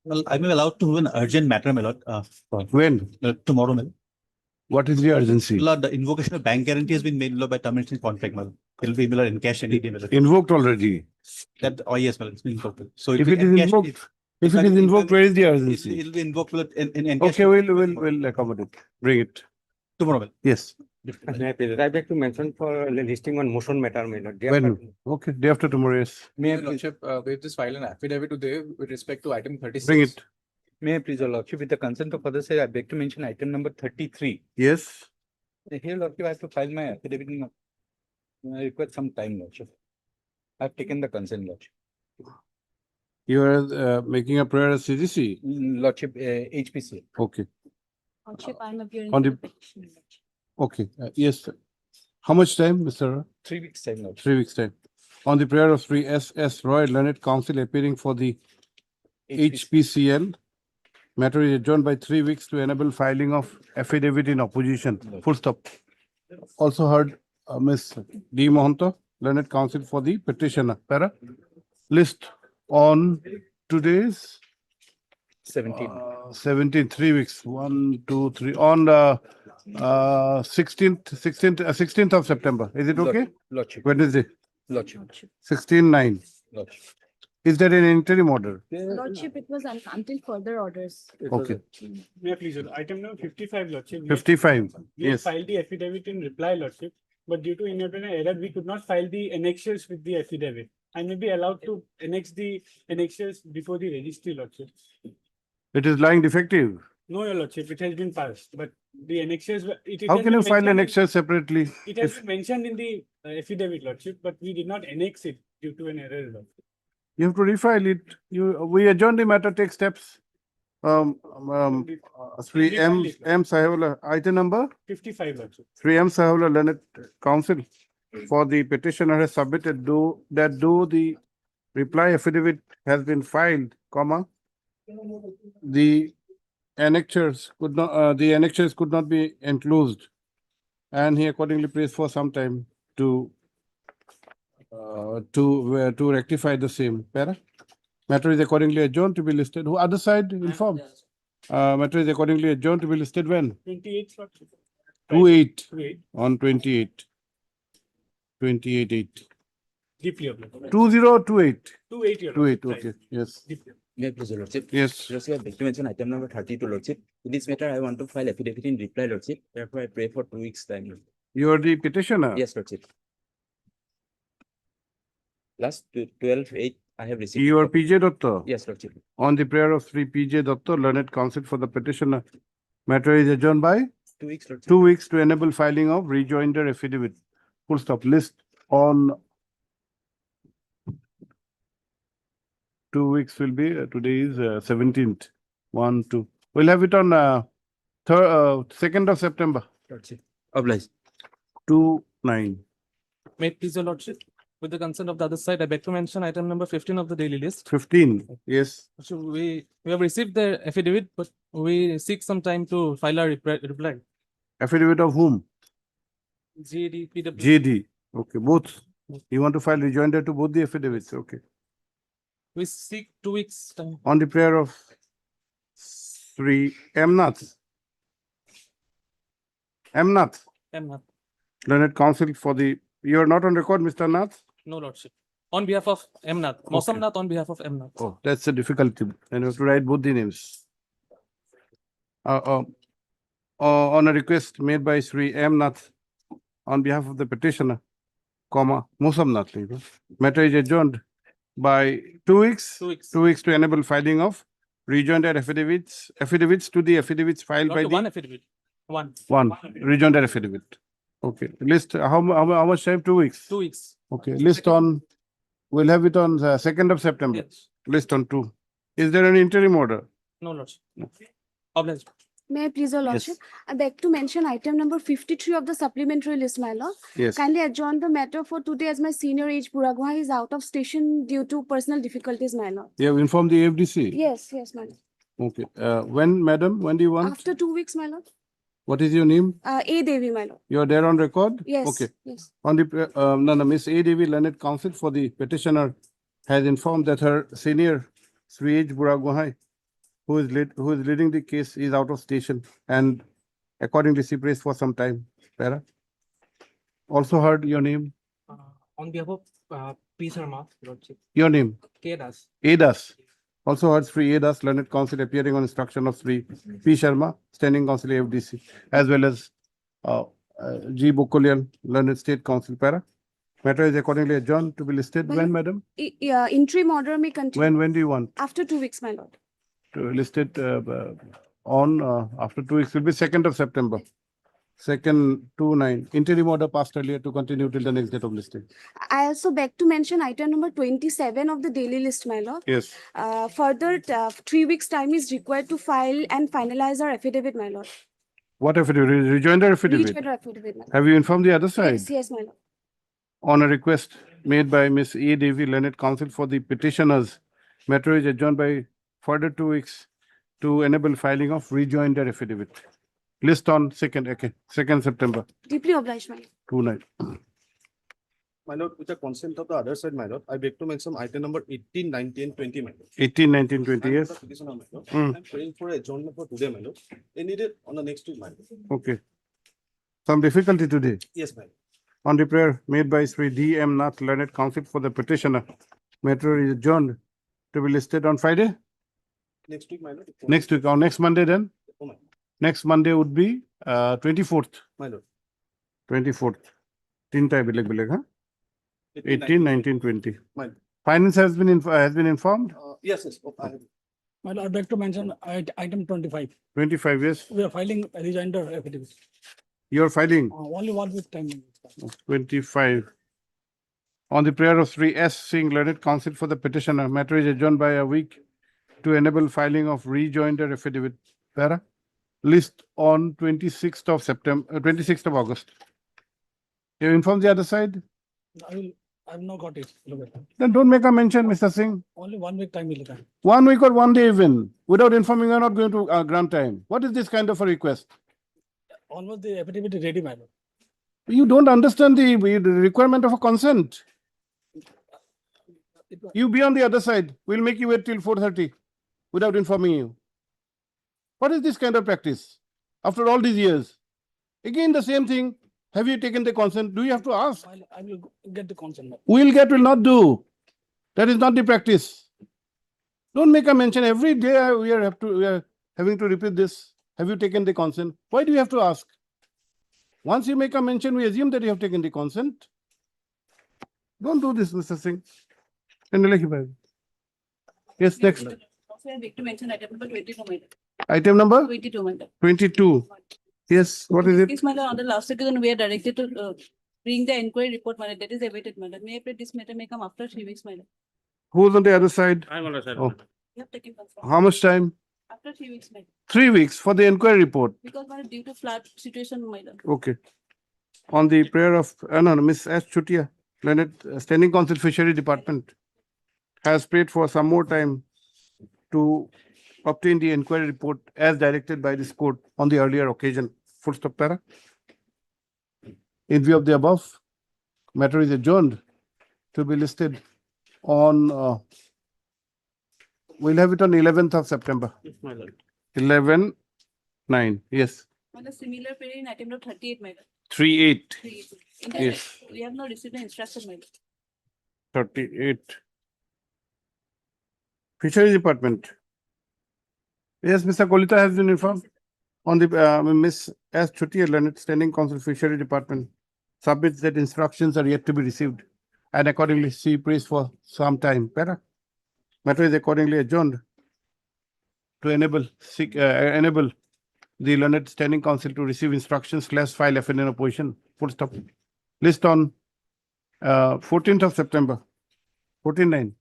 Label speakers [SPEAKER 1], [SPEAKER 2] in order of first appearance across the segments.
[SPEAKER 1] Well, I'm allowed to move an urgent matter, my lord.
[SPEAKER 2] When?
[SPEAKER 1] Tomorrow, my lord.
[SPEAKER 2] What is the urgency?
[SPEAKER 1] Lord, the invocation of bank guarantee has been made, my lord, by termination contract, my lord. It will be, my lord, in cash any day, my lord.
[SPEAKER 2] Invoked already.
[SPEAKER 1] That, oh yes, my lord, it's been invoked. So
[SPEAKER 2] If it is
[SPEAKER 1] encashed-
[SPEAKER 2] invoked, if it is invoked, where is the urgency?
[SPEAKER 1] It'll be invoked, my lord, in cash
[SPEAKER 2] Okay, we'll accommodate. Bring it.
[SPEAKER 1] tomorrow, my lord.
[SPEAKER 2] Yes.
[SPEAKER 3] May I please write back to mention for listing on motion matter, may not.
[SPEAKER 2] When? Okay, day after tomorrow, yes.
[SPEAKER 3] May I
[SPEAKER 4] Your
[SPEAKER 3] please,
[SPEAKER 4] Lordship, we've just filed an affidavit today with respect to item 36.
[SPEAKER 2] Bring it.
[SPEAKER 1] May I please, your lordship, with the consent of others, I beg to mention item number 33.
[SPEAKER 2] Yes.
[SPEAKER 1] Here, lordship, I have to file my affidavit. I require some time, lordship. I've taken the consent, lordship.
[SPEAKER 2] You are making a prayer as CGC.
[SPEAKER 1] Lordship, HPC.
[SPEAKER 2] Okay.
[SPEAKER 5] Lordship, I'm appearing
[SPEAKER 2] On
[SPEAKER 5] for
[SPEAKER 2] the-
[SPEAKER 5] the petition. Lordship.
[SPEAKER 2] Okay. Yes. How much time, Mr.
[SPEAKER 1] 3 weeks time, lordship.
[SPEAKER 2] 3 weeks time. On the prayer of Sri S.S. Roy, Learned Counsel appearing for the HPCL. Matter is adjourned by 3 weeks to enable filing of affidavit in opposition. Full stop. Also heard Ms. D. Mohanta, Learned Counsel for the petitioner. Para. List on today's
[SPEAKER 1] 17.
[SPEAKER 2] 17, 3 weeks. 1, 2, 3. On 16th of September. Is it okay?
[SPEAKER 1] Lordship.
[SPEAKER 2] Wednesday,
[SPEAKER 1] Lordship.
[SPEAKER 2] 16/9.
[SPEAKER 1] Lordship.
[SPEAKER 2] Is there an interim order?
[SPEAKER 5] Lordship, it was until further orders.
[SPEAKER 2] Okay.
[SPEAKER 6] May I please, item number 55, Lordship.
[SPEAKER 2] 55.
[SPEAKER 6] We have
[SPEAKER 2] Yes.
[SPEAKER 6] filed the affidavit in reply, Lordship, but due to inadvertent error, we could not file the annexures with the affidavit. I may be allowed to annex the annexures before the registry, Lordship.
[SPEAKER 2] It is lying defective.
[SPEAKER 6] No, Your Lordship, it has been passed, but the annexures,
[SPEAKER 2] How
[SPEAKER 6] has
[SPEAKER 2] can you
[SPEAKER 6] been
[SPEAKER 2] file an
[SPEAKER 6] mentioned
[SPEAKER 2] annexure separately?
[SPEAKER 6] It has
[SPEAKER 2] If
[SPEAKER 6] been mentioned in the affidavit, Lordship, but we did not annex it due to an error, Lordship.
[SPEAKER 2] you have to refile it, we adjourn the matter, take steps. Sri M. Sahiwala, item number
[SPEAKER 6] 55, Lordship.
[SPEAKER 2] Sri M. Sahiwala, Learned Counsel for the petitioner has submitted though the reply affidavit has been filed, comma, the annexures could not be enclosed. And he accordingly prays for some time to rectify the same. Para? Matter is accordingly adjourned to be listed. Who other side informed? Matter is accordingly adjourned to be listed when?
[SPEAKER 6] 28, Lordship.
[SPEAKER 2] 28
[SPEAKER 6] 28,
[SPEAKER 2] on 28. 28/8.
[SPEAKER 6] deeply obliged.
[SPEAKER 2] 2028.
[SPEAKER 6] 28, Your
[SPEAKER 2] 28,
[SPEAKER 6] Lordship.
[SPEAKER 2] okay, yes.
[SPEAKER 6] Deeply.
[SPEAKER 7] May I please, Lordship?
[SPEAKER 2] Yes.
[SPEAKER 7] Lordship, I beg to mention item number 32, Lordship. In this matter, I want to file affidavit in reply, Lordship. Therefore, I pray for 2 weeks' time.
[SPEAKER 2] You are the petitioner?
[SPEAKER 7] Yes, Lordship. Last 12/8, I have received.
[SPEAKER 2] You are PJ Datta?
[SPEAKER 7] Yes, Lordship.
[SPEAKER 2] On the prayer of Sri PJ Datta, Learned Counsel for the petitioner. Matter is adjourned by
[SPEAKER 7] 2 weeks, Lordship.
[SPEAKER 2] 2 weeks to enable filing of rejoinder affidavit. Full stop. List on 2 weeks will be, today is 17th. 1, 2. We'll have it on 2nd of September,
[SPEAKER 7] Lordship. Obliged.
[SPEAKER 2] 2/9.
[SPEAKER 8] May it please your lordship, with the consent of the other side, I beg to mention item number 15 of the daily list.
[SPEAKER 2] 15, yes.
[SPEAKER 8] So we have received the affidavit, but we seek some time to file our reply.
[SPEAKER 2] Affidavit of whom?
[SPEAKER 8] GAD, PW.
[SPEAKER 2] JD. Okay, both. You want to file rejoinder to both the affidavits, okay.
[SPEAKER 8] We seek 2 weeks time.
[SPEAKER 2] On the prayer of Sri M. Nath. M. Nath,
[SPEAKER 8] Nath.
[SPEAKER 2] Learned Counsel for the, you are not on record, Mr. Nath?
[SPEAKER 8] No lordship. On behalf of M. Nath. Mosam Nath on behalf of M. Nath.
[SPEAKER 2] Oh, that's a difficulty. And you have to write both the names. On a request made by Sri M. Nath on behalf of the petitioner, comma, Mosam Nath. Matter is adjourned by 2 weeks.
[SPEAKER 8] 2 weeks.
[SPEAKER 2] 2 weeks to enable filing of rejoinder affidavits to the affidavits filed
[SPEAKER 8] Not
[SPEAKER 2] by
[SPEAKER 8] to
[SPEAKER 2] the
[SPEAKER 8] one affidavit. One.
[SPEAKER 2] rejoinder affidavit. Okay, list, how much time? 2 weeks?
[SPEAKER 8] 2 weeks.
[SPEAKER 2] Okay, list on, we'll have it on 2nd of September.
[SPEAKER 8] Yes.
[SPEAKER 2] List on 2. Is there an interim order?
[SPEAKER 8] No lordship. Obliged.
[SPEAKER 5] May I please, your lordship? I beg to mention item number 53 of the supplementary list, my lord.
[SPEAKER 2] Yes.
[SPEAKER 5] Kindly adjourn the matter for today as my senior age Puraguha is out of station due to personal difficulties, my lord.
[SPEAKER 2] You have informed the AFDC?
[SPEAKER 5] Yes, my lord.
[SPEAKER 2] Okay, when, madam, when do you want?
[SPEAKER 5] After 2 weeks, my lord.
[SPEAKER 2] What is your name?
[SPEAKER 5] A Devi, my lord.
[SPEAKER 2] You are there on record?
[SPEAKER 5] Yes.
[SPEAKER 2] Okay.
[SPEAKER 5] Yes.
[SPEAKER 2] On the, Miss A. Devi, Learned Counsel for the petitioner has informed that her senior Sri H. Buragohai, who is leading the case, is out of station and accordingly she prays for some time. Para. Also heard your name,
[SPEAKER 9] On behalf of P. Sharma, Lordship,
[SPEAKER 2] your name,
[SPEAKER 9] K. Das.
[SPEAKER 2] Adas. Also heard Sri Adas, learned counsel appearing on instruction of Sri P. Sharma, standing counsel AFDC, as well as G. Bokolian, learned state counsel. Para. Matter is accordingly adjourned to be listed.
[SPEAKER 5] Well,
[SPEAKER 2] When, madam?
[SPEAKER 5] Yeah, interim order may continue.
[SPEAKER 2] When do you want
[SPEAKER 5] After 2 weeks, my lord.
[SPEAKER 2] to list it after 2 weeks? Will be 2nd of September. 2nd, 2/9. Interim order passed earlier to continue till the next date of listing.
[SPEAKER 5] I also beg to mention item number 27 of the daily list, my lord.
[SPEAKER 2] Yes.
[SPEAKER 5] Further, 3 weeks time is required to file and finalize our affidavit, my lord.
[SPEAKER 2] What affidavit? Rejoinder affidavit?
[SPEAKER 5] Rejoinder affidavit, my lord.
[SPEAKER 2] Have you informed the other side?
[SPEAKER 5] Yes, yes, my lord.
[SPEAKER 2] On a request made by Miss A. Devi, learned counsel for the petitioners, matter is adjourned by further 2 weeks to enable filing of rejoinder affidavit. List on 2nd September,
[SPEAKER 5] Deeply obliged, my lord.
[SPEAKER 2] 2/9.
[SPEAKER 10] My lord, with the consent of the other side, my lord, I beg to mention item number 18, 19, and 20, my lord.
[SPEAKER 2] 18, 19, 20,
[SPEAKER 10] I'm
[SPEAKER 2] yes.
[SPEAKER 10] the petitioner, my lord.
[SPEAKER 2] Hmm.
[SPEAKER 10] I'm praying for adjournment for today, my lord. They need it on the next week, my lord.
[SPEAKER 2] Okay. Some difficulty today.
[SPEAKER 10] Yes, my lord.
[SPEAKER 2] On the prayer made by Sri D. M. Nath, learned counsel for the petitioner, matter is adjourned to be listed on Friday,
[SPEAKER 10] Next week, my lord.
[SPEAKER 2] next week, or next Monday then?
[SPEAKER 10] Oh, my,
[SPEAKER 2] Next Monday would be 24th,
[SPEAKER 10] my lord.
[SPEAKER 2] 24th. Tinta bilag bilag, huh? 18,
[SPEAKER 10] 19.
[SPEAKER 2] 19, 20.
[SPEAKER 10] My lord.
[SPEAKER 2] Finance has been informed,
[SPEAKER 10] Yes, yes. Oh, I have.
[SPEAKER 6] My lord, I'd like to mention item 25.
[SPEAKER 2] 25 years.
[SPEAKER 6] We are filing a rejoinder affidavit.
[SPEAKER 2] You're filing
[SPEAKER 6] Only 1 week time.
[SPEAKER 2] 25. On the prayer of Sri S. Singh, learned counsel for the petitioner, matter is adjourned by a week to enable filing of rejoinder affidavit. Para. List on 26th of September, 26th of August. You inform the other side?
[SPEAKER 6] I've not got it. Look at it.
[SPEAKER 2] Then don't make a mention, Mr. Singh.
[SPEAKER 6] Only 1 week time will be time.
[SPEAKER 2] 1 week or 1 day even, without informing, you are not going to grant time. What is this kind of a request?
[SPEAKER 6] Almost the affidavit is ready, my lord.
[SPEAKER 2] You don't understand the requirement of a consent. You be on the other side. We'll make you wait till 4:30 without informing you. What is this kind of practice? After all these years? Again, the same thing. Have you taken the consent? Do you have to ask?
[SPEAKER 6] I will get the consent.
[SPEAKER 2] Will get, will not do. That is not the practice. Don't make a mention. Every day we are having to repeat this. Have you taken the consent? Why do you have to ask? Once you make a mention, we assume that you have taken the consent. Don't do this, Mr. Singh. Yes, next.
[SPEAKER 5] Also, I beg to mention item number 22, my lord.
[SPEAKER 2] Item number
[SPEAKER 5] 22, my lord.
[SPEAKER 2] 22. Yes, what is it?
[SPEAKER 5] Yes, my lord, on the last occasion, we are directed to bring the inquiry report, my lord. That is awaited, my lord. May I pray this matter may come after 3 weeks, my lord.
[SPEAKER 2] Who's on the other side?
[SPEAKER 8] I'm on the side.
[SPEAKER 2] Oh,
[SPEAKER 5] You have taken consent.
[SPEAKER 2] how much time?
[SPEAKER 5] After 3 weeks, my lord.
[SPEAKER 2] 3 weeks for the inquiry report.
[SPEAKER 5] Because my lord, due to flood situation, my lord.
[SPEAKER 2] Okay. On the prayer of, no, Miss S. Chutia, Leonard, Standing Counsel Fishery Department, has prayed for some more time to obtain the inquiry report as directed by this court on the earlier occasion. Full stop, para. In view of the above, matter is adjourned to be listed on, we'll have it on 11th of September.
[SPEAKER 10] Yes, my lord.
[SPEAKER 2] 11/9, yes.
[SPEAKER 5] My lord, similar prayer in item number 38, my lord.
[SPEAKER 2] 38,
[SPEAKER 5] 38. In that,
[SPEAKER 2] yes,
[SPEAKER 5] we have not received the instruction, my lord.
[SPEAKER 2] 38. Fisheries Department. Yes, Mr. Kolita has been informed on the, Miss S. Chutia, Leonard, Standing Counsel Fishery Department, submits that instructions are yet to be received and accordingly she prays for some time. Para. Matter is accordingly adjourned to enable the Leonard Standing Counsel to receive instructions / file affidavit in opposition. Full stop. List on 14th of September, 14/9.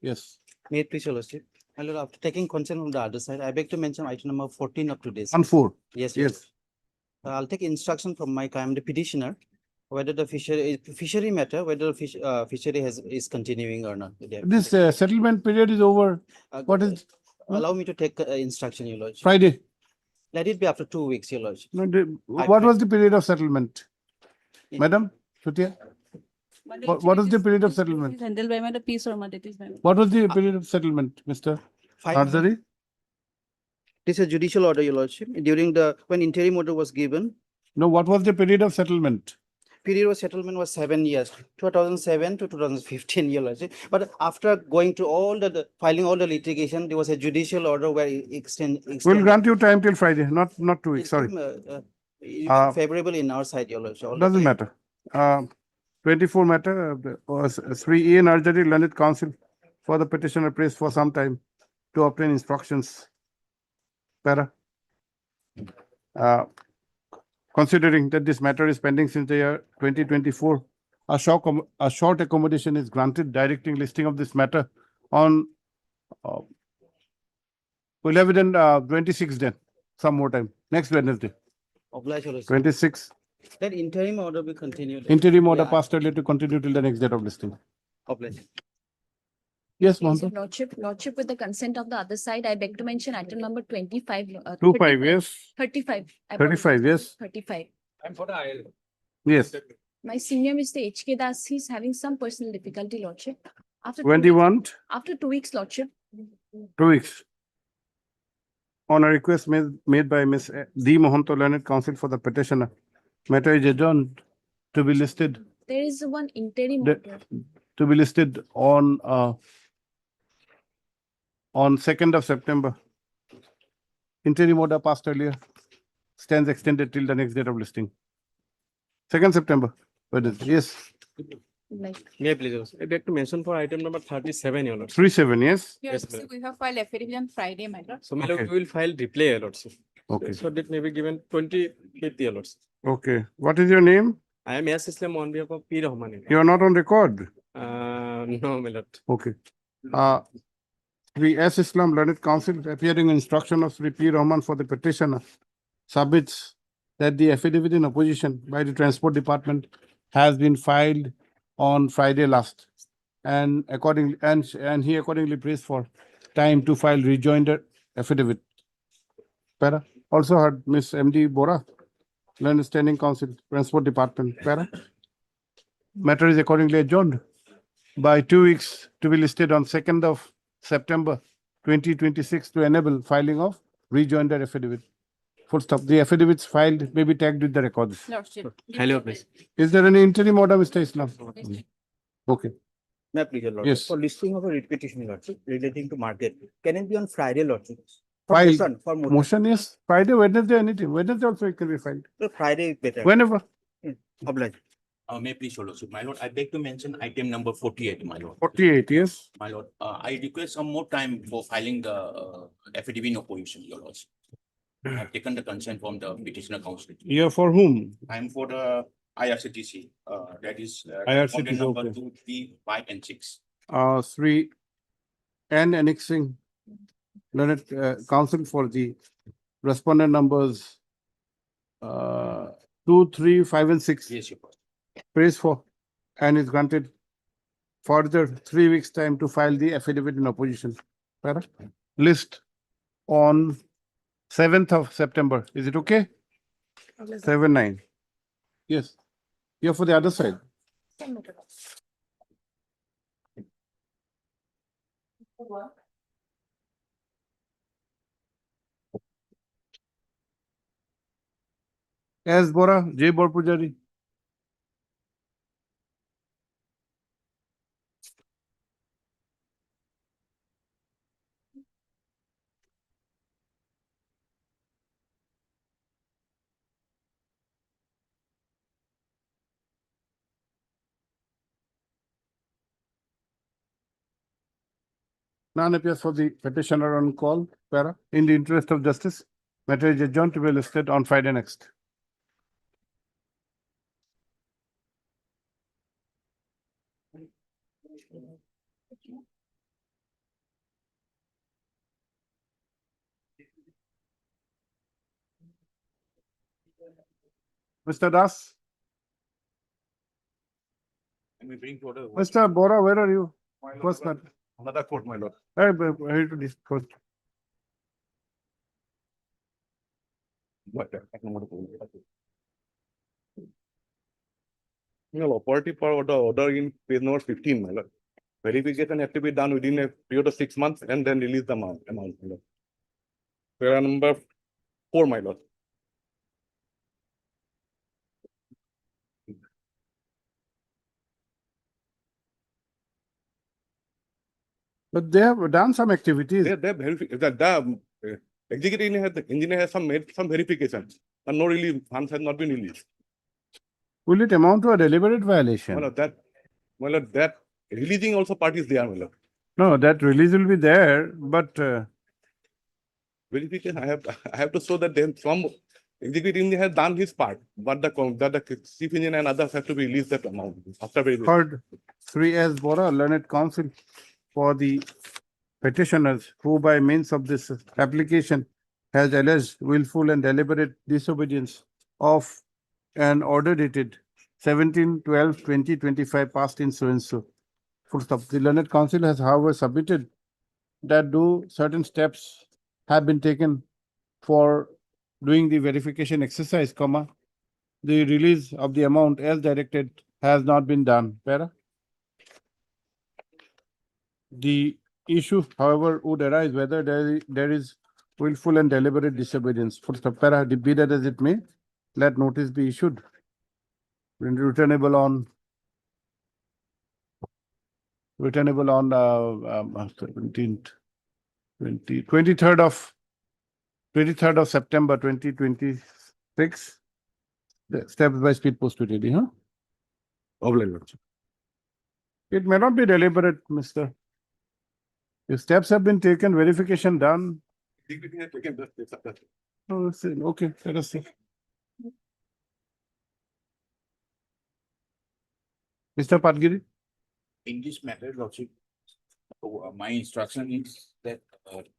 [SPEAKER 2] Yes,
[SPEAKER 7] May it please your lordship. My lord, after taking consent from the other side, I beg to mention item number 14 of today's.
[SPEAKER 2] on 4.
[SPEAKER 7] Yes, your
[SPEAKER 2] Yes.
[SPEAKER 7] lord. I'll take instruction from my I'm the petitioner, whether the fishery matter, whether the fishery is continuing or not.
[SPEAKER 2] This settlement period is over. What is
[SPEAKER 7] Allow me to take instruction, your lordship.
[SPEAKER 2] Friday?
[SPEAKER 7] Let it be after 2 weeks, your lordship.
[SPEAKER 2] No, what was the period of settlement?
[SPEAKER 7] In-
[SPEAKER 2] Madam Chutia? What is the period of settlement?
[SPEAKER 5] Handled by Madam P. Sharma, that is my.
[SPEAKER 2] What was the period of settlement, Mr. Narzari?
[SPEAKER 7] This is a judicial order, your lordship, during when interim order was given.
[SPEAKER 2] No, what was the period of settlement?
[SPEAKER 7] Period of settlement was 7 years, 2007 to 2015, your lordship. But after going to all filing all the litigation, there was a judicial order where it
[SPEAKER 2] We'll grant you time till Friday, not 2 weeks, sorry.
[SPEAKER 7] Favorable in our side, your lordship. all the
[SPEAKER 2] Doesn't
[SPEAKER 7] time.
[SPEAKER 2] matter. 24 matter, was 3E Narzari, learned counsel for the petitioner praised for some time to obtain instructions. Para. Considering that this matter is pending since the year 2024, a short accommodation is granted directing listing of this matter on we'll have it on 26 then, some more time, next Wednesday,
[SPEAKER 7] Oblige, your lordship.
[SPEAKER 2] 26.
[SPEAKER 7] That interim order will continue.
[SPEAKER 2] Interim order
[SPEAKER 7] Yeah.
[SPEAKER 2] passed earlier to continue till the next date of listing.
[SPEAKER 7] Oblige.
[SPEAKER 2] Yes,
[SPEAKER 11] Yes, your
[SPEAKER 2] Mohammed.
[SPEAKER 11] Lordship, with the consent of the other side, I beg to mention item number 25.
[SPEAKER 2] 25, yes.
[SPEAKER 11] 35. I
[SPEAKER 2] 35, yes.
[SPEAKER 11] 35.
[SPEAKER 4] I'm for the IL.
[SPEAKER 2] Yes.
[SPEAKER 11] My senior Mr. H.K. Das, he's having some personal difficulty, Lordship. After
[SPEAKER 2] When
[SPEAKER 11] 2
[SPEAKER 2] do you
[SPEAKER 11] weeks-
[SPEAKER 2] want?
[SPEAKER 11] After 2 weeks, Lordship.
[SPEAKER 2] 2 weeks. On a request made by Ms. D. Mohanto, learned counsel for the petitioner, matter is adjourned to be listed,
[SPEAKER 11] There is one interim
[SPEAKER 2] The-
[SPEAKER 11] order.
[SPEAKER 2] to be listed on 2nd of September. Interim order passed earlier, stands extended till the next date of listing. 2nd September. Yes,
[SPEAKER 11] Like,
[SPEAKER 3] May I please, your lordship? I beg to mention for item number 37, your lordship.
[SPEAKER 2] 3/7, yes?
[SPEAKER 5] Your
[SPEAKER 3] Yes,
[SPEAKER 5] Lordship,
[SPEAKER 3] ma'am.
[SPEAKER 5] we have filed affidavit on Friday, my lord.
[SPEAKER 3] So, my lord,
[SPEAKER 2] Okay.
[SPEAKER 3] we will file replay, your lordship.
[SPEAKER 2] Okay,
[SPEAKER 3] So that may be given 25th, your lordship.
[SPEAKER 2] okay. What is your name?
[SPEAKER 3] I am S. Islam on behalf of P. Rahman.
[SPEAKER 2] You are not on record.
[SPEAKER 3] No, my lord.
[SPEAKER 2] Okay. Sri S. Islam Learned Counsel, appearing in instruction of Sri P. Rahman for the petitioner, submits that the affidavit in opposition by the Transport Department has been filed on Friday last. And he accordingly prays for time to file rejoinder affidavit. Para. Also heard Miss M.D. Bora, Learned Standing Counsel, Transport Department. Para. Matter is accordingly adjourned by 2 weeks to be listed on 2nd of September 2026 to enable filing of rejoinder affidavit. Full stop. The affidavits filed may be tagged with the records.
[SPEAKER 5] Lordship.
[SPEAKER 3] Hello, please.
[SPEAKER 2] Is there any interim order, Mr. Islam? Okay.
[SPEAKER 12] May I please, your lordship?
[SPEAKER 2] Yes.
[SPEAKER 12] For listing of a writ petition, your lordship, relating to market, can it be on Friday, lordship?
[SPEAKER 2] Filed.
[SPEAKER 12] For motion.
[SPEAKER 2] Motion is Friday, Wednesday, anything. Wednesday also it can be filed.
[SPEAKER 12] So Friday is better.
[SPEAKER 2] Whenever.
[SPEAKER 12] Oblige.
[SPEAKER 13] May I please, your lordship, my lord, I beg to mention item number 48, my lord.
[SPEAKER 2] 48, yes.
[SPEAKER 13] My lord, I request some more time for filing the affidavit in opposition, your lordship. I have taken the consent from the petitioner counsel.
[SPEAKER 2] Yeah, for whom?
[SPEAKER 13] I'm for the IRCTC, that is.
[SPEAKER 2] IRCTC,
[SPEAKER 13] respondent number
[SPEAKER 2] okay.
[SPEAKER 13] 2, 3, 5, and 6.
[SPEAKER 2] Sri N. annexing Learned Counsel for the respondent numbers 2, 3, 5, and 6.
[SPEAKER 13] Yes, your lord.
[SPEAKER 2] Prays for and is granted further 3 weeks time to file the affidavit in opposition. Para. List on 7th of September. Is it okay? 7/9. Yes. You're for the other side. S. Bora, J. Borpujari. None appears for the petitioner on call. Para. In the interest of justice, matter is adjourned to be listed on Friday next. Mr. Das,
[SPEAKER 13] Let me bring to order.
[SPEAKER 2] Mr. Bora, where are you? First matter.
[SPEAKER 1] Another court, my lord.
[SPEAKER 2] Here to this first.
[SPEAKER 1] What?
[SPEAKER 10] No, operative power order in page number 15, my lord. Verification has to be done within a period of 6 months and then release the amount, my lord. Para number 4, my lord.
[SPEAKER 2] But they have done some activities.
[SPEAKER 10] The executive engineer has made some verifications, but no release, funds have not been released.
[SPEAKER 2] Will it amount to a deliberate violation?
[SPEAKER 10] My lord, that releasing also part is there, my lord.
[SPEAKER 2] No, that release will be there, but
[SPEAKER 10] Verification, I have to show that then some executive engineer has done his part, but the chief engineer and others have to release that amount after verification.
[SPEAKER 2] heard 3S Bora, learned counsel for the petitioners who by means of this application has alleged willful and deliberate disobedience of an order dated 17/12/2025 passed in so and so. Full stop. The learned counsel has however submitted that do certain steps have been taken for doing the verification exercise, comma, the release of the amount as directed has not been done. Para. The issue, however, would arise whether there is willful and deliberate disobedience. Full stop. Para, be that as it may, let notice be issued. Returnable on 17th, 23rd of September 2026. The steps by speed post today, huh? It may not be deliberate, Mr. If steps have been taken, verification done.
[SPEAKER 10] Executive has taken that.
[SPEAKER 2] Oh, okay, let us see. Mr. Padgiri?
[SPEAKER 13] In this matter, Lordship, my instruction is that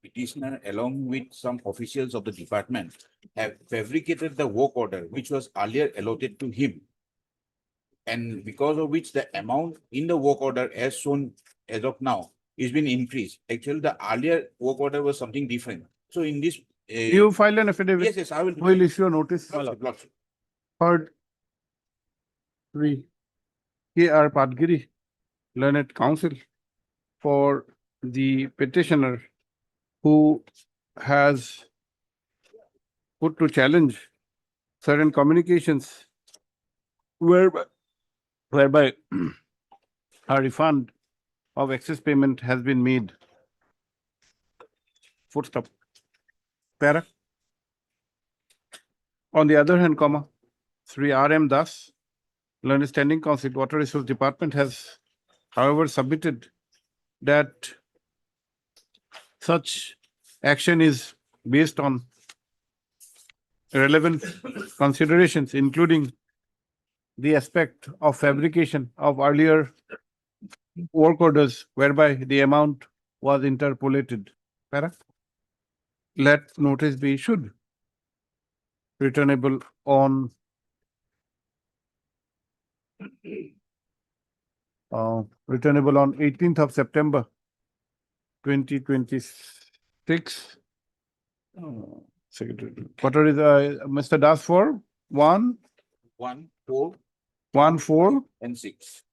[SPEAKER 13] petitioner, along with some officials of the department, have fabricated the work order, which was earlier allotted to him. And because of which the amount in the work order as shown as of now is been increased. Actually, the earlier work order was something different. So in this.
[SPEAKER 2] You file an affidavit?
[SPEAKER 13] Yes, I will.
[SPEAKER 2] Will issue a notice.
[SPEAKER 13] Lordship.
[SPEAKER 2] Heard 3. K.R. Padgiri, learned counsel for the petitioner who has put to challenge certain communications whereby a refund of excess payment has been made. Full stop. Para. On the other hand, comma, 3 R.M. Das, learned standing counsel, Water Resource Department has, however, submitted that such action is based on relevant considerations, including the aspect of fabrication of earlier work orders whereby the amount was interpolated. Para. Let notice be issued. Returnable on returnable on 18th of September 2026. Secretary. What are Mr. Das for? 1,
[SPEAKER 13] 1, 4,
[SPEAKER 2] 1, 4.
[SPEAKER 13] and 6.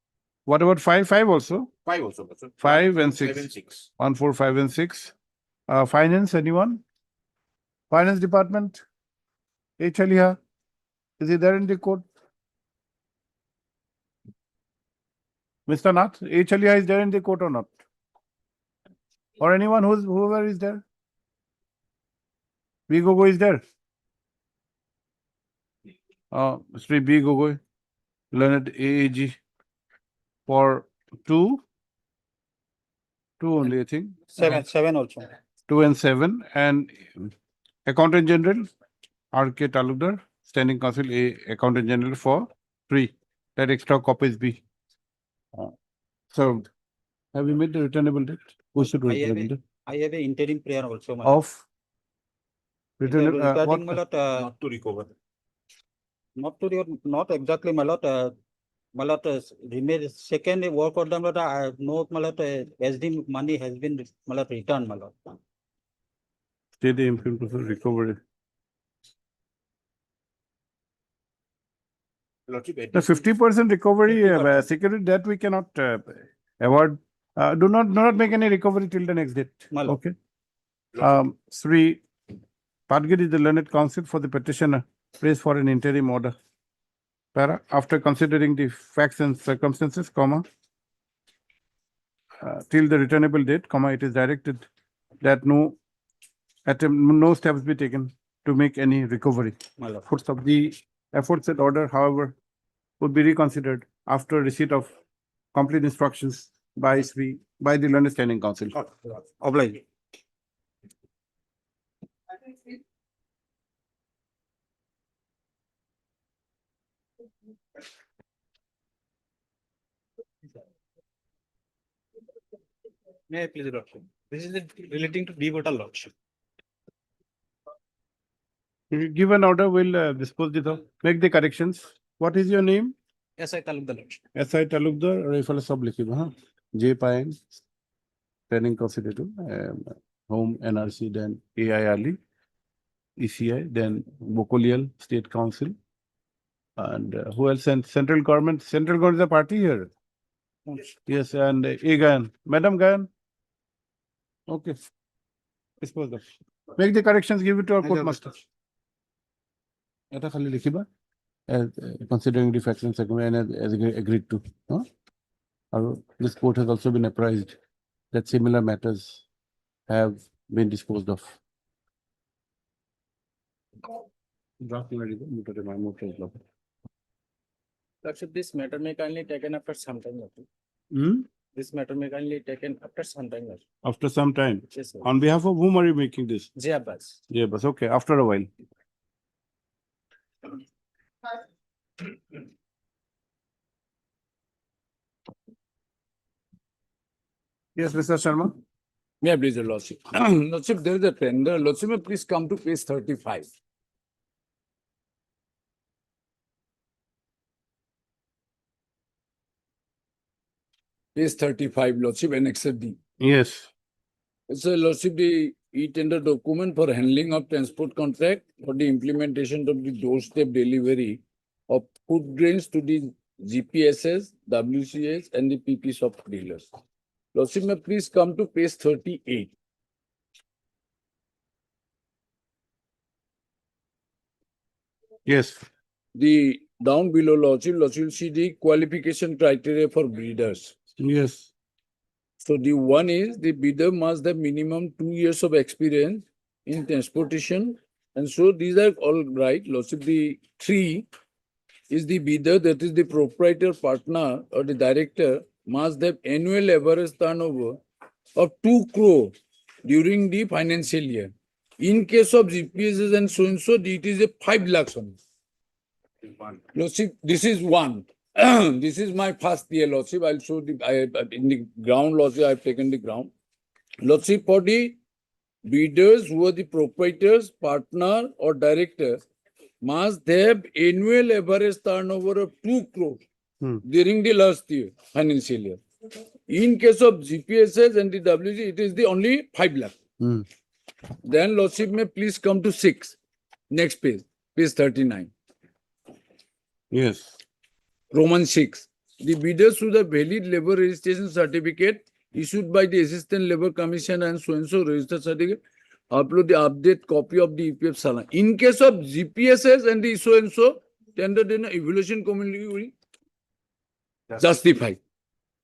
[SPEAKER 2] What about 5, 5 also?
[SPEAKER 13] 5 also. Sir.
[SPEAKER 2] 5 and
[SPEAKER 13] 5
[SPEAKER 2] 6.
[SPEAKER 13] and 6.
[SPEAKER 2] 1, 4, 5 and 6. Finance, anyone? Finance Department? H. Alia, is he there in the court? Mr. Nath, H. Alia is there in the court or not? Or anyone whoever is there? B. Gogoi is there? Sri B. Gogoi, learned AAG for 2 only, I think.
[SPEAKER 7] 7 also.
[SPEAKER 2] 2 and 7, and Accountant General R.K. Talukdar, standing counsel Accountant General for 3. That extra copies be served. Have you made the returnable date? Who should return it?
[SPEAKER 12] I have a interim prayer also.
[SPEAKER 2] Of returnable,
[SPEAKER 12] regarding my
[SPEAKER 2] what?
[SPEAKER 12] lord,
[SPEAKER 10] Not to recover.
[SPEAKER 12] not exactly my lord. My lord, remain second work order. My lord, I have no my lord, SD money has been my lord returned. My lord.
[SPEAKER 2] State the implementation recovery.
[SPEAKER 13] Lordship,
[SPEAKER 2] The 50% recovery,
[SPEAKER 3] 50%.
[SPEAKER 2] security that we cannot award. Do not make any recovery till the next date.
[SPEAKER 3] My lord.
[SPEAKER 2] Okay. Sri Padgir is the learned counsel for the petitioner, prays for an interim order. Para, after considering the facts and circumstances, comma, till the returnable date, comma, it is directed that no steps be taken to make any recovery.
[SPEAKER 3] My lord.
[SPEAKER 2] Full stop. The aforesaid order, however, would be reconsidered after receipt of complete instructions by the learned standing counsel.
[SPEAKER 3] Oblige.
[SPEAKER 6] May I please, Lordship? This is relating to devotal Lordship.
[SPEAKER 2] Give an order, we'll dispose it of, make the corrections. What is your name?
[SPEAKER 6] Yes, I tell the Lordship.
[SPEAKER 2] SI Talukdar, or if I sub likhib, J Pine, training considerable, home NRC, then AI Ali, ECI, then Bokolial State Council. And who else? And central government is a party here. Yes, and Gayan, Madam Gayan. Okay. Dispose of. Make the corrections, give it to our court master. Eta khali likhiba, considering the facts and circumstances as agreed to. This court has also been apprised that similar matters have been disposed of.
[SPEAKER 3] Lordship, this matter may kindly taken after some time. Lordship. This matter may kindly taken after some time. Lordship.
[SPEAKER 2] After some time.
[SPEAKER 3] Yes, sir.
[SPEAKER 2] On behalf of whom are you making this?
[SPEAKER 3] J. Abbas.
[SPEAKER 2] Yeah, but okay, after a while. Yes, Mr. Sharma.
[SPEAKER 14] May I please, your Lordship? Lordship, there is a tender. Lordship, may please come to page 35. Page 35, Lordship, Annexure D.
[SPEAKER 2] Yes.
[SPEAKER 14] So, Lordship, the e-tender document for handling of transport contract for the implementation of the doorstep delivery of food grains to the GPSs, WCS, and the PP shop dealers. Lordship, may please come to page 38.
[SPEAKER 2] Yes.
[SPEAKER 14] The down below, Lordship, see the qualification criteria for breeders.
[SPEAKER 2] Yes.
[SPEAKER 14] So the one is the bidder must have minimum 2 years of experience in transportation. And so these are all right. Lordship, the 3 is the bidder, that is the proprietor, partner, or the director must have annual average turnover of 2 crore during the financial year. In case of GPSs and so, it is a 5 lakhs only. Lordship, this is one. This is my first year, Lordship. I'll show the in the ground, Lordship. I've taken the ground. Lordship, for the bidders who are the proprietors, partner, or director must have annual average turnover of 2 crore during the last year, financial year. In case of GPSs and the WG, it is the only 5 lakh. Then, Lordship, may please come to 6. Next page, page 39.
[SPEAKER 2] Yes.
[SPEAKER 14] Roman 6. The bidders should have valid labor registration certificate issued by the Assistant Labor Commission and so registered certificate. Upload the update copy of the EPF Salan. In case of GPSs and the so tendered in evaluation community will justify.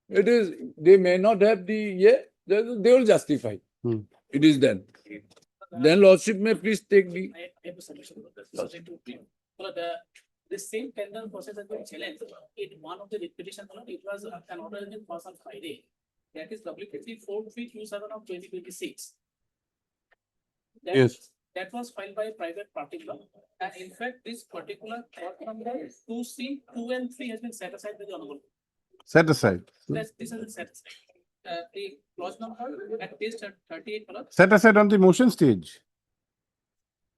[SPEAKER 14] It is, they may not have the, they will justify. It is then. Then Lordship may please take the.
[SPEAKER 5] This same tender process has been challenged in one of the petition. It was an order in force on Friday. That is publicly 4327 of 2026.
[SPEAKER 2] Yes.
[SPEAKER 5] That was filed by a private party law. And in fact, this particular court number 2C, 2 and 3 has been set aside by the Honorable.
[SPEAKER 2] Set aside.
[SPEAKER 5] This has been set aside. The clause number at page 38.
[SPEAKER 2] Set aside on the motion stage.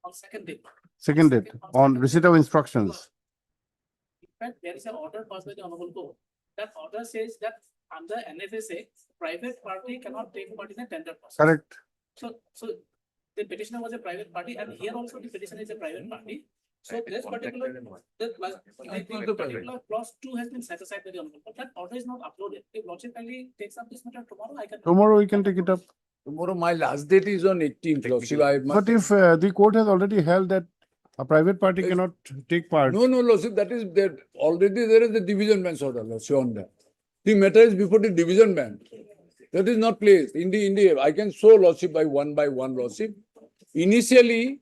[SPEAKER 5] On second day.
[SPEAKER 2] Second date, on receipt of instructions.
[SPEAKER 5] In fact, there is an order passed by the Honorable Court. That order says that under NFSA, private party cannot take part in a tender process.
[SPEAKER 2] Correct.
[SPEAKER 5] So the petitioner was a private party, and here also the petitioner is a private party. So this particular, particular clause 2 has been set aside by the honorable, but that order is not uploaded. If Lordship kindly takes up this matter tomorrow, I can.
[SPEAKER 2] Tomorrow we can take it up.
[SPEAKER 14] Tomorrow, my last date is on 18th, Lordship. I must-
[SPEAKER 2] But if the court has already held that a private party cannot take part.
[SPEAKER 14] No, Lordship, that is that already there is the division bench order, Lordship, on that. The matter is before the division bench. That is not placed. In the, I can show Lordship by one, Lordship. Initially,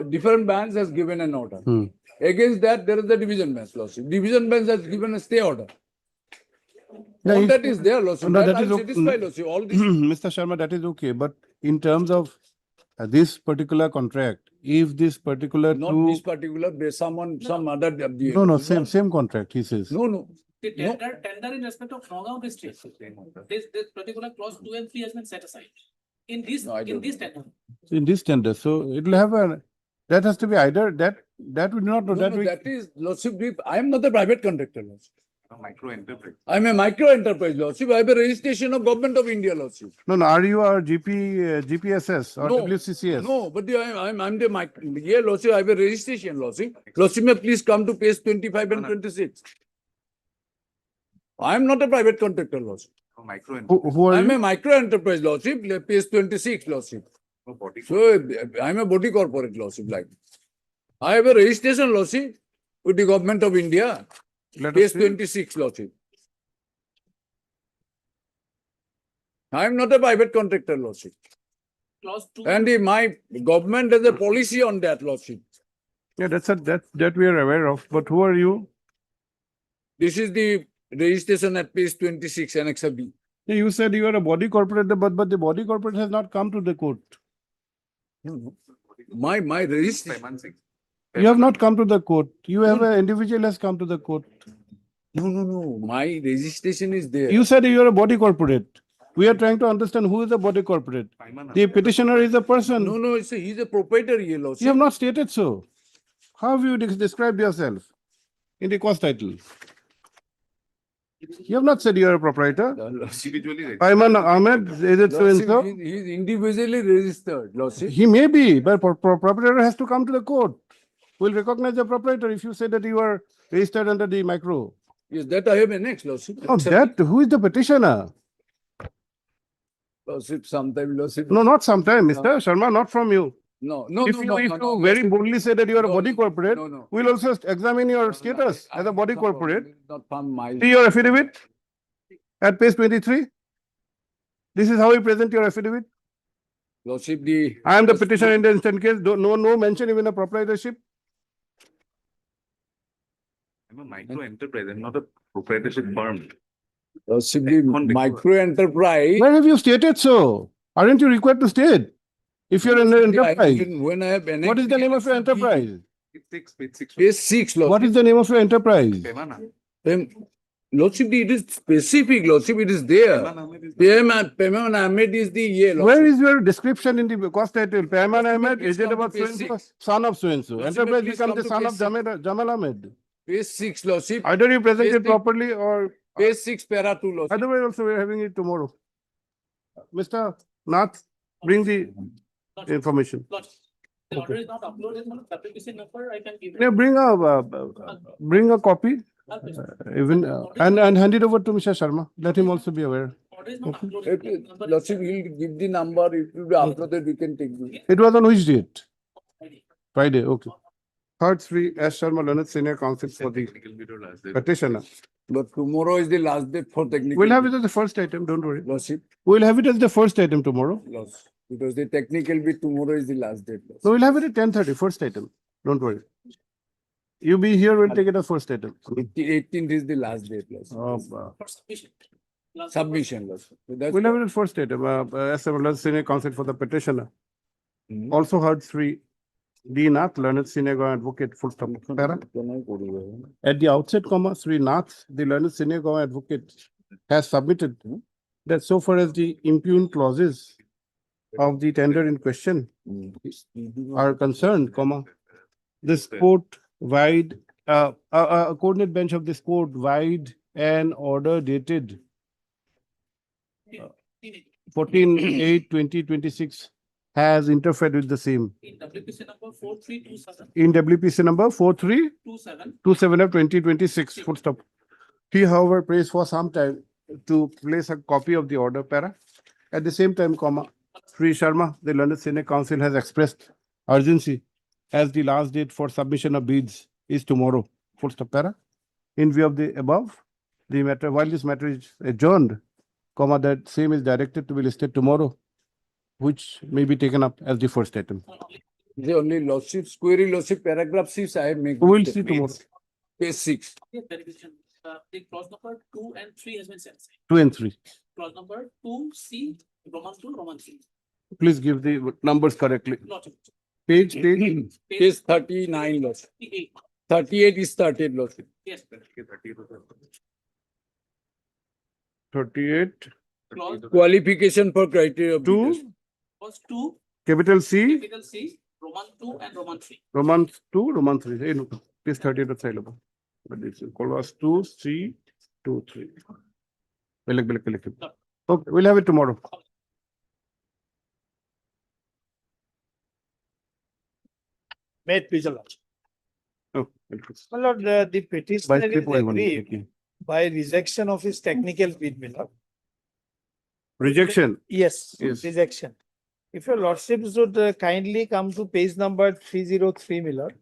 [SPEAKER 14] different bands has given an order. Against that, there is the division bench, Lordship. Division bench has given a stay order.
[SPEAKER 2] Yeah,
[SPEAKER 14] All
[SPEAKER 2] if-
[SPEAKER 14] that is there, Lordship.
[SPEAKER 2] No,
[SPEAKER 14] That
[SPEAKER 2] that is
[SPEAKER 14] I'll
[SPEAKER 2] okay.
[SPEAKER 14] satisfy, Lordship. All this.
[SPEAKER 2] Mr. Sharma, that is okay, but in terms of this particular contract, if this particular
[SPEAKER 14] Not
[SPEAKER 2] two,
[SPEAKER 14] this particular, there's some other.
[SPEAKER 2] no, same contract, he says.
[SPEAKER 14] No.
[SPEAKER 5] The tender in respect of Nagaon district, this particular clause 2 and 3 has been set aside. In this,
[SPEAKER 14] No, I
[SPEAKER 5] in
[SPEAKER 14] don't
[SPEAKER 5] this
[SPEAKER 14] know.
[SPEAKER 5] tender.
[SPEAKER 2] In this tender, so it will have a, that has to be either, that we do not know, that we.
[SPEAKER 14] That is, Lordship, I am not a private contractor, Lordship.
[SPEAKER 10] Micro enterprise.
[SPEAKER 14] I am a micro enterprise, Lordship. I have a registration of Government of India, Lordship.
[SPEAKER 2] No, are you a GPSS or
[SPEAKER 14] No,
[SPEAKER 2] WCCS?
[SPEAKER 14] No, but I'm the micro, yeah, Lordship, I have a registration, Lordship. Lordship, may please come to page 25 and 26. I am not a private contractor, Lordship.
[SPEAKER 10] Micro
[SPEAKER 2] Who are
[SPEAKER 14] I am a
[SPEAKER 2] you?
[SPEAKER 14] micro enterprise, Lordship, page 26, Lordship. So I am a body corporate, Lordship, like. I have a registration, Lordship, with the Government of India,
[SPEAKER 2] Let us
[SPEAKER 14] page
[SPEAKER 2] see.
[SPEAKER 14] 26, Lordship. I am not a private contractor, Lordship.
[SPEAKER 5] Clause 2.
[SPEAKER 14] And my government has a policy on that, Lordship.
[SPEAKER 2] Yeah, that we are aware of, but who are you?
[SPEAKER 14] This is the registration at page 26, Annex B.
[SPEAKER 2] You said you are a body corporate, but the body corporate has not come to the court.
[SPEAKER 14] My registration.
[SPEAKER 2] You have not come to the court. You have an individual has come to the court.
[SPEAKER 14] No. My registration is there.
[SPEAKER 2] You said you are a body corporate. We are trying to understand who is a body corporate. The petitioner is a person.
[SPEAKER 14] No, he's a proprietor here, Lordship.
[SPEAKER 2] You have not stated so. How have you described yourself in the cost title? You have not said you are a proprietor.
[SPEAKER 10] Individually.
[SPEAKER 2] Ayman Ahmed, is it so and
[SPEAKER 14] Lordship,
[SPEAKER 2] so?
[SPEAKER 14] he's individually registered, Lordship.
[SPEAKER 2] He may be, but proprietor has to come to the court. We'll recognize the proprietor if you say that you are registered under the micro.
[SPEAKER 14] Yes, that I have annexed, Lordship.
[SPEAKER 2] Oh, that, who is the petitioner?
[SPEAKER 14] Lordship, sometime, Lordship.
[SPEAKER 2] No, not sometime, Mr. Sharma, not from you.
[SPEAKER 14] No,
[SPEAKER 2] If you very boldly say that you are a body corporate,
[SPEAKER 14] No.
[SPEAKER 2] we'll also examine your status as a body corporate.
[SPEAKER 14] Not from my.
[SPEAKER 2] See your affidavit at page 23. This is how you present your affidavit.
[SPEAKER 14] Lordship,
[SPEAKER 2] I am the petitioner in the instant case. No mention even a proprietorship.
[SPEAKER 10] I'm a micro enterprise. I'm not a proprietorship firm.
[SPEAKER 14] Lordship, the micro enterprise.
[SPEAKER 2] Where have you stated so? Aren't you required to state? If you're an enterprise,
[SPEAKER 14] When I have annexed.
[SPEAKER 2] what is the name of your enterprise?
[SPEAKER 14] Page 6, Lordship.
[SPEAKER 2] What is the name of your enterprise?
[SPEAKER 14] Lordship, it is specific, Lordship, it is there. Payman Ahmed is the year.
[SPEAKER 2] Where is your description in the cost title? Payman Ahmed, is it about
[SPEAKER 14] Page
[SPEAKER 2] so-and-so?
[SPEAKER 14] six.
[SPEAKER 2] Son of so-and-so.
[SPEAKER 14] Lordship,
[SPEAKER 2] Enterprise
[SPEAKER 14] please
[SPEAKER 2] becomes the
[SPEAKER 14] come to
[SPEAKER 2] son of
[SPEAKER 14] page
[SPEAKER 2] Jamal Ahmed.
[SPEAKER 14] Page 6, Lordship.
[SPEAKER 2] Either you present
[SPEAKER 14] Page
[SPEAKER 2] it
[SPEAKER 14] six.
[SPEAKER 2] properly or
[SPEAKER 14] Page 6, para 2, Lordship.
[SPEAKER 2] otherwise also we are having it tomorrow. Mr. Nath, bring the information.
[SPEAKER 5] Lordship, the order is not uploaded, no fabrication number, I can give.
[SPEAKER 2] Yeah, bring a copy, even, and hand it over to Mr. Sharma. Let him also be aware.
[SPEAKER 5] Order is not
[SPEAKER 2] Okay.
[SPEAKER 5] uploaded. Number is
[SPEAKER 14] Lordship, he'll give the number, it will be uploaded, we can take the.
[SPEAKER 2] It was on which date?
[SPEAKER 5] Friday.
[SPEAKER 2] Friday, okay. Third Sri S. Sharma, Learned Senior Counsel for the petitioner.
[SPEAKER 14] But tomorrow is the last day for technical.
[SPEAKER 2] We'll have it as the first item, don't worry.
[SPEAKER 14] Lordship,
[SPEAKER 2] We'll have it as the first item tomorrow.
[SPEAKER 14] Lordship, because the technical bit tomorrow is the last date. Lordship.
[SPEAKER 2] So we'll have it at 10:30, first item. Don't worry. You be here, we'll take it as first item.
[SPEAKER 14] 18th is the last date, Lordship.
[SPEAKER 5] For submission. Last-
[SPEAKER 14] Submission, Lordship. So that's
[SPEAKER 2] We'll have it at first item, as a Learned Senior Counsel for the petitioner.
[SPEAKER 14] Mhm.
[SPEAKER 2] Also heard Sri D. Nath, Learned Senior Advocate, full stop. Para. At the outset, comma, Sri Nath, the Learned Senior Advocate, has submitted that so far as the impugned clauses of the tender in question are concerned, comma, this court wide, a coordinate bench of this court wide an order dated 14/8/2026 has interfered with the same.
[SPEAKER 5] In WPC number 4327,
[SPEAKER 2] In WPC number 4327 of 2026, full stop. He, however, prays for some time to place a copy of the order para. At the same time, comma, Sri Sharma, the learned Senate Council has expressed urgency as the last date for submission of bids is tomorrow, full stop para. In view of the above, the matter, while this matter is adjourned, comma, that same is directed to be listed tomorrow, which may be taken up as the first item.
[SPEAKER 14] The only lordships, query lordship, paragraph 6, I have made.
[SPEAKER 2] We will
[SPEAKER 14] mistake.
[SPEAKER 2] see tomorrow.
[SPEAKER 14] Page 6.
[SPEAKER 5] verification, the clause number 2 and 3 has been sent.
[SPEAKER 2] 2 and 3.
[SPEAKER 5] Clause number 2C, Roman 2, Roman 3.
[SPEAKER 2] Please give the numbers correctly.
[SPEAKER 5] Lordship.
[SPEAKER 2] Page.
[SPEAKER 14] Page 39, lordship.
[SPEAKER 5] 38.
[SPEAKER 14] 38 is started, lordship.
[SPEAKER 5] Yes.
[SPEAKER 2] 38.
[SPEAKER 5] Clause
[SPEAKER 14] Qualification for criteria of bidders.
[SPEAKER 2] 2,
[SPEAKER 5] was 2,
[SPEAKER 2] capital C,
[SPEAKER 5] capital C, Roman 2 and Roman 3.
[SPEAKER 2] Roman 2, Roman 3. Hey, no, please 38 is available. But this is clause 2, C, 2, 3. Okay, we'll have it tomorrow.
[SPEAKER 6] May it please the Lordship.
[SPEAKER 2] Oh,
[SPEAKER 6] My lord, the
[SPEAKER 2] by
[SPEAKER 6] petitioner is
[SPEAKER 2] step one,
[SPEAKER 6] aggrieved
[SPEAKER 2] okay.
[SPEAKER 6] by rejection of his technical bid, my lord.
[SPEAKER 2] Rejection.
[SPEAKER 6] Yes,
[SPEAKER 2] Yes.
[SPEAKER 6] rejection. If your lordships would kindly come to page number 303, my lord.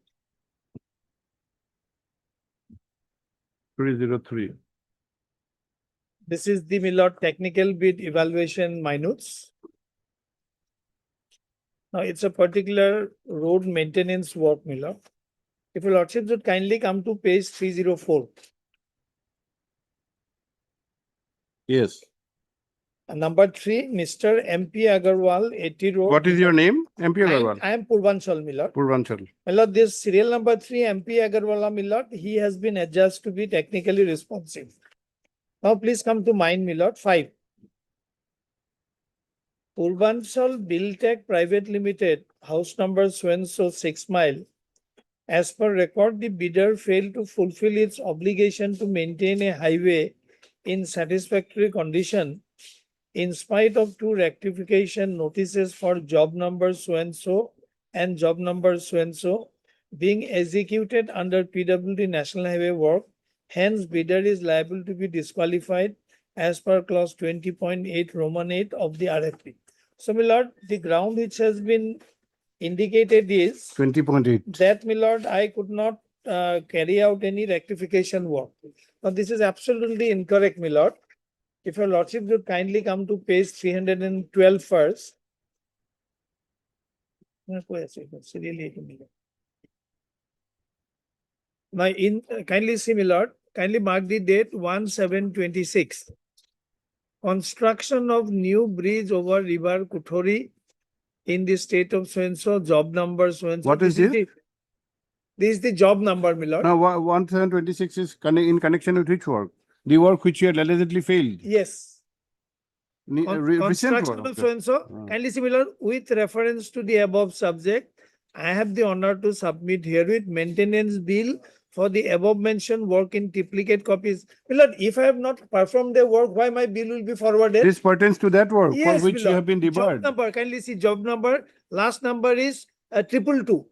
[SPEAKER 2] 303.
[SPEAKER 6] This is the, my lord, technical bid evaluation minutes. Now, it's a particular road maintenance work, my lord. If your lordships would kindly come to page 304.
[SPEAKER 2] Yes.
[SPEAKER 6] Number 3, Mr. MP Agarwal, 80 Road.
[SPEAKER 2] What is your name? MP
[SPEAKER 6] I
[SPEAKER 2] Agarwal.
[SPEAKER 6] am Purvanchal, my lord.
[SPEAKER 2] Purvanchal.
[SPEAKER 6] My lord, this serial number 3, MP Agarwala, my lord, he has been adjudged to be technically responsive. Now, please come to mine, my lord. 5. Purvanchal Buildtech Private Limited, house number so 6 Mile. As per record, the bidder failed to fulfill its obligation to maintain a highway in satisfactory condition in spite of 2 rectification notices for job number so and job number so being executed under PWD National Highway work. Hence, bidder is liable to be disqualified as per clause 20.8 Roman 8 of the RFP. So, my lord, the ground which has been indicated is
[SPEAKER 2] 20.8.
[SPEAKER 6] that, my lord, I could not carry out any rectification work. Now, this is absolutely incorrect, my lord. If your lordship would kindly come to page 312 first. Now, kindly see, my lord, kindly mark the date 1/7/26. Construction of new bridge over river Kuthori in the state of so-and-so, job number so-and-so.
[SPEAKER 2] What is this?
[SPEAKER 6] This is the job number, my lord.
[SPEAKER 2] Now, 1726 is in connection with which work? The work which you had allegedly failed.
[SPEAKER 6] Yes.
[SPEAKER 2] Recent
[SPEAKER 6] Construction
[SPEAKER 2] work.
[SPEAKER 6] of so-and-so, kindly see, my lord, with reference to the above subject, I have the honor to submit herewith maintenance bill for the above mentioned work in triplicate copies. My lord, if I have not performed the work, why my bill will be forwarded?
[SPEAKER 2] This pertains to that work
[SPEAKER 6] Yes,
[SPEAKER 2] for which
[SPEAKER 6] my
[SPEAKER 2] you
[SPEAKER 6] lord.
[SPEAKER 2] have been
[SPEAKER 6] Job
[SPEAKER 2] debarred.
[SPEAKER 6] number, kindly see job number. Last number is 222.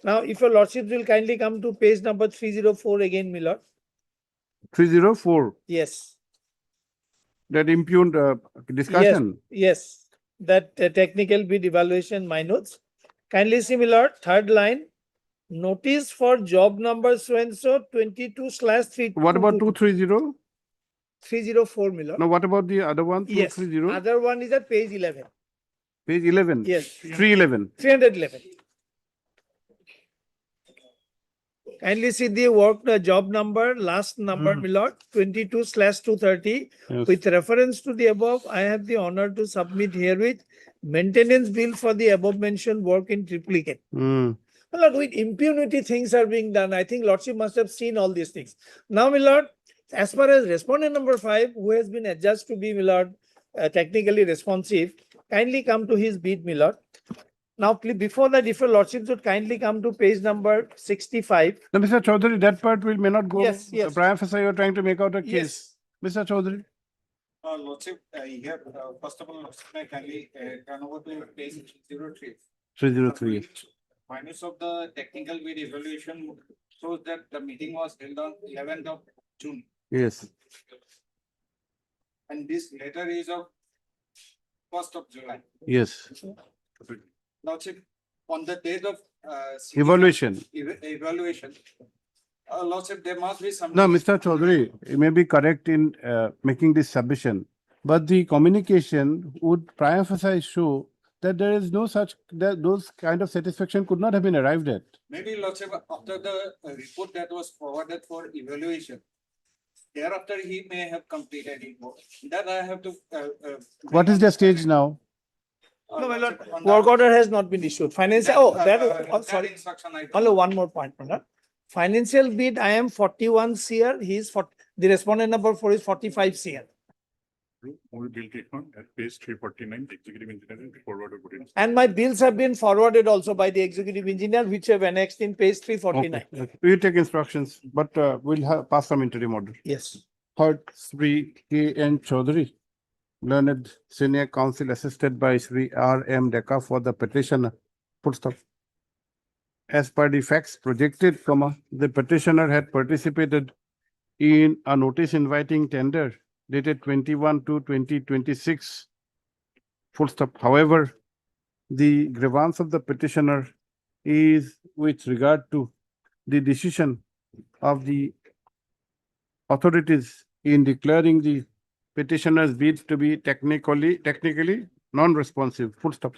[SPEAKER 6] Now, if your lordship will kindly come to page number 304 again, my lord.
[SPEAKER 2] 304.
[SPEAKER 6] Yes.
[SPEAKER 2] That impugned discussion.
[SPEAKER 6] Yes. That technical bid evaluation minutes. Kindly see, my lord, third line. Notice for job number so-and-so 22/3.
[SPEAKER 2] What about 230?
[SPEAKER 6] 304, my lord.
[SPEAKER 2] Now, what about the other one?
[SPEAKER 6] Yes.
[SPEAKER 2] 230?
[SPEAKER 6] Other one is at page 11.
[SPEAKER 2] Page 11.
[SPEAKER 6] Yes.
[SPEAKER 2] 311.
[SPEAKER 6] 311. Kindly see the work, job number, last number, my lord, 22/230.
[SPEAKER 2] Yes.
[SPEAKER 6] With reference to the above, I have the honor to submit herewith maintenance bill for the above mentioned work in triplicate.
[SPEAKER 2] Hmm.
[SPEAKER 6] My lord, with impunity things are being done. I think lordship must have seen all these things. Now, my lord, as far as respondent number 5, who has been adjudged to be, my lord, technically responsive, kindly come to his bid, my lord. Now, please, before that, if your lordship would kindly come to page number 65.
[SPEAKER 2] Now, Mr. Chaudhary, that part may not go.
[SPEAKER 6] Yes, yes.
[SPEAKER 2] Prima facie, you are trying to make out a case.
[SPEAKER 6] Yes.
[SPEAKER 2] Mr. Chaudhary.
[SPEAKER 12] Lordship, here, first of all, Lordship, I kindly turn over to page 303.
[SPEAKER 2] 303.
[SPEAKER 12] Minutes of the technical bid evaluation shows that the meeting was held on 11th of June.
[SPEAKER 2] Yes.
[SPEAKER 12] And this letter is of 1st of July.
[SPEAKER 2] Yes.
[SPEAKER 12] Lordship, on the date of
[SPEAKER 2] Evaluation.
[SPEAKER 12] evaluation, Lordship, there must be some.
[SPEAKER 2] No, Mr. Chaudhary, you may be correct in making this submission, but the communication would prima facie show that there is no such, that those kind of satisfaction could not have been arrived at.
[SPEAKER 12] Maybe Lordship, after the report that was forwarded for evaluation, thereafter he may have completed it. That I have to.
[SPEAKER 2] What is the stage now?
[SPEAKER 6] No, my lord,
[SPEAKER 12] on
[SPEAKER 6] work
[SPEAKER 12] that-
[SPEAKER 6] order has not been issued. Financial, oh,
[SPEAKER 12] that
[SPEAKER 6] sorry.
[SPEAKER 12] instruction I.
[SPEAKER 6] Hello, one more point, my lord. Financial bid, I am 41 CR, he is 40, the respondent number 4 is 45 CR.
[SPEAKER 10] Movie bill treatment at page 349, executive engineer forwarded.
[SPEAKER 6] And my bills have been forwarded also by the executive engineer, which have annexed in page 349.
[SPEAKER 2] Okay. We will take instructions, but we'll have pass some interim order.
[SPEAKER 6] Yes.
[SPEAKER 2] Third, Sri K. N. Chaudhary, learned senior counsel assisted by Sri R. M. Deka for the petitioner. Full stop. As per the facts projected, the petitioner had participated in a notice inviting tender dated 21/2/2026. Full stop. However, the grievance of the petitioner is with regard to the decision of the authorities in declaring the petitioner's bid to be technically non-responsive. Full stop.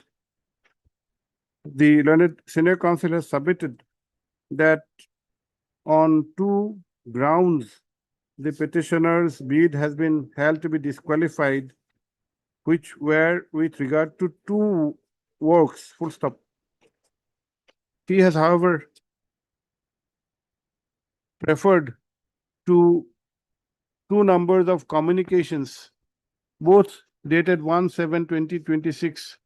[SPEAKER 2] The learned senior counsel has submitted that on two grounds, the petitioner's bid has been held to be disqualified, which were with regard to two works. Full stop. He has, however, referred to two numbers of communications, both dated 1/7/2026,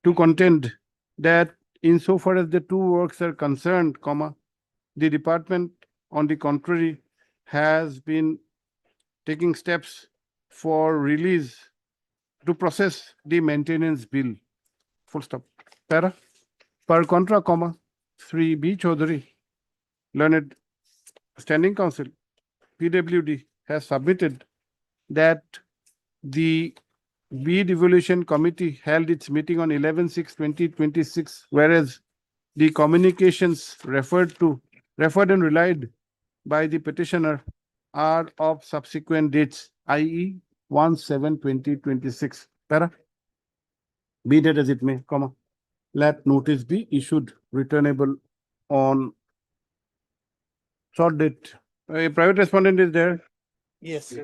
[SPEAKER 2] to contend that insofar as the two works are concerned, the department, on the contrary, has been taking steps for release to process the maintenance bill. Full stop. Para. Per contra, Sri B. Chaudhary, learned standing counsel, PWD, has submitted that the bid evaluation committee held its meeting on 11/6/2026, whereas the communications referred and relied by the petitioner are of subsequent dates, i.e. 1/7/2026. Para. Be that as it may, let notice be issued returnable on short date. A private respondent is there.
[SPEAKER 6] Yes.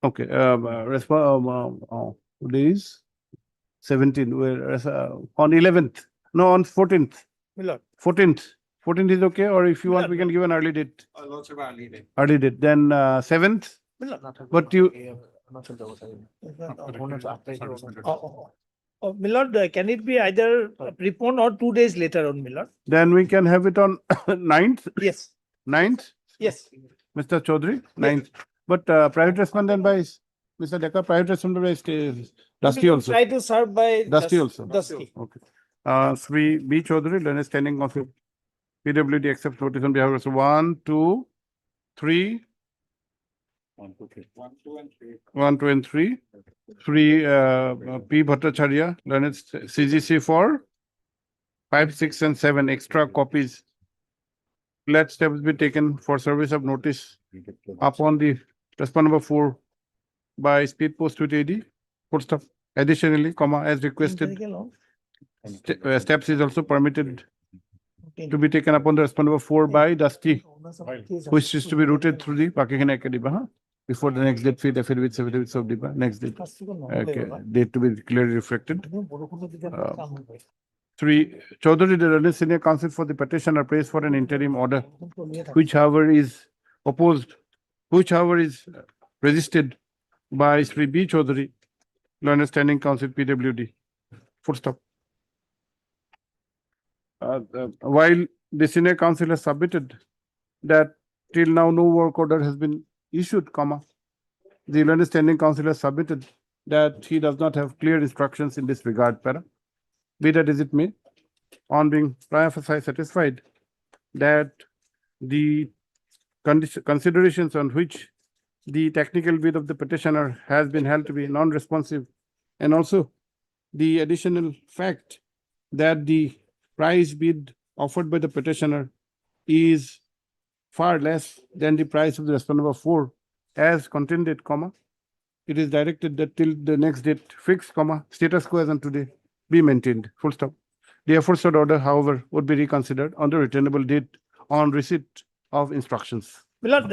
[SPEAKER 2] Okay, today is 17, on 11th, no, on 14th.
[SPEAKER 6] My lord.
[SPEAKER 2] 14th is okay, or if you want, we can give an early date.
[SPEAKER 12] Lordship, early day.
[SPEAKER 2] Early date, then 7th,
[SPEAKER 6] My lord.
[SPEAKER 2] but you,
[SPEAKER 6] My lord, can it be either preponed or 2 days later on, my lord?
[SPEAKER 2] then we can have it on 9th,
[SPEAKER 6] Yes.
[SPEAKER 2] 9th,
[SPEAKER 6] Yes.
[SPEAKER 2] Mr. Chaudhary, 9th. But private respondent by Mr. Deka, private respondent by Dusty also.
[SPEAKER 6] Try to serve by.
[SPEAKER 2] Dusty also.
[SPEAKER 6] Dusty.
[SPEAKER 2] Okay. Sri B. Chaudhary, learned standing counsel, PWD accepts notice on behalf of 1, 2, 3.
[SPEAKER 10] 1, 2, 3.
[SPEAKER 12] 1, 2, and 3.
[SPEAKER 2] 1, 2, and 3. Sri P. Bhattacharya, learned CGC for 5, 6, and 7 extra copies. Let steps be taken for service of notice upon the respondent number 4 by speed post with AD. Full stop. Additionally, as requested, steps is also permitted to be taken upon the respondent number 4 by Dusty, which is to be routed through the Vacating Academy before the next date feed affidavits of DIPA, next date. Okay, date to be clearly reflected. Sri Chaudhary, the learned senior counsel for the petitioner, prays for an interim order, which however is opposed, which however is resisted by Sri B. Chaudhary, learned standing counsel, PWD. Full stop. While the senior counsel has submitted that till now no work order has been issued, the learned standing counsel has submitted that he does not have clear instructions in this regard, para. Be that as it may, on being prima facie satisfied that the considerations on which the technical bid of the petitioner has been held to be non-responsive, and also the additional fact that the price bid offered by the petitioner is far less than the price of the respondent number 4 as contended, comma. It is directed that till the next date fixed, comma, status quo as on today be maintained, full stop. The aforesaid order, however, would be reconsidered on the returnable date on receipt of instructions.
[SPEAKER 6] Milord,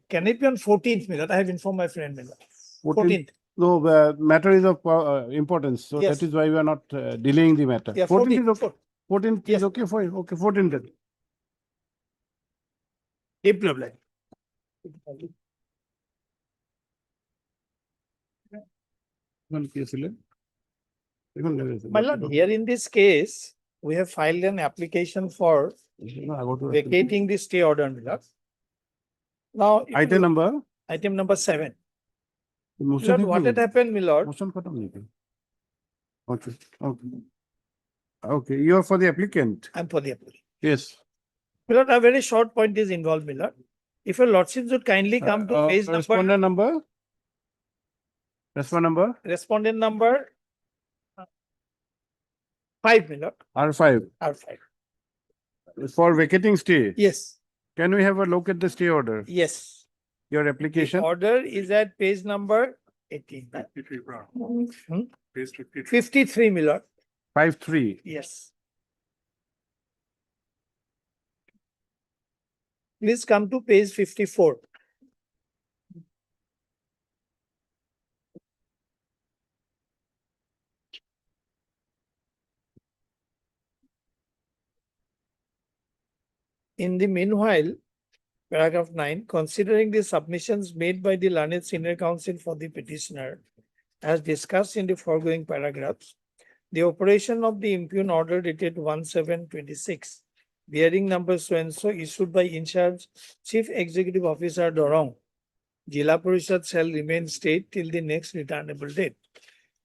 [SPEAKER 6] can it be on 14th, Milord? I have informed my friend, Milord. 14th.
[SPEAKER 2] No, the matter is of importance, so
[SPEAKER 6] Yes.
[SPEAKER 2] that is why we are not delaying the matter.
[SPEAKER 6] Yeah,
[SPEAKER 2] 14th is
[SPEAKER 6] 14th.
[SPEAKER 2] okay. 14th
[SPEAKER 6] Yes.
[SPEAKER 2] is okay for you. Okay, 14th then.
[SPEAKER 6] Impleadment. My lord, here in this case, we have filed an application for vacating the stay order, Milord. Now, if you
[SPEAKER 2] Item
[SPEAKER 6] look-
[SPEAKER 2] number?
[SPEAKER 6] Item number 7.
[SPEAKER 2] Motion
[SPEAKER 6] Milord,
[SPEAKER 2] is
[SPEAKER 6] what had
[SPEAKER 2] given.
[SPEAKER 6] happened, Milord?
[SPEAKER 2] Motion khatam nahi ki. Okay, okay. Okay, you are for the applicant.
[SPEAKER 6] I'm for the applicant.
[SPEAKER 2] Yes.
[SPEAKER 6] Milord, a very short point is involved, Milord. If your lordships would kindly come to page number,
[SPEAKER 2] Respondent number? Respondent number?
[SPEAKER 6] respondent number 5, Milord,
[SPEAKER 2] R5.
[SPEAKER 6] R5.
[SPEAKER 2] For vacating stay.
[SPEAKER 6] Yes,
[SPEAKER 2] Can we have a look at the stay order?
[SPEAKER 6] yes.
[SPEAKER 2] Your
[SPEAKER 6] The
[SPEAKER 2] application?
[SPEAKER 6] order is at page number 18. Hmm? 53, Milord.
[SPEAKER 2] 5-3.
[SPEAKER 6] Yes. Please come to page 54. In the meanwhile, paragraph 9, considering the submissions made by the learned senior counsel for the petitioner, as discussed in the foregoing paragraphs, the operation of the impugn order dated 1/7/26, bearing number so and so, issued by in charge Chief Executive Officer Dorong, Jila Parishad shall remain stayed till the next returnable date.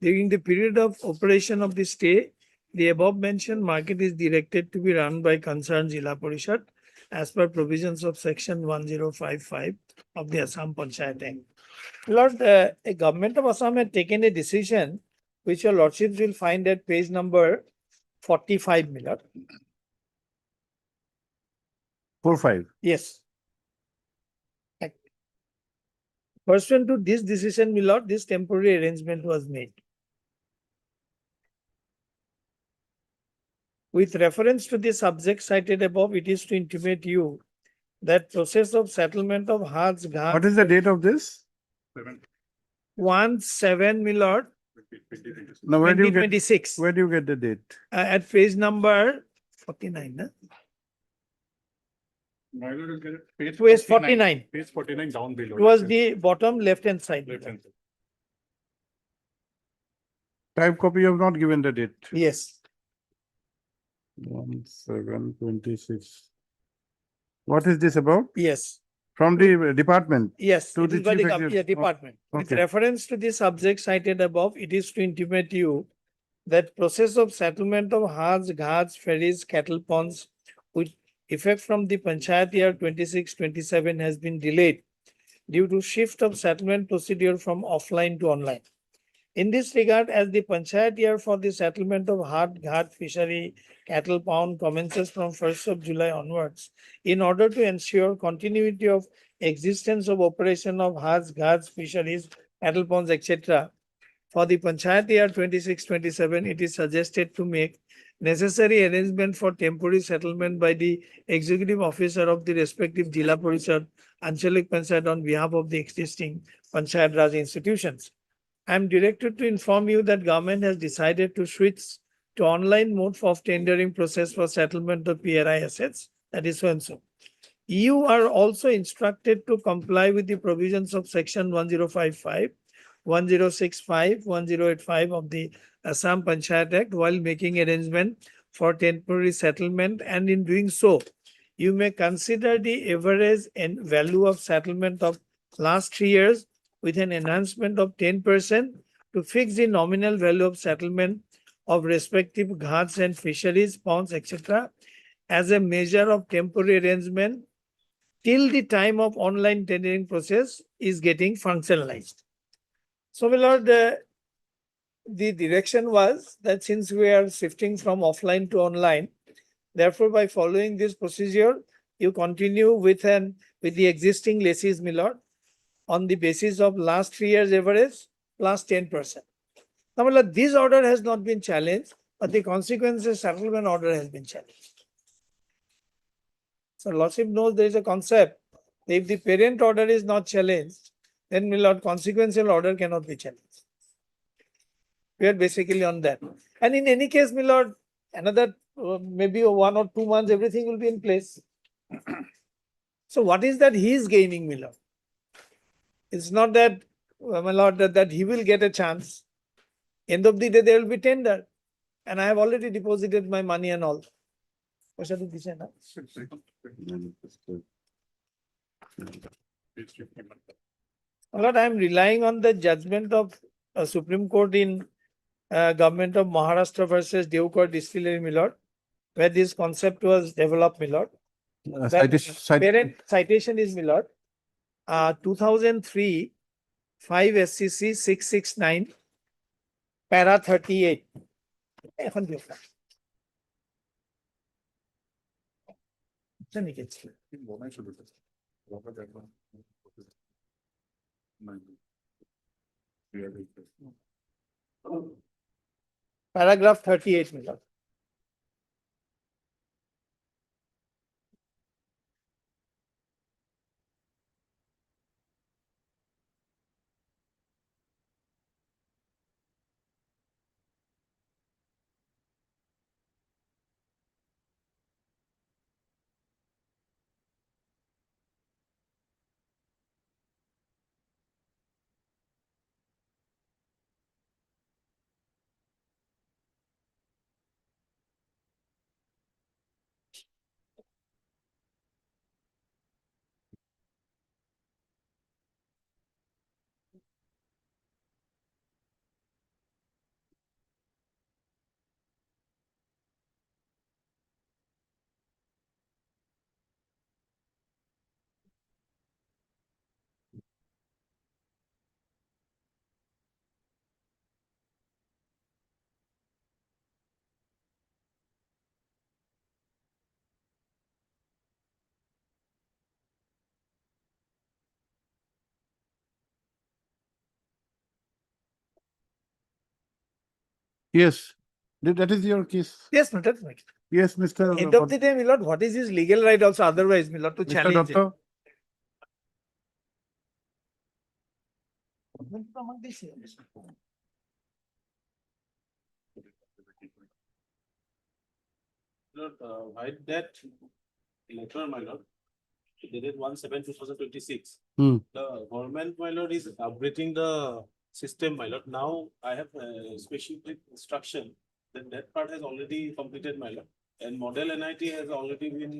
[SPEAKER 6] During the period of operation of the stay, the above mentioned market is directed to be run by concerned Jila Parishad as per provisions of section 1055 of the Assam Panchayat Act. Lord, a government of Assam had taken a decision which your lordships will find at page number 45, Milord.
[SPEAKER 2] 4-5.
[SPEAKER 6] Yes. Pursuant to this decision, Milord, this temporary arrangement was made. With reference to the subject cited above, it is to intimate you that process of settlement of Hajj Ghats.
[SPEAKER 2] What is the date of this?
[SPEAKER 6] 1/7, Milord,
[SPEAKER 2] Now, where do you get,
[SPEAKER 6] 2026.
[SPEAKER 2] where do you get the date?
[SPEAKER 6] At page number 49. Huh?
[SPEAKER 10] Page
[SPEAKER 6] Page 49.
[SPEAKER 10] Page 49 down below.
[SPEAKER 6] It was the bottom left-hand side.
[SPEAKER 10] Left-hand side.
[SPEAKER 2] Type copy, you have not given the date.
[SPEAKER 6] Yes.
[SPEAKER 2] 1/7/26. What is this about?
[SPEAKER 6] Yes.
[SPEAKER 2] From the department?
[SPEAKER 6] Yes,
[SPEAKER 2] To
[SPEAKER 6] it
[SPEAKER 2] the
[SPEAKER 6] is by
[SPEAKER 2] chief
[SPEAKER 6] the
[SPEAKER 2] executive.
[SPEAKER 6] department. With
[SPEAKER 2] Okay.
[SPEAKER 6] reference to the subject cited above, it is to intimate you that process of settlement of Hajj, Ghats, ferries, cattle ponds with effect from the Panchayat year 26-27 has been delayed due to shift of settlement procedure from offline to online. In this regard, as the Panchayat year for the settlement of Hajj, Ghat, fishery, cattle pound commences from 1st of July onwards, in order to ensure continuity of existence of operation of Hajj, Ghats, fisheries, cattle ponds, etc., for the Panchayat year 26-27, it is suggested to make necessary arrangement for temporary settlement by the executive officer of the respective Jila Parishad, Anchalik Panchayat on behalf of the existing Panchayat Raj institutions. I am directed to inform you that government has decided to switch to online mode of tendering process for settlement of PRI assets, that is so and so. You are also instructed to comply with the provisions of section 1055, 1065, 1085 of the Assam Panchayat Act while making arrangement for temporary settlement, and in doing so, you may consider the average and value of settlement of last 3 years with an enhancement of 10% to fix the nominal value of settlement of respective ghats and fisheries, ponds, etc. as a measure of temporary arrangement till the time of online tendering process is getting functionalized. So, my lord, the direction was that since we are shifting from offline to online, therefore, by following this procedure, you continue with the existing lessees, my lord, on the basis of last 3 years average plus 10%. Now, my lord, this order has not been challenged, but the consequences settlement order has been challenged. So, Lordship knows there is a concept. If the parent order is not challenged, then, my lord, consequential order cannot be challenged. We are basically on that. And in any case, my lord, another maybe 1 or 2 months, everything will be in place. So what is that he is gaining, my lord? It's not that, my lord, that he will get a chance. End of the day, there will be tender. And I have already deposited my money and all. My lord, I am relying on the judgment of Supreme Court in Government of Maharashtra versus Devkar Distillery, my lord, where this concept was developed, my lord. Parent citation is, my lord, 2003 5 SCC 669 para 38. এখন কি আপনার? জানি কি ছিল? Paragraph 38, my lord.
[SPEAKER 2] Yes, that is your case.
[SPEAKER 6] Yes, no, that's my case.
[SPEAKER 2] Yes, Mr.
[SPEAKER 6] End of the day, my lord, what is his legal right also otherwise, my lord, to
[SPEAKER 2] Mr.
[SPEAKER 6] challenge it?
[SPEAKER 2] Doctor.
[SPEAKER 3] Lord, why that letter, my lord, dated 1/7/2026. The government, my lord, is upgrading the system, my lord. Now I have specific instruction that that part has already completed, my lord. And model NIT has already been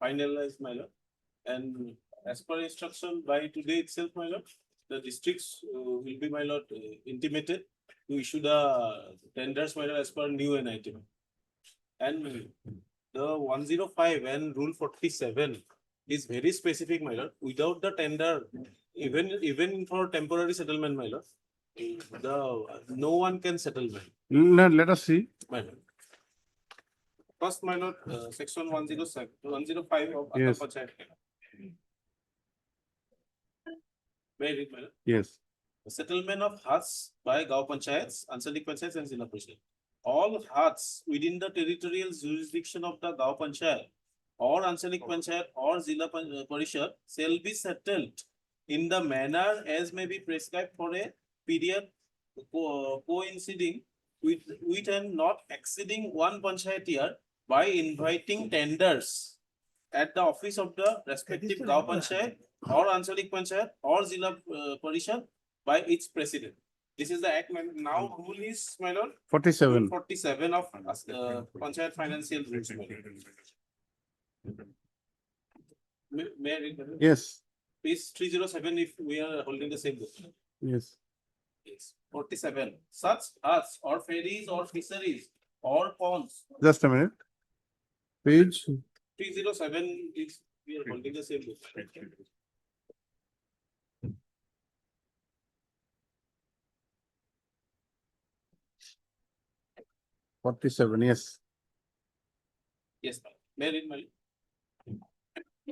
[SPEAKER 3] finalized, my lord. And as per instruction by today itself, my lord, the districts will be, my lord, intimated to issue the tenders, my lord, as per new NIT. And the 105 and Rule 47 is very specific, my lord. Without the tender, even for temporary settlement, my lord, no one can settle.
[SPEAKER 2] Let us see.
[SPEAKER 3] My lord. First, my lord, section 105 of
[SPEAKER 2] Yes.
[SPEAKER 3] Panchayat. May I read, my lord?
[SPEAKER 2] Yes.
[SPEAKER 3] Settlement of huts by Gau Panchayats, Anchalik Panchayats and Zilla Parishad. All huts within the territorial jurisdiction of the Gau Panchayat or Anchalik Panchayat or Zilla Parishad shall be settled in the manner as may be prescribed for a period coinciding with and not exceeding 1 Panchayat year by inviting tenders at the office of the respective Gau Panchayat or Anchalik Panchayat or Zilla Parishad by its president. This is the act. Now rule is, my lord,
[SPEAKER 2] 47.
[SPEAKER 3] Rule 47 of Panchayat Financial Rules. May I read, my lord?
[SPEAKER 2] Yes.
[SPEAKER 3] Page 307 if we are holding the same book.
[SPEAKER 2] Yes.
[SPEAKER 3] Yes. 47. Such huts or ferries or fisheries or ponds.
[SPEAKER 2] Just a minute. Page
[SPEAKER 3] 307 is we are holding the same book.
[SPEAKER 2] .47, yes.
[SPEAKER 3] Yes, ma'am. May I read, ma'am?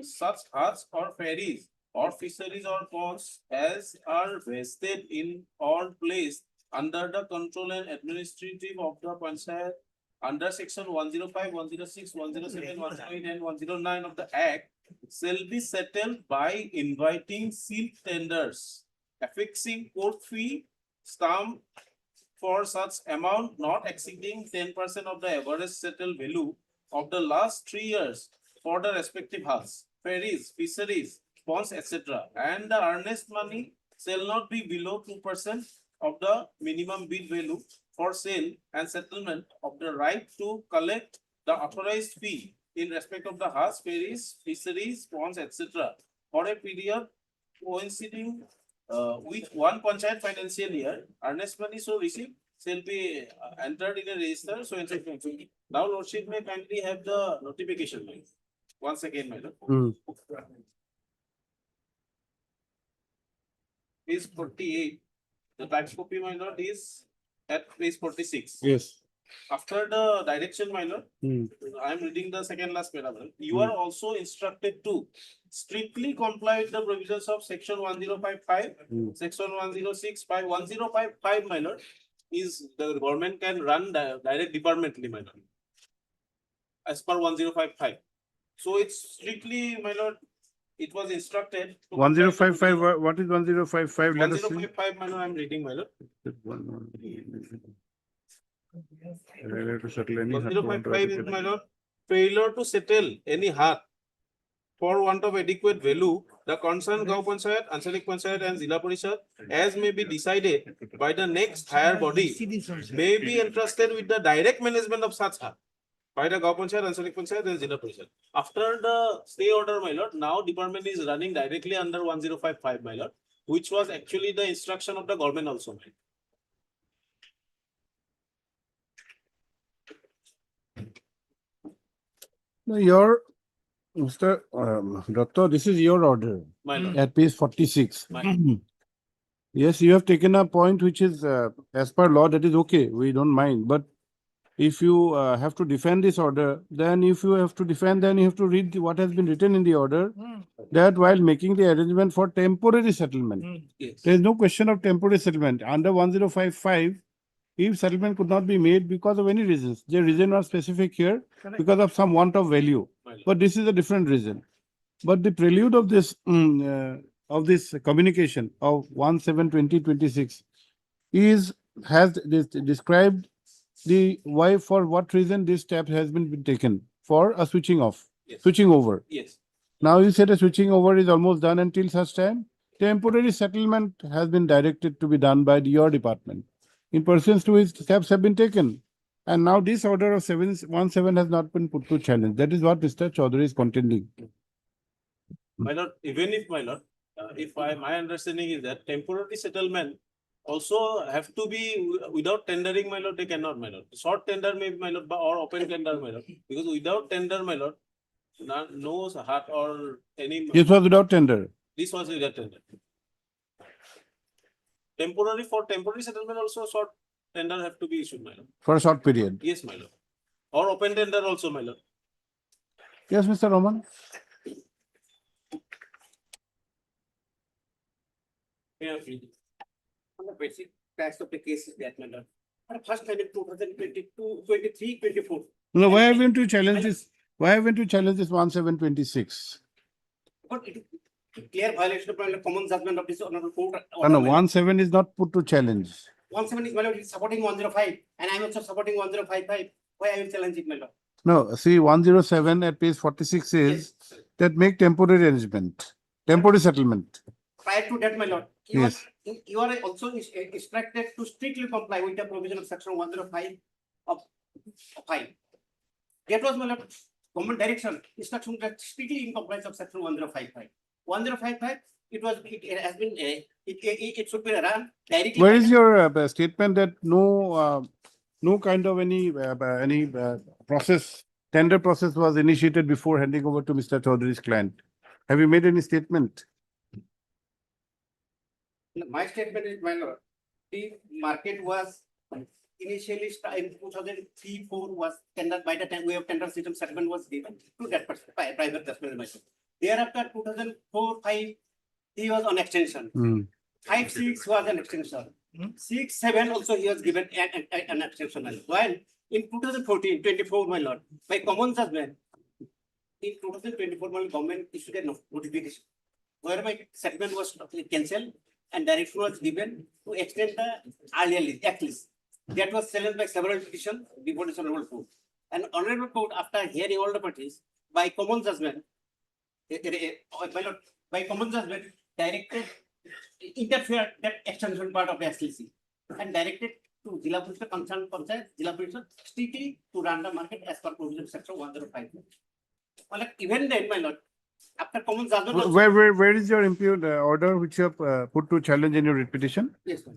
[SPEAKER 3] Such huts or ferries or fisheries or ponds as are vested in or placed under the control and administrative of the Panchayat under section 105, 106, 107, 108 and 109 of the Act shall be settled by inviting sealed tenders, affixing court fee, stamp for such amount not exceeding 10% of the average settled value of the last 3 years for the respective huts, ferries, fisheries, ponds, etc. And the earnest money shall not be below 2% of the minimum bid value for sale and settlement of the right to collect the authorized fee in respect of the huts, ferries, fisheries, ponds, etc. for a period coinciding with one Panchayat financial year. Earnest money so received shall be entered in a register. So, now Lordship may kindly have the notification. Once again, my lord. Page 48. The type copy, my lord, is at page 46.
[SPEAKER 2] Yes.
[SPEAKER 3] After the direction, my lord, I am reading the second last paragraph. You are also instructed to strictly comply with the provisions of section 1055, section 1065, 1055, my lord, is the government can run the direct departmentally, my lord, as per 1055. So it's strictly, my lord, it was instructed.
[SPEAKER 2] 1055, what is 1055? Let us see.
[SPEAKER 3] 1055, my lord, I am reading, my lord.
[SPEAKER 2] Failure to settle any hut
[SPEAKER 3] 1055 is, my lord, failure to settle any hut for want of adequate value, the concerned Gaon Panchayat, Anchalik Panchayat and Zilla Parishad, as may be decided by the next higher body, may be entrusted with the direct management of such hut by the Gaon Panchayat, Anchalik Panchayat and Zilla Parishad. After the stay order, my lord, now department is running directly under 1055, my lord, which was actually the instruction of the government also, my lord.
[SPEAKER 2] No, your Mr. Doctor, this is your order
[SPEAKER 3] My lord.
[SPEAKER 2] at page 46. Yes, you have taken a point which is as per law, that is okay. We don't mind. But if you have to defend this order, then if you have to defend, then you have to read what has been written in the order, that while making the arrangement for temporary settlement,
[SPEAKER 3] Yes.
[SPEAKER 2] there is no question of temporary settlement. Under 1055, if settlement could not be made because of any reasons, the reason was specific here because of some want of value. But this is a different reason. But the prelude of this communication of 17/20/26 has described the why, for what reason this step has been taken for a switching off,
[SPEAKER 3] Yes.
[SPEAKER 2] switching over.
[SPEAKER 3] Yes.
[SPEAKER 2] Now you said a switching over is almost done until such time. Temporary settlement has been directed to be done by your department. In pursuance to which steps have been taken. And now this order of 717 has not been put to challenge. That is what Mr. Chaudhary is contending.
[SPEAKER 3] My lord, even if, my lord, my understanding is that temporary settlement also have to be without tendering, my lord, they cannot, my lord. Short tender may be, my lord, or open tender, my lord. Because without tender, my lord, no hut or any.
[SPEAKER 2] This was without tender.
[SPEAKER 3] This was without tender. For temporary settlement also short tender have to be issued, my lord.
[SPEAKER 2] For a short period.
[SPEAKER 3] Yes, my lord. Or open tender also, my lord.
[SPEAKER 2] Yes, Mr. Roman.
[SPEAKER 5] Yeah, on the basic facts of the case is that, my lord. First time in 2022, 23, 24.
[SPEAKER 2] No, why haven't you challenged this? Why haven't you challenged this 1726?
[SPEAKER 5] But it is clear violation of the common judgment of this honorable court.
[SPEAKER 2] No, 17 is not put to challenge.
[SPEAKER 5] 17 is, my lord, supporting 105, and I am also supporting 1055. Why I will challenge it, my lord?
[SPEAKER 2] No, see, 107 at page 46 says that make temporary arrangement, temporary settlement.
[SPEAKER 5] Prior to that, my lord,
[SPEAKER 2] Yes.
[SPEAKER 5] you are also instructed to strictly comply with the provision of section 105 of 5. That was, my lord, government direction, instruction that strictly in compliance of section 1055. 1055
[SPEAKER 7] it has been, it should be run directly.
[SPEAKER 2] Where
[SPEAKER 7] by
[SPEAKER 2] is
[SPEAKER 7] the-
[SPEAKER 2] your statement that no kind of any process, tender process was initiated before handing over to Mr. Chaudhary's client? Have you made any statement?
[SPEAKER 7] My statement is, my lord, the market was initially in 2003-4 was tendered by the time we have tender system settlement was given to that person, private customer. Thereafter 2004-5, he was on extension. 5-6 was an extension. 6-7 also he was given an extension. While in 2014-24, my lord, by common judgment, in 2024, my government issued a notification where my settlement was cancelled and direction was given to extend the earlier list. That was challenged by several petitions before the Honorable Court. And Honorable Court, after hearing all the parties, by common judgment, directed, interfered that extension part of the SLC and directed to Jila Parishad, concerned Panchayat, Jila Parishad strictly to run the market as per provision section 105. Well, even then, my lord, after common judgment. also-
[SPEAKER 2] Where is your impugned order which you have put to challenge in your writ petition?
[SPEAKER 7] Yes, sir.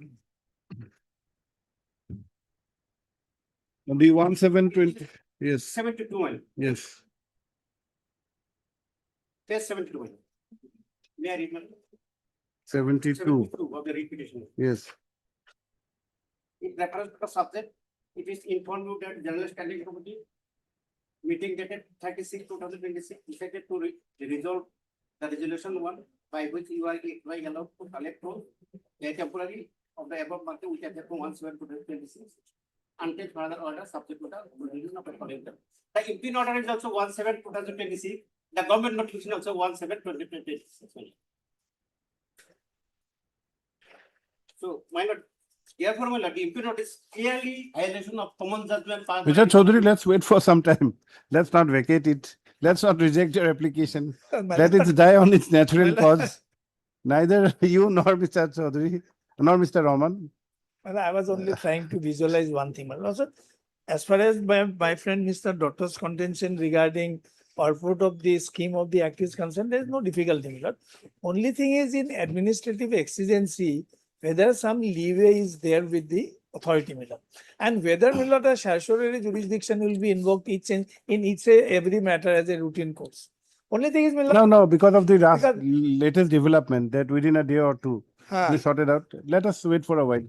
[SPEAKER 2] The 1720, yes,
[SPEAKER 7] 72, my lord.
[SPEAKER 2] yes.
[SPEAKER 7] Page 72, my lord. May I read, my lord?
[SPEAKER 2] 72,
[SPEAKER 7] 72 of the repetition.
[SPEAKER 2] yes.
[SPEAKER 7] In reference to the subject, it is informed you that General Standing Committee meeting dated 36/2026 decided to resolve the resolution 1 by which you are allowed to collect toll temporary of the above market which effect from 1/7/2026 until further order subject to the resolution of the collector. The impleading order is also 1/7/2026. The government notification also 1/7/2026. So, my lord, therefore, my lord, the impleading order is clearly violation of common judgment.
[SPEAKER 2] Mr. Chaudhary, let's wait for some time. Let's not vacate it. Let's not reject your application. Let it die on its natural cause. Neither you nor Mr. Chaudhary, nor Mr. Rahman.
[SPEAKER 6] Well, I was only trying to visualize one thing. But also, as far as my friend Mr. Doctor's contention regarding purport of the scheme of the act is concerned, there is no difficulty. My lord. Only thing is in administrative exigency, whether some leeway is there with the authority, my lord. And whether, my lord, a certiorari jurisdiction will be invoked in each every matter as a routine course. Only thing is, my lord.
[SPEAKER 2] No, because of the
[SPEAKER 6] Because-
[SPEAKER 2] latest development that within a day or two, we sorted out. Let us wait for a while.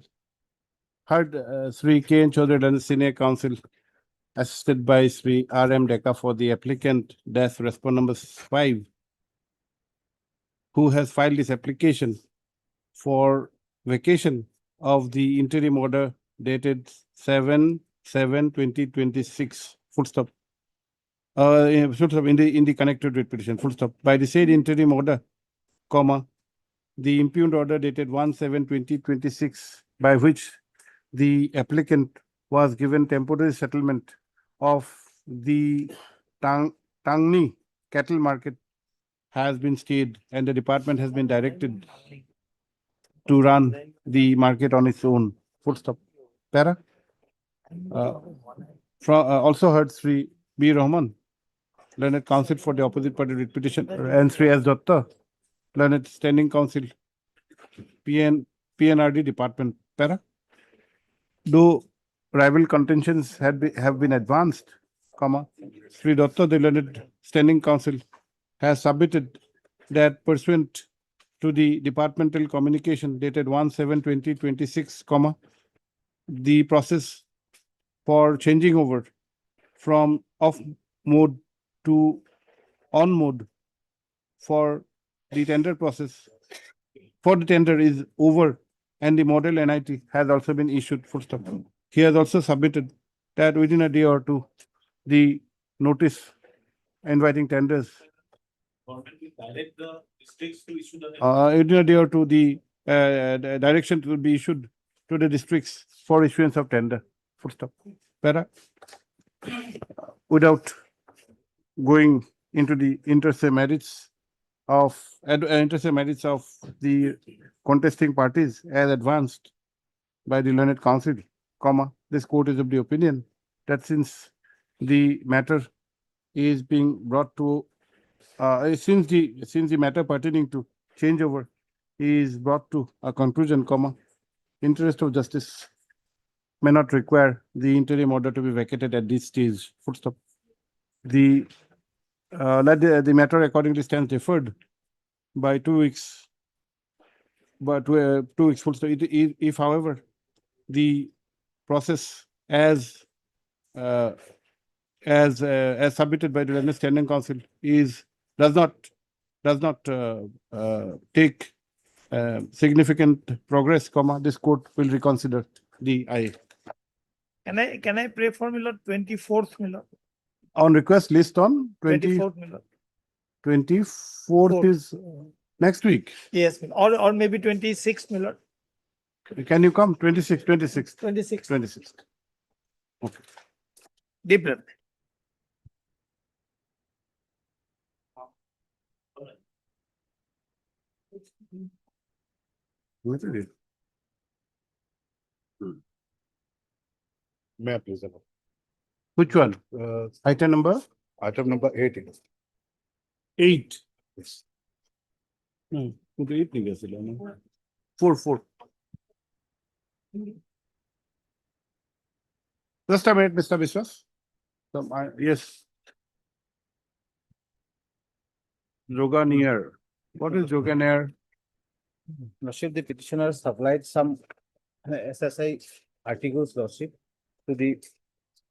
[SPEAKER 2] Heard Sri K. N. Chaudhary and Senior Counsel, assisted by Sri R. M. Deka for the applicant dash respond number 5, who has filed this application for vacation of the interim order dated 7/7/2026. Full stop. Full stop in the connected writ petition. Full stop. By the said interim order, comma, the impugned order dated 1/7/2026, by which the applicant was given temporary settlement of the Tangni cattle market has been stayed and the department has been directed to run the market on its own. Full stop. Para. Also heard Sri B. Rahman, learned counsel for the opposite party writ petition, and Sri S. Datta, learned standing counsel, PNRD department. Para. Though rival contentions have been advanced, comma, Sri Datta, the learned standing counsel, has submitted that pursuant to the departmental communication dated 1/7/2026, comma, the process for changing over from off mode to on mode for the tender process for the tender is over and the model NIT has also been issued. Full stop. He has also submitted that within a day or two, the notice inviting tenders.
[SPEAKER 3] Government will direct the districts to issue the.
[SPEAKER 2] Within a day or two, the direction will be issued to the districts for issuance of tender. Full stop. Para. Without going into the inter se merits of the contesting parties as advanced by the learned counsel, comma, this court is of the opinion that since the matter is being brought to since the matter pertaining to changeover is brought to a conclusion, comma, interest of justice may not require the interim order to be vacated at this stage, full stop. The, let the matter accordingly stands deferred by 2 weeks. But 2 weeks, full stop. If however, the process as submitted by the Standing Council does not take significant progress, comma, this court will reconsider the IA.
[SPEAKER 6] Can I pray for my lord 24th, my lord?
[SPEAKER 2] On request list on
[SPEAKER 6] 24th, my lord.
[SPEAKER 2] 24th is next week.
[SPEAKER 6] Yes, or maybe 26th, my lord.
[SPEAKER 2] Can you come? 26th.
[SPEAKER 6] 26th.
[SPEAKER 2] Okay.
[SPEAKER 6] Deep breath.
[SPEAKER 2] What is it?
[SPEAKER 10] May I please?
[SPEAKER 2] Which one? Item number?
[SPEAKER 10] Item number 8.
[SPEAKER 2] 8.
[SPEAKER 10] Yes.
[SPEAKER 2] No, 8 नहीं कैसे लेना? 4. Just a minute, Mr. Biswas. Yes. Joganeer. What is Joganeer?
[SPEAKER 12] Lordship, the petitioner supplied some SSI articles, Lordship, to the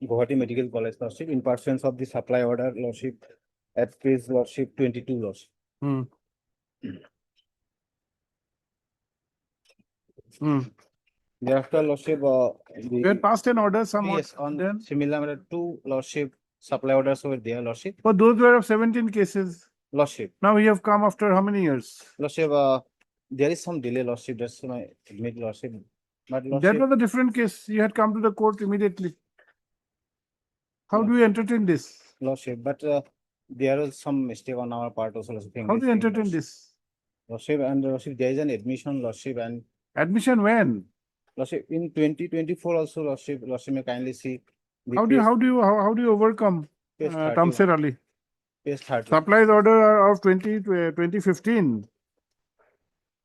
[SPEAKER 12] Gauhati Medical College, Lordship, in pursuance of the supply order, Lordship, at page, Lordship, 22, Lordship. Thereafter, Lordship,
[SPEAKER 2] We had passed an order somewhat.
[SPEAKER 12] yes, on
[SPEAKER 2] then.
[SPEAKER 12] similar matter, 2, Lordship, supply orders over there, Lordship.
[SPEAKER 2] But those were of 17 cases.
[SPEAKER 12] Lordship,
[SPEAKER 2] Now we have come after how many years?
[SPEAKER 12] Lordship, there is some delay, Lordship, that's my admit, Lordship. But
[SPEAKER 2] That
[SPEAKER 12] Lordship,
[SPEAKER 2] was a different case. You had come to the court immediately. How do we entertain this?
[SPEAKER 12] Lordship, but there is some mistake on our part also, Lordship.
[SPEAKER 2] How do you entertain this?
[SPEAKER 12] Lordship, and Lordship, there is an admission, Lordship, and
[SPEAKER 2] Admission when?
[SPEAKER 12] Lordship, in 2024 also, Lordship, may kindly see. the
[SPEAKER 2] How do you overcome
[SPEAKER 12] page 30,
[SPEAKER 2] Tamsir Ali?
[SPEAKER 12] Page 30.
[SPEAKER 2] Supplies order of 2015.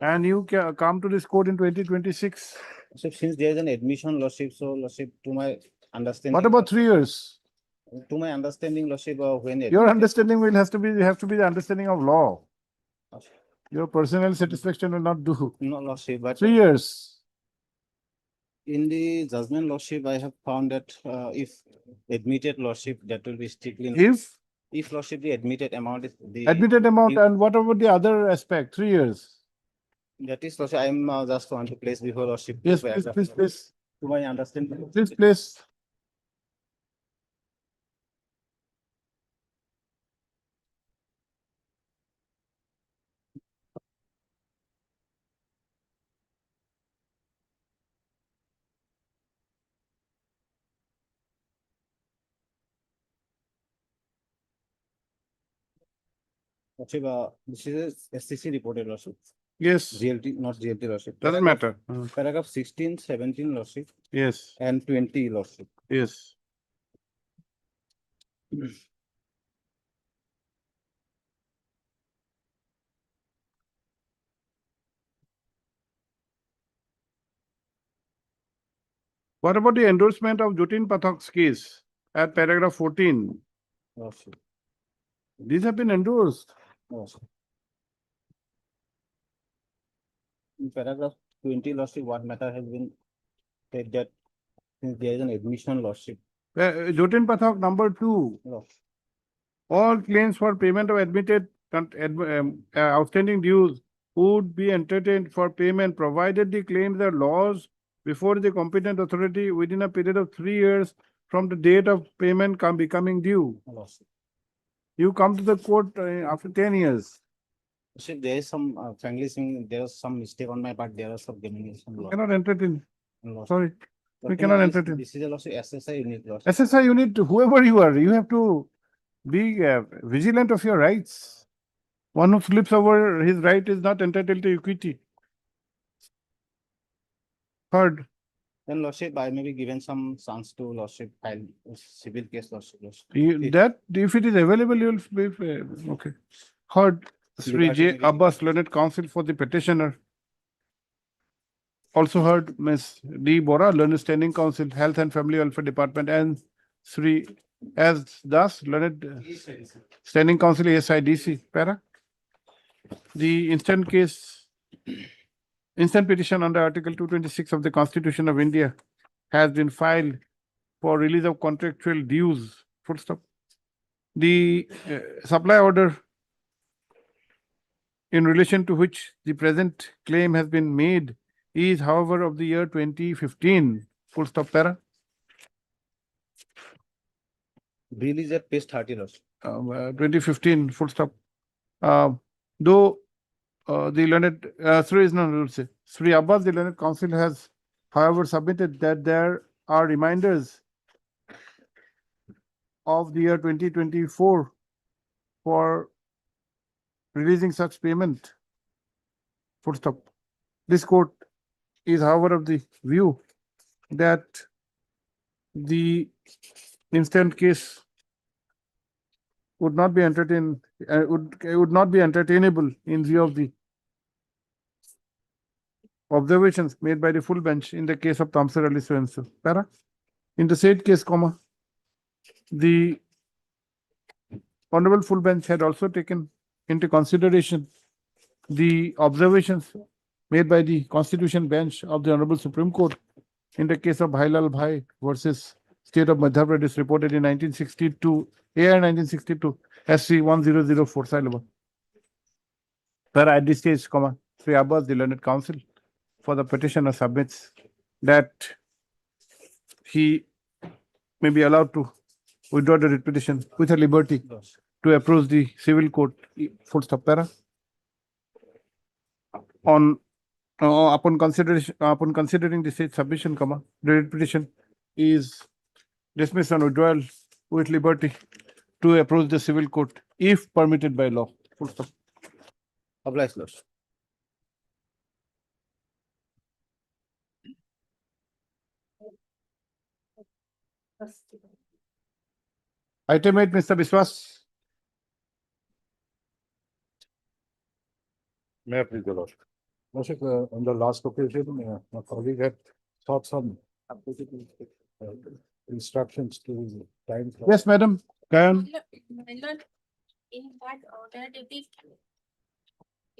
[SPEAKER 2] And you come to this court in 2026.
[SPEAKER 12] So since there is an admission, Lordship, so Lordship, to my understanding.
[SPEAKER 2] What about 3 years?
[SPEAKER 12] To my understanding, Lordship, when.
[SPEAKER 2] Your understanding will have to be the understanding of law. Your personal satisfaction will not do.
[SPEAKER 12] No, Lordship, but
[SPEAKER 2] 3 years.
[SPEAKER 12] in the judgment, Lordship, I have found that if admitted, Lordship, that will be strictly. If Lordship, the admitted amount is the.
[SPEAKER 2] Admitted amount, and what about the other aspect? 3 years.
[SPEAKER 12] That is, Lordship, I am just want to place before Lordship.
[SPEAKER 2] Yes, please.
[SPEAKER 12] To my understanding.
[SPEAKER 2] Please.
[SPEAKER 12] Lordship, this is a SCC reported, Lordship.
[SPEAKER 2] Yes.
[SPEAKER 12] GLT, not GLT, Lordship.
[SPEAKER 2] Doesn't matter.
[SPEAKER 12] Paragraph 16, 17, Lordship.
[SPEAKER 2] Yes.
[SPEAKER 12] And 20, Lordship.
[SPEAKER 2] Yes. What about the endorsement of Jutin Pathak's case at paragraph 14?
[SPEAKER 12] Lordship.
[SPEAKER 2] These have been endorsed.
[SPEAKER 12] Lordship. In paragraph 20, Lordship, what matter has been said that since there is an admission, Lordship.
[SPEAKER 2] Jutin Pathak number 2.
[SPEAKER 12] Lordship.
[SPEAKER 2] All claims for payment of admitted outstanding dues would be entertained for payment provided the claims are lodged before the competent authority within a period of 3 years from the date of payment becoming due.
[SPEAKER 12] Lordship.
[SPEAKER 2] You come to the court after 10 years.
[SPEAKER 12] Lordship, there is some, frankly saying, there is some mistake on my part. There is some diminution.
[SPEAKER 2] We cannot entertain.
[SPEAKER 12] Lordship.
[SPEAKER 2] Sorry. We
[SPEAKER 12] Lordship,
[SPEAKER 2] cannot
[SPEAKER 12] this-
[SPEAKER 2] entertain.
[SPEAKER 12] This is also SSI unit, Lordship.
[SPEAKER 2] SSI unit, whoever you are, you have to be vigilant of your rights. One who slips over his right is not entitled to equity. Heard.
[SPEAKER 12] Then Lordship, I may be given some chance to Lordship file a civil case, Lordship.
[SPEAKER 2] That, if it is available, you will be, okay. Heard. Sri J.
[SPEAKER 12] Regarding the-
[SPEAKER 2] Abbas, learned counsel for the petitioner. also heard Ms. D. Bora, Learned Standing Council, Health and Family Welfare Department, and Sri S. Das, Learned Standing Council, ASIDC, para. The instant petition under Article 226 of the Constitution of India has been filed for release of contractual dues, full stop. The supply order in relation to which the present claim has been made is, however, of the year 2015, full stop, para.
[SPEAKER 12] Bill is at page 30, Lordship.
[SPEAKER 2] 2015, full stop. Though the learned, Sri Abbas, the Learned Council has, however, submitted that there are reminders of the year 2024 for releasing such payment, full stop. This court is, however, of the view that the instant case would not be entertained, would not be entertainable in view of the observations made by the full bench in the case of Tamsir Ali so. Para. In the said case, comma, the honorable full bench had also taken into consideration the observations made by the Constitution bench of the Honorable Supreme Court in the case of Bhailal Bhai versus State of Madhya Pradesh, reported in 1962, AR 1962, SC 1004, Silaba. Para at this stage, comma, Sri Abbas, the Learned Council, for the petitioner submits that he may be allowed to withdraw the writ petition with a liberty to approach the civil court, full stop, para. On upon considering the said submission, comma, the writ petition is dismissed on withdrawal with liberty to approach the civil court if permitted by law, full stop.
[SPEAKER 12] Obliged, Lordship.
[SPEAKER 2] Item 8, Mr. Biswas.
[SPEAKER 10] May I please, Your Lordship? Lordship, on the last occasion, my colleague had sought some instructions to time.
[SPEAKER 2] Yes, madam. Kayan.
[SPEAKER 11] My lord, in that order dated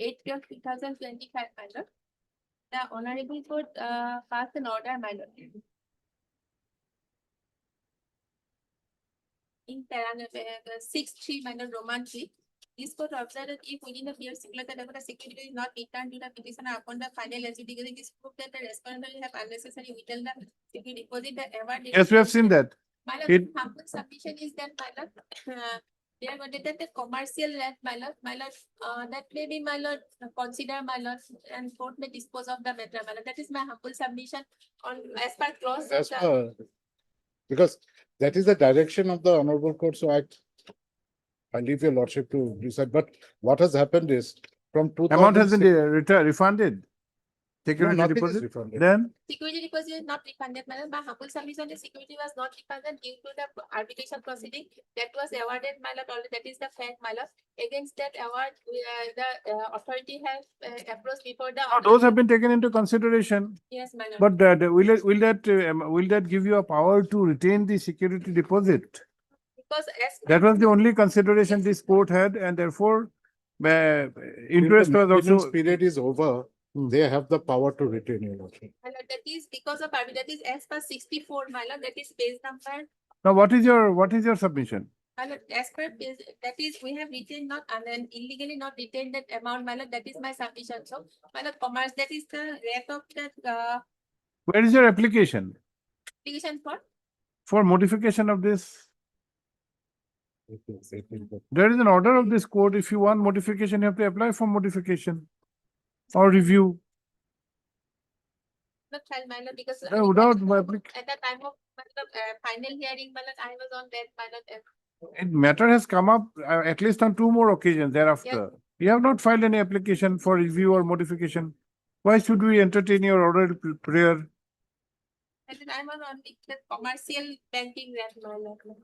[SPEAKER 11] 8/12/2025, my lord, the honorable court passed an order, my lord. In paragraph 6(3), my lord, Roman 3, this court observed that if within the period stipulated that the security is not returned to the petitioner upon the final adjudication, it is proved that the respondent will have unnecessarily withheld the security deposit, the award.
[SPEAKER 2] Yes, we have seen that.
[SPEAKER 11] My
[SPEAKER 2] It-
[SPEAKER 11] lord, humble submission is that, my lord, they are going to that the commercial land, my lord, that may be, my lord, consider, my lord, and court may dispose of the matter, my lord. That is my humble submission on as per clause.
[SPEAKER 10] As
[SPEAKER 11] of the-
[SPEAKER 10] per, because that is the direction of the honorable court, so I leave your lordship to decide, but what has happened is from 2006.
[SPEAKER 2] Amount has been refunded. Security
[SPEAKER 10] nothing is
[SPEAKER 2] deposit.
[SPEAKER 10] refunded.
[SPEAKER 2] Then
[SPEAKER 11] Security deposit is not refunded, my lord. My humble submission, the security was not refunded due to the arbitration proceeding that was awarded, my lord, already. That is the fact, my lord. Against that award, the authority has approached before the.
[SPEAKER 2] those have been taken into consideration.
[SPEAKER 11] Yes, my lord.
[SPEAKER 2] But will that give you a power to retain the security deposit?
[SPEAKER 11] Because as.
[SPEAKER 2] That was the only consideration this court had, and therefore interest was also.
[SPEAKER 10] Period is over, they have the power to retain your lordship.
[SPEAKER 11] My lord, that is because of that is as per 64, my lord, that is page number.
[SPEAKER 2] Now, what is your submission?
[SPEAKER 11] My lord, as per page, that is, we have retained not and then illegally not retained that amount, my lord, that is my submission. So, my lord, commerce, that is the rate of that
[SPEAKER 2] Where is your application
[SPEAKER 11] application
[SPEAKER 2] for modification of this? There is an order of this court. If you want modification, you have to apply for modification or review.
[SPEAKER 11] not trial, my lord, because
[SPEAKER 2] Without
[SPEAKER 11] at the time of my lord, final hearing, my lord, I was on that, my lord.
[SPEAKER 2] matter has come up at least on 2 more occasions thereafter. You have not filed any application for review or modification. Why should we entertain your order prayer?
[SPEAKER 11] At the time was on the commercial banking rate, my lord. My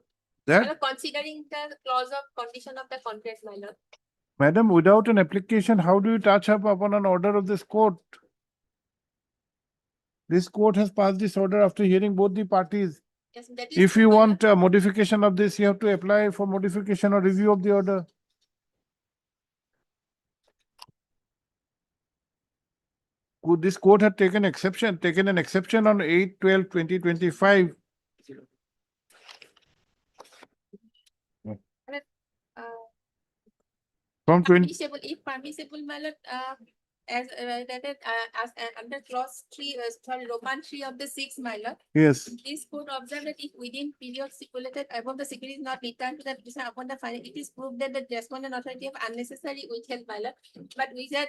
[SPEAKER 2] That,
[SPEAKER 11] lord, considering the clause of condition of the contract, my lord.
[SPEAKER 2] madam, without an application, how do you touch up upon an order of this court? This court has passed this order after hearing both the parties.
[SPEAKER 11] Yes, that is
[SPEAKER 2] If
[SPEAKER 11] true,
[SPEAKER 2] you
[SPEAKER 11] my lord.
[SPEAKER 2] want a modification of this, you have to apply for modification or review of the order. Could this court have taken an exception on 8/12/2025?
[SPEAKER 11] Uh,
[SPEAKER 2] From 20,
[SPEAKER 11] Permissible, if permissible, my lord, as under clause 3, sorry, Roman 3 of the 6, my lord.
[SPEAKER 2] yes.
[SPEAKER 11] This court observed that if within period stipulated above the security is not returned to the petitioner upon the filing, it is proved that the respondent authority have unnecessary withheld, my lord. But we said,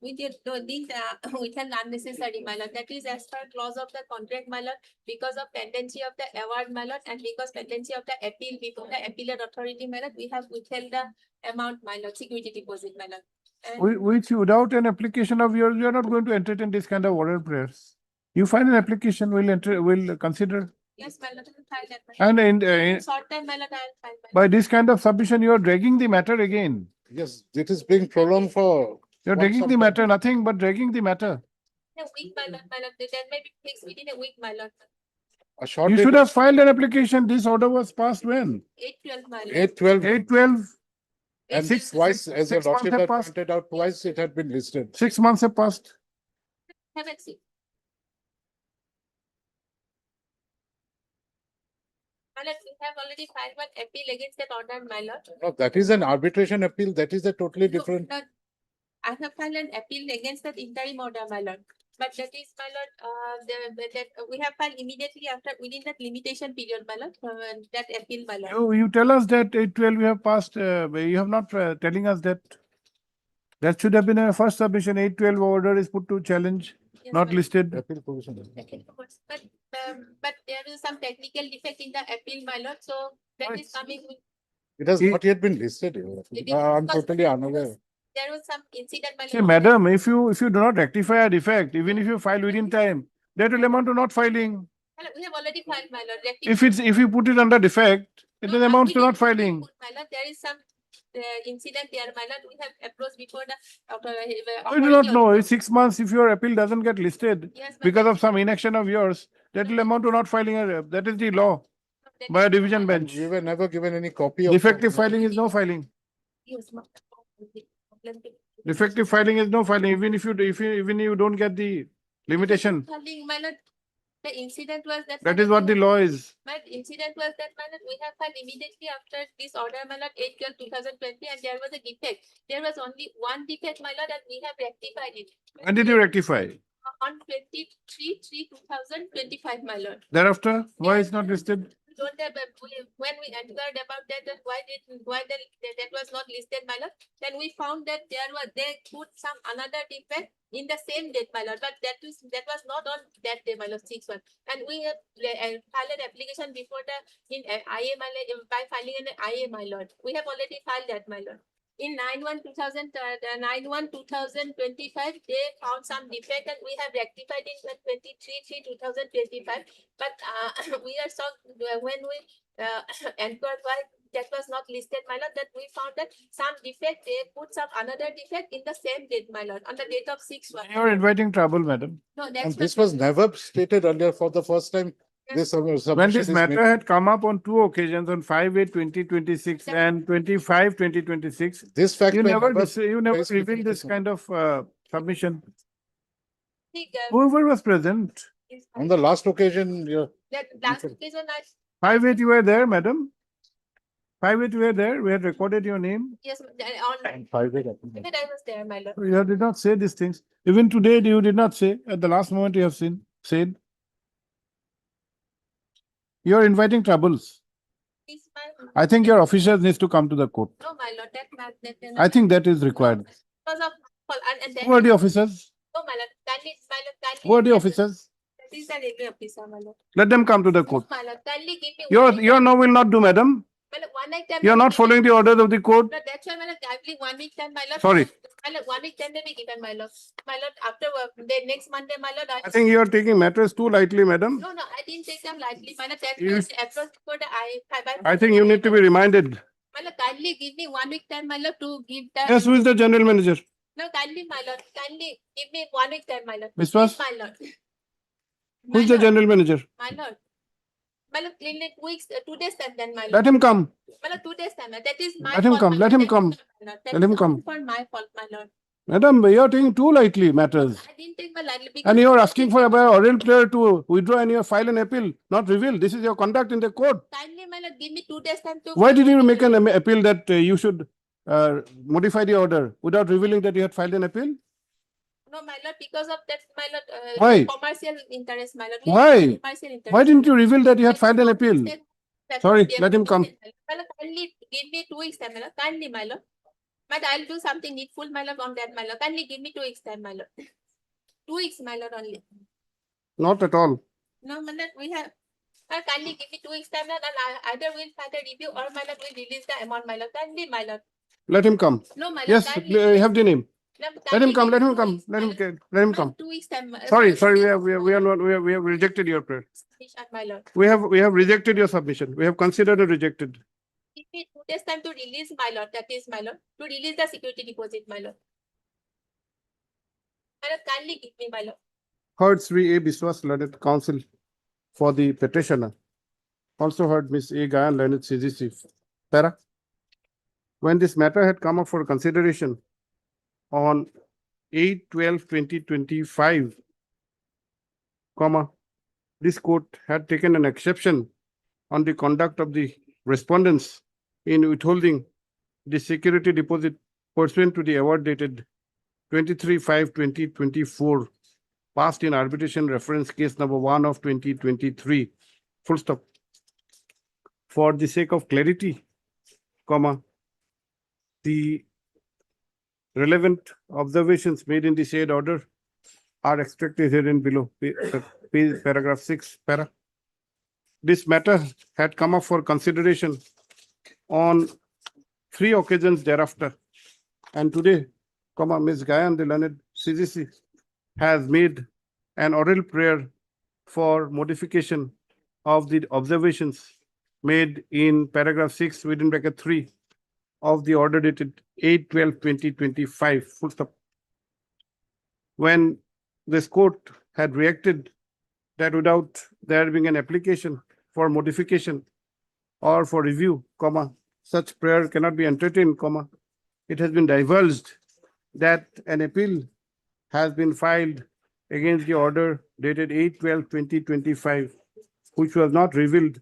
[SPEAKER 11] we didn't withheld unnecessary, my lord. That is as per clause of the contract, my lord, because of tendency of the award, my lord, and because tendency of the appeal before the appellate authority, my lord, we have withheld the amount, my lord, security deposit, my lord. And
[SPEAKER 2] Which without an application of yours, you are not going to entertain this kind of oral prayers. You find an application, we'll consider.
[SPEAKER 11] yes, my lord, I will file that, my lord.
[SPEAKER 2] And
[SPEAKER 11] Short time, my lord, I will file, my lord.
[SPEAKER 2] by this kind of submission, you are dragging the matter again. Yes, it is being prolonged for. You're dragging the matter, nothing but dragging the matter.
[SPEAKER 11] In a week, my lord, that may be fixed within a week, my lord.
[SPEAKER 2] A short. You should have filed an application. This order was passed when?
[SPEAKER 11] 8/12, my lord.
[SPEAKER 2] 8/12. 8/12.
[SPEAKER 11] And
[SPEAKER 2] six twice, as your lordship had pointed out, twice it had been listed. 6 months have passed.
[SPEAKER 11] Haven't seen. My lord, we have already filed one appeal against that order, my lord.
[SPEAKER 2] No, that is an arbitration appeal. That is a totally different.
[SPEAKER 11] No, I have filed an appeal against that interim order, my lord. But that is, my lord, that we have filed immediately after, within that limitation period, my lord, that appeal, my lord.
[SPEAKER 2] You tell us that 8/12 we have passed, you have not telling us that. That should have been a first submission. 8/12 order is put to challenge,
[SPEAKER 11] Yes,
[SPEAKER 2] not
[SPEAKER 11] my lord.
[SPEAKER 2] listed.
[SPEAKER 11] Okay, of course. But there is some technical defect in the appeal, my lord, so that is coming with.
[SPEAKER 2] It has not yet been listed.
[SPEAKER 11] It is
[SPEAKER 2] I'm
[SPEAKER 11] because
[SPEAKER 2] totally unaware.
[SPEAKER 11] There was some incident, my
[SPEAKER 2] See,
[SPEAKER 11] lord.
[SPEAKER 2] madam, if you do not rectify a defect, even if you file within time, that will amount to not filing.
[SPEAKER 11] My lord, we have already filed, my lord.
[SPEAKER 2] If you put it under defect, it
[SPEAKER 11] No,
[SPEAKER 2] amounts to
[SPEAKER 11] we
[SPEAKER 2] not
[SPEAKER 11] didn't
[SPEAKER 2] filing.
[SPEAKER 11] put, my lord, there is some incident there, my lord. We have approached before the
[SPEAKER 2] I do not know. It's 6 months. If your appeal doesn't get listed
[SPEAKER 11] Yes, my
[SPEAKER 2] because
[SPEAKER 11] lord.
[SPEAKER 2] of some inaction of yours, that will amount to not filing. That is the law
[SPEAKER 11] That
[SPEAKER 2] by a
[SPEAKER 11] is-
[SPEAKER 2] division bench.
[SPEAKER 12] We were never given any copy of.
[SPEAKER 2] Defective filing is no filing.
[SPEAKER 11] Yes, my lord.
[SPEAKER 2] Defective filing is no filing. Even you don't get the limitation.
[SPEAKER 11] Filing, my lord. The incident was that.
[SPEAKER 2] That is what the law is.
[SPEAKER 11] My incident was that, my lord, we have filed immediately after this order, my lord, 8/12/2020, and there was a defect. There was only one defect, my lord, and we have rectified it.
[SPEAKER 2] When did you rectify?
[SPEAKER 11] On 23/3/2025, my lord.
[SPEAKER 2] Thereafter, why is not listed?
[SPEAKER 11] Don't have, when we inquired about that, that was not listed, my lord, then we found that they put some another defect in the same date, my lord, but that was not on that day, my lord, 6/1. And we have filed an application before in IA, my lord, by filing an IA, my lord. We have already filed that, my lord. In 9/1/2025, they found some defect and we have rectified in 23/3/2025. But we are shocked when we inquired why that was not listed, my lord, that we found that some defect, they put some another defect in the same date, my lord, on the date of 6/1.
[SPEAKER 2] You are inviting trouble, madam.
[SPEAKER 11] No, that's.
[SPEAKER 12] And this was never stated earlier. For the first time. This submission
[SPEAKER 2] When this
[SPEAKER 12] is
[SPEAKER 2] matter
[SPEAKER 12] made.
[SPEAKER 2] had come up on 2 occasions, on 5/8/2026 and 25/2026,
[SPEAKER 12] This fact.
[SPEAKER 2] you
[SPEAKER 12] were
[SPEAKER 2] never
[SPEAKER 12] raised
[SPEAKER 2] revealed this
[SPEAKER 12] before.
[SPEAKER 2] kind of submission.
[SPEAKER 11] think,
[SPEAKER 2] Whoever was present.
[SPEAKER 12] On the last occasion,
[SPEAKER 11] that last occasion,
[SPEAKER 2] 5/8 you were there, madam. 5/8 you were there. We had recorded your name.
[SPEAKER 11] yes, on,
[SPEAKER 12] 5/8.
[SPEAKER 11] even I was there, my lord.
[SPEAKER 2] You did not say these things. Even today, you did not say. At the last moment, you have said. You are inviting troubles.
[SPEAKER 11] This my.
[SPEAKER 2] I think your officers needs to come to the court.
[SPEAKER 11] No, my lord, that.
[SPEAKER 2] I think that is required.
[SPEAKER 11] Because of, and then.
[SPEAKER 2] Who are the officers?
[SPEAKER 11] No, my lord, kindly,
[SPEAKER 2] Who are the officers?
[SPEAKER 11] That is the regular officer, my lord.
[SPEAKER 2] Let them come to the court.
[SPEAKER 11] My lord, kindly give me.
[SPEAKER 2] Your no will not do, madam.
[SPEAKER 11] My lord, 1 night time.
[SPEAKER 2] You are not following the orders of the court.
[SPEAKER 11] No, that's why, my lord, kindly 1 week time, my lord.
[SPEAKER 2] Sorry.
[SPEAKER 11] My lord, 1 week time may be given, my lord. My lord, after the next Monday, my lord.
[SPEAKER 2] I think you are taking matters too lightly, madam.
[SPEAKER 11] No, I didn't take them lightly, my lord. That's
[SPEAKER 2] You-
[SPEAKER 11] why I approached for the
[SPEAKER 2] I think you need to be reminded.
[SPEAKER 11] My lord, kindly give me 1 week time, my lord, to give the.
[SPEAKER 2] Yes, who is the general manager?
[SPEAKER 11] No, kindly, my lord, kindly give me 1 week time, my lord.
[SPEAKER 2] Viswas?
[SPEAKER 11] Please, my lord. My
[SPEAKER 2] Who's the
[SPEAKER 11] lord,
[SPEAKER 2] general manager?
[SPEAKER 11] my lord. My lord, in like weeks, 2 days time then, my lord.
[SPEAKER 2] Let him come.
[SPEAKER 11] My lord, 2 days time. That is my
[SPEAKER 2] Let him
[SPEAKER 11] fault,
[SPEAKER 2] come.
[SPEAKER 11] my
[SPEAKER 2] Let
[SPEAKER 11] lord.
[SPEAKER 2] him come.
[SPEAKER 11] That is my lord. That
[SPEAKER 2] Let
[SPEAKER 11] is
[SPEAKER 2] him come.
[SPEAKER 11] all for my fault, my lord.
[SPEAKER 2] Madam, you are taking too lightly matters.
[SPEAKER 11] I didn't take my lightly because.
[SPEAKER 2] And you are asking for a oral player to withdraw and you file an appeal, not reveal. This is your conduct in the court.
[SPEAKER 11] Kindly, my lord, give me 2 days time to.
[SPEAKER 2] Why did you make an appeal that you should modify the order without revealing that you had filed an appeal?
[SPEAKER 11] No, my lord, because of that, my lord.
[SPEAKER 2] Why?
[SPEAKER 11] Commercial interest, my lord.
[SPEAKER 2] Why?
[SPEAKER 11] Commercial interest.
[SPEAKER 2] Why didn't you reveal that you had filed an appeal? Sorry, let him come.
[SPEAKER 11] My lord, kindly give me 2 weeks time, my lord. Kindly, my lord. But I'll do something needful, my lord, on that, my lord. Kindly give me 2 weeks time, my lord. 2 weeks, my lord, only.
[SPEAKER 2] Not at all.
[SPEAKER 11] No, my lord, we have. Kindly give me 2 weeks time, my lord, and either we'll find a review or my lord will release the amount, my lord. Kindly, my lord.
[SPEAKER 2] Let him come.
[SPEAKER 11] No, my lord.
[SPEAKER 2] Yes,
[SPEAKER 11] kindly,
[SPEAKER 2] you have the name.
[SPEAKER 11] no,
[SPEAKER 2] Let him
[SPEAKER 11] kindly
[SPEAKER 2] come.
[SPEAKER 11] give
[SPEAKER 2] Let
[SPEAKER 11] me
[SPEAKER 2] him
[SPEAKER 11] 2
[SPEAKER 2] come.
[SPEAKER 11] weeks,
[SPEAKER 2] Let
[SPEAKER 11] my
[SPEAKER 2] him
[SPEAKER 11] lord.
[SPEAKER 2] get. Let him come.
[SPEAKER 11] 2 weeks time.
[SPEAKER 2] Sorry, we have rejected your prayer.
[SPEAKER 11] My lord.
[SPEAKER 2] We have rejected your submission. We have considered and rejected.
[SPEAKER 11] Give me 2 days time to release, my lord. That is, my lord. To release the security deposit, my lord. My lord, kindly give me, my lord.
[SPEAKER 2] Heard Sri A. Biswas, learned counsel for the petitioner. Also heard Miss A. Gayan, learned CGC. Para. When this matter had come up for consideration on 8/12/2025, this court had taken an exception on the conduct of the respondents in withholding the security deposit pursuant to the award dated 23/5/2024, passed in arbitration reference case number 1 of 2023. Full stop. For the sake of clarity, the relevant observations made in the said order are extracted herein below, paragraph 6, para. This matter had come up for consideration on 3 occasions thereafter. And today, Ms. Gayan, the learned CGC, has made an oral prayer for modification of the observations made in paragraph 6 within bracket 3 of the order dated 8/12/2025. Full stop. When this court had reacted that without there being an application for modification or for review, such prayer cannot be entertained, it has been divulged that an appeal has been filed against the order dated 8/12/2025, which was not revealed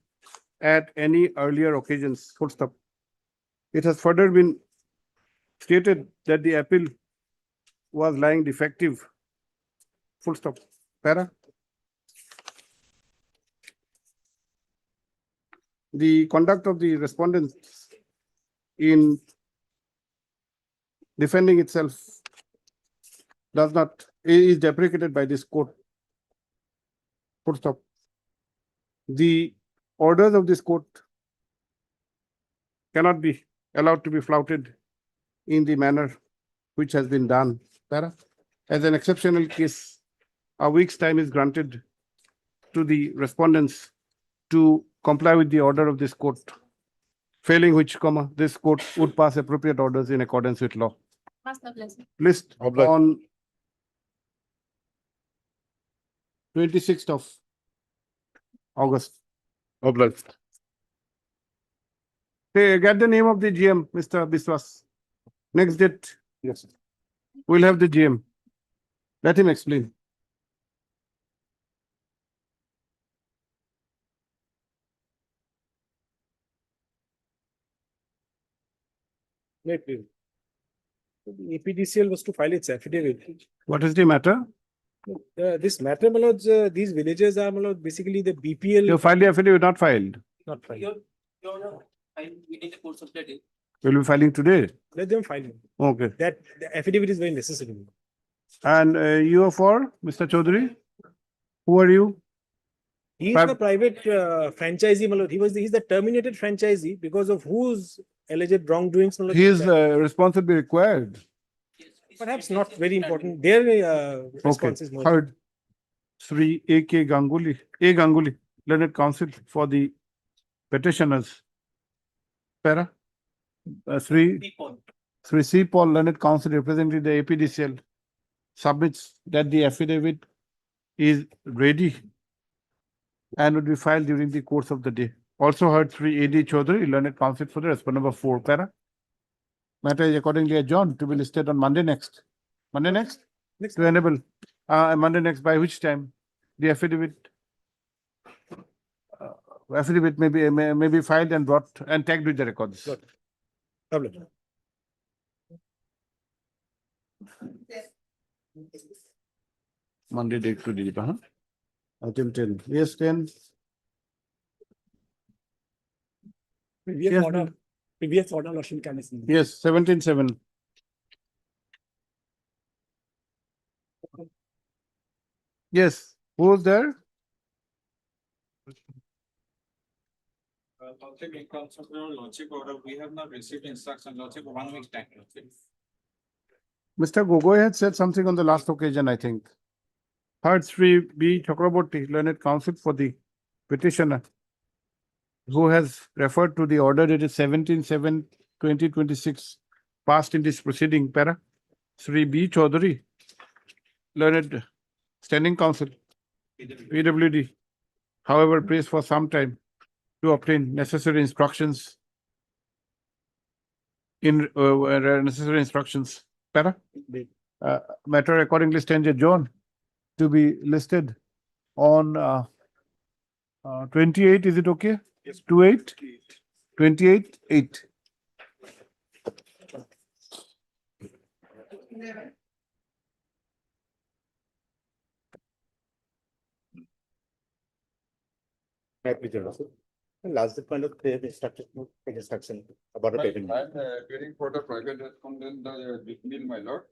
[SPEAKER 2] at any earlier occasions. Full stop. It has further been stated that the appeal was lying defective. Full stop. Para. The conduct of the respondents in defending itself is deprecated by this court. Full stop. The orders of this court cannot be allowed to be flouted in the manner which has been done. Para. As an exceptional case, a week's time is granted to the respondents to comply with the order of this court, failing which, this court would pass appropriate orders in accordance with law. List on 26th of August. Obliged. Hey, get the name of the GM, Mr. Biswas. Next date. Yes. We'll have the GM. Let him explain.
[SPEAKER 15] Wait, wait. The APDCL was to file its affidavit.
[SPEAKER 2] What is the matter?
[SPEAKER 15] This matter, my lords, these villages are, my lord, basically the BPL.
[SPEAKER 2] You filed the affidavit, not filed.
[SPEAKER 15] Not filed.
[SPEAKER 5] Your within the course of the day.
[SPEAKER 2] We'll be filing today.
[SPEAKER 15] Let them file.
[SPEAKER 2] Okay.
[SPEAKER 15] That the affidavit is very necessary.
[SPEAKER 2] And you are for Mr. Chaudhary? Who are you?
[SPEAKER 15] He is the private franchisee, my lord. He's the terminated franchisee because of whose alleged wrongdoings. My lord,
[SPEAKER 2] He is responsibility required.
[SPEAKER 15] perhaps not very important. Their response is more.
[SPEAKER 2] Heard. Sri A.K. Ganguly, learned counsel for the petitioners. Para. Sri C. Paul, learned counsel representing the APDCL, submits that the affidavit is ready and would be filed during the course of the day. Also heard 3 AD Chaudhary, learned counsel for the respondent number 4 para. Matter is accordingly adjourned to be listed on Monday next. Monday next? To enable, Monday next by which time? The affidavit may be filed and brought and tagged with the records.
[SPEAKER 15] Lovely.
[SPEAKER 2] Monday date to deliver, huh? Until 10. Yes, 10.
[SPEAKER 15] Previous order, Lordship, can listen.
[SPEAKER 2] Yes, 17-7. Yes, who was there?
[SPEAKER 4] Lordship, in terms of your lordship order, we have not received instruction, lordship, 1 week's time. Lordship.
[SPEAKER 2] Mr. Gogoi had said something on the last occasion, I think. Heard Sri B. Chakraborty, learned counsel for the petitioner, who has referred to the order dated 17-7-2026, passed in this proceeding, para. Sri B. Chaudhary, learned standing counsel, PWD, however, prays for some time to obtain necessary instructions para. Matter accordingly stands adjourned to be listed on 28, is it okay? Yes. 28? 28-8.
[SPEAKER 7] Last point of the instruction about the payment.
[SPEAKER 13] Appearing for the private respondent, the mill, my lord.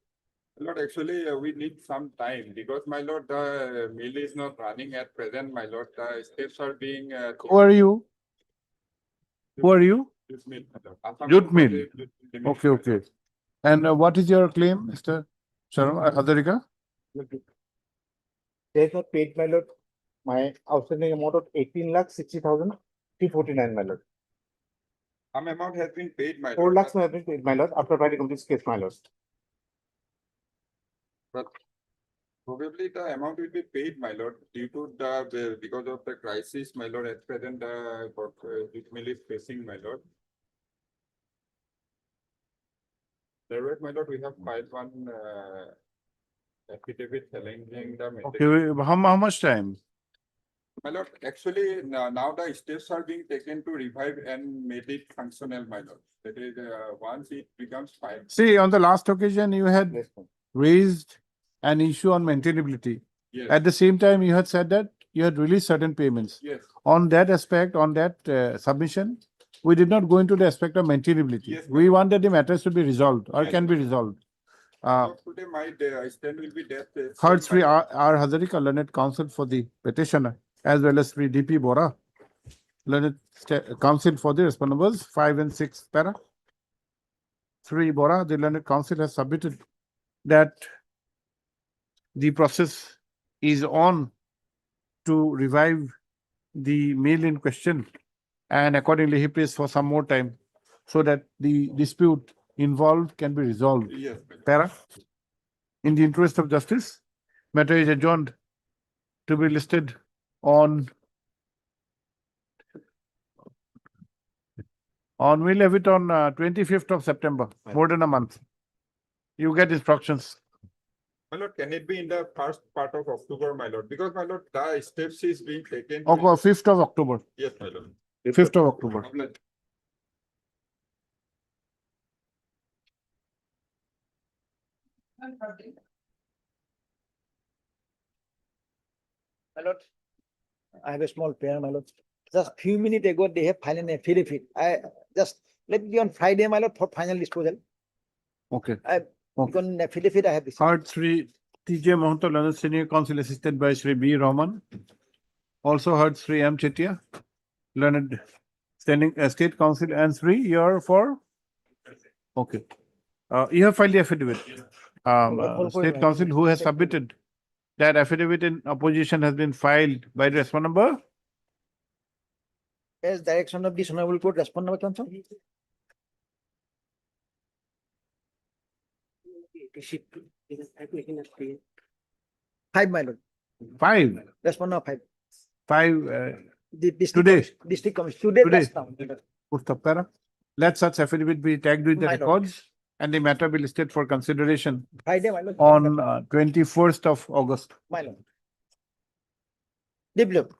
[SPEAKER 13] My lord, actually, we need some time because, my lord, the mill is not running at present, my lord. The steps are being.
[SPEAKER 2] Who are you? Who are you?
[SPEAKER 13] Jute mill, my lord. Assam
[SPEAKER 2] Jute mill.
[SPEAKER 13] Jute mill,
[SPEAKER 2] Okay,
[SPEAKER 13] my
[SPEAKER 2] okay.
[SPEAKER 13] lord.
[SPEAKER 2] And what is your claim, Mr. Sharma Hadarika?
[SPEAKER 7] They have not paid, my lord, my outstanding amount of 18,60,349, my lord.
[SPEAKER 13] Some amount has been paid, my lord.
[SPEAKER 7] 4 lakhs have been paid, my lord, after filing this case, my lord.
[SPEAKER 13] But probably the amount will be paid, my lord, due to the because of the crisis, my lord. At present, the jute mill is facing, my lord. Therefore, my lord, we have filed one affidavit challenging the.
[SPEAKER 2] Okay, how much time?
[SPEAKER 13] My lord, actually, now the steps are being taken to revive and make it functional, my lord. That is, once it becomes fine.
[SPEAKER 2] See, on the last occasion, you had raised an issue on maintainability.
[SPEAKER 13] Yes.
[SPEAKER 2] At the same time, you had said that you had released certain payments.
[SPEAKER 13] Yes.
[SPEAKER 2] On that aspect, on that submission, we did not go into the aspect of maintainability.
[SPEAKER 13] Yes,
[SPEAKER 2] We wanted the matters to be resolved or
[SPEAKER 13] Yes.
[SPEAKER 2] can be resolved.
[SPEAKER 13] So today, my stand will be that.
[SPEAKER 2] Heard Sri R. Hadarika, learned counsel for the petitioner, as well as Sri D.P. Bora, learned counsel for the respondables 5 and 6 para. Sri Bora, the learned counsel, has submitted that the process is on to revive the mail in question, and accordingly he prays for some more time so that the dispute involved can be resolved.
[SPEAKER 13] Yes.
[SPEAKER 2] Para. In the interest of justice, matter is adjourned to be listed on we'll have it on 25th of September, more than a month. You get instructions.
[SPEAKER 13] My lord, can it be in the first part of October, my lord? Because, my lord, the steps is being taken.
[SPEAKER 2] Okay, 5th of October.
[SPEAKER 13] Yes, my lord.
[SPEAKER 2] 5th of October.
[SPEAKER 16] My lord, I have a small prayer, my lord. Just few minutes ago, they have filed an affidavit. I just let it be on Friday, my lord, for final disposal.
[SPEAKER 2] Okay.
[SPEAKER 16] Because in affidavit I have this.
[SPEAKER 2] Heard Sri T.J. Mahanta, learned senior counsel assisted by Sri B. Rahman. Also heard Sri M. Chetia, learned standing state counsel, and Sri, you're for? Okay. You have filed the affidavit. State counsel who has submitted that affidavit in opposition has been filed by the respondent number?
[SPEAKER 16] As direction of this honorable court, respond number counsel. 5, my lord.
[SPEAKER 2] 5.
[SPEAKER 16] Respond number 5. The district
[SPEAKER 2] Today.
[SPEAKER 16] commission- District commission, today
[SPEAKER 2] Today.
[SPEAKER 16] plus now.
[SPEAKER 2] Pustapara. Let such affidavit be tagged with the
[SPEAKER 16] My lord.
[SPEAKER 2] records and the matter be listed for consideration
[SPEAKER 16] Friday, my lord.
[SPEAKER 2] on 21st of August.
[SPEAKER 16] My lord. Develop.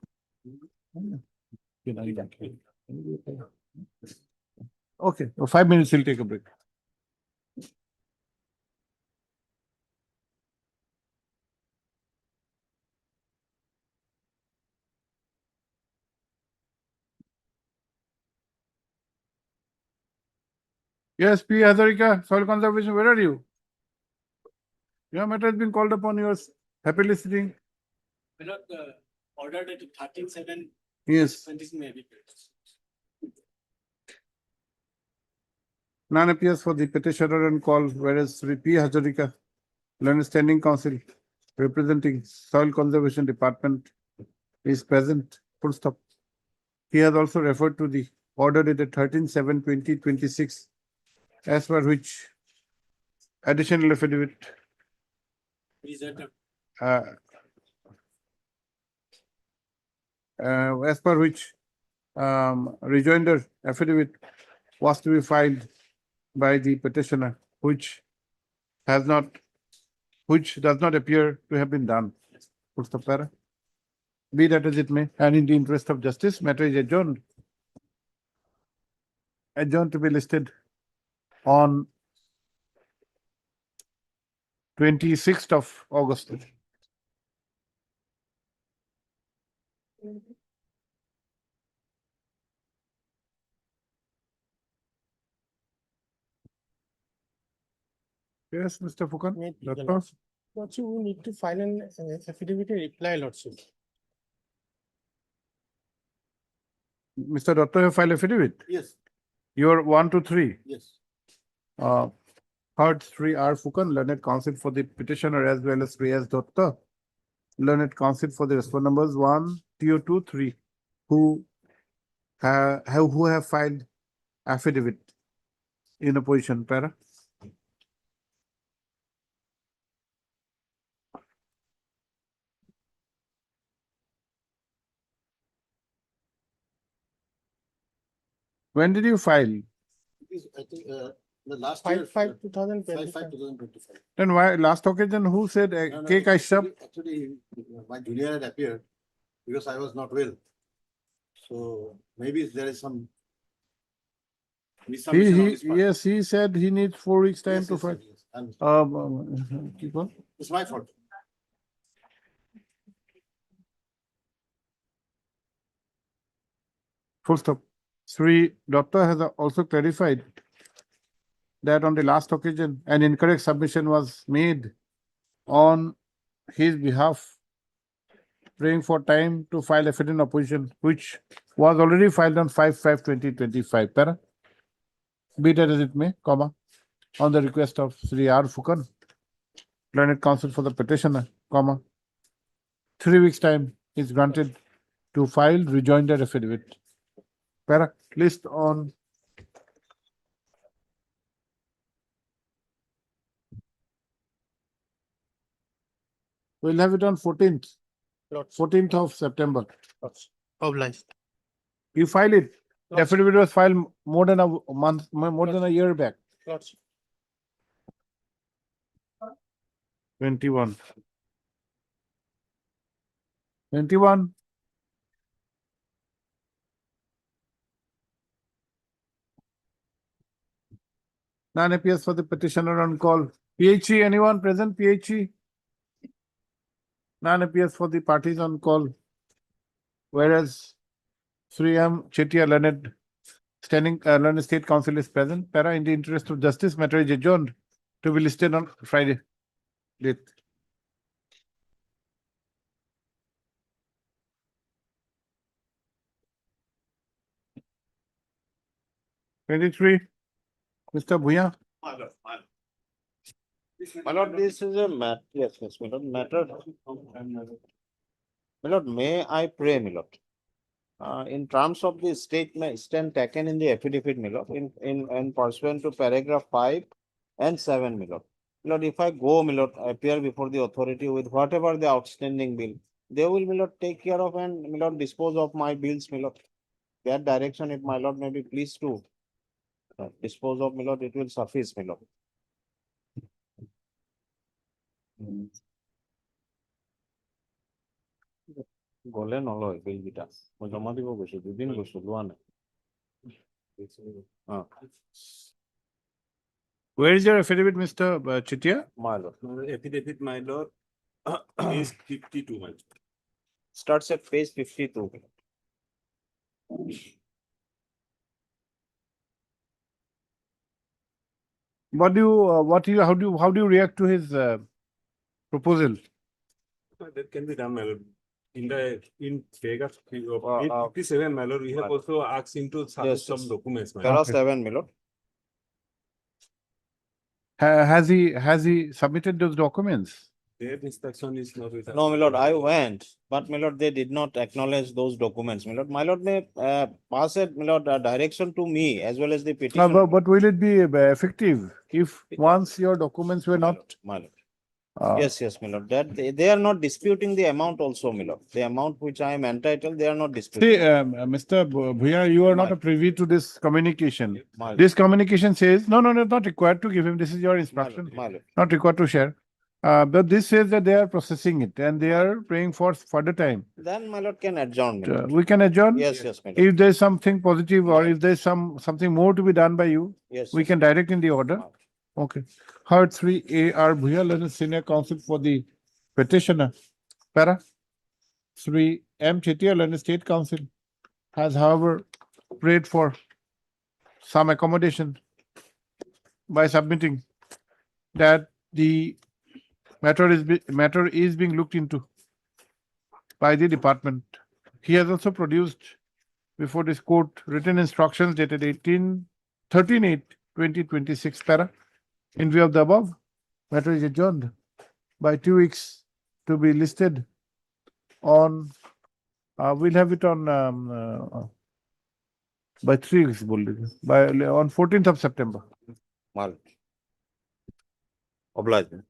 [SPEAKER 2] Okay, 5 minutes, we'll take a break. Yes, P. Hazarika, Soil Conservation, where are you? Your matter has been called upon, yours. Happily sitting.
[SPEAKER 3] My lord, ordered at 13/7.
[SPEAKER 2] Yes. None appears for the petitioner on call, whereas Sri P. Hazarika, Learned Standing Counsel, representing Soil Conservation Department, is present. Full stop. He has also referred to the order dated 13/7/2026, as per which additional affidavit as per which rejoinder affidavit was to be filed by the petitioner, which does not appear to have been done. Full stop, para. Be that as it may, and in the interest of justice, matter is adjourned. Adjourned to be listed on 26th of August. Yes, Mr. Fukan. Doctor?
[SPEAKER 15] Lordship, we need to file an affidavit and reply, Lordship.
[SPEAKER 2] Mr. Doctor, you file affidavit?
[SPEAKER 7] Yes,
[SPEAKER 2] You're 1 to 3.
[SPEAKER 7] yes.
[SPEAKER 2] Heard Sri R. Fukan, Learned Counsel for the petitioner, as well as Sri S. Doctor, Learned Counsel for the respondent numbers 1, 2, 3, who have filed affidavit in opposition. Para. When did you file?
[SPEAKER 7] I think, the last
[SPEAKER 15] Five,
[SPEAKER 7] year.
[SPEAKER 15] five, 2025.
[SPEAKER 7] 5/5/2025.
[SPEAKER 2] Then why last occasion who said
[SPEAKER 7] No,
[SPEAKER 2] cake I shop?
[SPEAKER 7] Actually, my junior had appeared because I was not well. So maybe there is some. Misunderstanding on his part.
[SPEAKER 2] Yes, he said he needs 4 weeks time
[SPEAKER 7] Yes,
[SPEAKER 2] to
[SPEAKER 7] yes,
[SPEAKER 2] file.
[SPEAKER 7] yes, yes.
[SPEAKER 2] Keep on.
[SPEAKER 7] It's my fault.
[SPEAKER 2] Full stop. Sri Doctor has also clarified that on the last occasion, an incorrect submission was made on his behalf, praying for time to file affidavit in opposition, which was already filed on 5/5/2025. Para. Be that as it may, comma, on the request of Sri R. Fukan, Learned Counsel for the petitioner, comma, 3 weeks time is granted to file rejoinder affidavit. Para, list on we'll have it on 14th. 14th of September.
[SPEAKER 15] Obliged.
[SPEAKER 2] You file it.
[SPEAKER 15] Lordship.
[SPEAKER 2] Affidavit was filed more than a month, more than a year back.
[SPEAKER 15] Lordship.
[SPEAKER 2] 21. 21. None appears for the petitioner on call. PHE, anyone present? PHE? None appears for the parties on call. Whereas Sri M. Chettiar, Learned State Council is present. Para, in the interest of justice, matter is adjourned to be listed on Friday. Date. Twenty-three. Mr. Bhuya.
[SPEAKER 12] My lord, this is a yes, my lord, matter. My lord, may I pray, my lord? In terms of the stand taken in the affidavit, my lord, in pursuant to paragraph 5 and 7, my lord. My lord, if I go, my lord, appear before the authority with whatever the outstanding bill, they will, my lord, take care of and, my lord, dispose of my bills, my lord. That direction, if my lord may be pleased to dispose of, my lord, it will suffice, my lord. গলে নলয় বিল কেইটা মই জমা দিব গৈছো 2 দিন গৈছো লোৱা নাই
[SPEAKER 2] Where is your affidavit, Mr. Chitia?
[SPEAKER 12] my lord.
[SPEAKER 3] Affidavit, my lord, is 52, my lord.
[SPEAKER 12] Starts at page 52.
[SPEAKER 2] How do you react to his proposal?
[SPEAKER 3] That can be done, my lord. In paragraph 57, my lord, we have also asked him to submit
[SPEAKER 12] Yes,
[SPEAKER 3] some
[SPEAKER 12] yes.
[SPEAKER 3] documents, my lord.
[SPEAKER 12] Paragraph 7, my lord.
[SPEAKER 2] Has he submitted those documents?
[SPEAKER 3] Their instruction is not with us.
[SPEAKER 12] No, my lord, I went, but my lord, they did not acknowledge those documents, my lord. My lord may pass it, my lord, direction to me as well as the petition.
[SPEAKER 2] But will it be effective if once your documents were not?
[SPEAKER 12] My lord. Yes, yes, my lord. That they are not disputing the amount also, my lord. The amount which I am entitled, they are not disputing.
[SPEAKER 2] See, Mr. Bhuya, you are not a privy to this communication.
[SPEAKER 12] My lord.
[SPEAKER 2] This communication says, no, not required to give him. This is your instruction.
[SPEAKER 12] My lord.
[SPEAKER 2] Not required to share. But this says that they are processing it and they are praying for further time.
[SPEAKER 12] Then my lord can adjourn, my lord.
[SPEAKER 2] We can adjourn?
[SPEAKER 12] Yes, yes, my lord.
[SPEAKER 2] If there's something positive or if there's something more to be done by you,
[SPEAKER 12] Yes,
[SPEAKER 2] we
[SPEAKER 12] yes.
[SPEAKER 2] can direct in the order. Okay. Heard 3A R Bhuya, learned senior counsel for the petitioner. Para 3 M Chetia, learned state counsel, has however prayed for some accommodation by submitting that the matter is being looked into by the department. He has also produced before this court written instructions dated 13/8/2026. Para. In view of the above, matter is adjourned by 2 weeks to be listed on, we'll have it on, by 3 weeks, on 14th of September.
[SPEAKER 12] My lord. Obliged.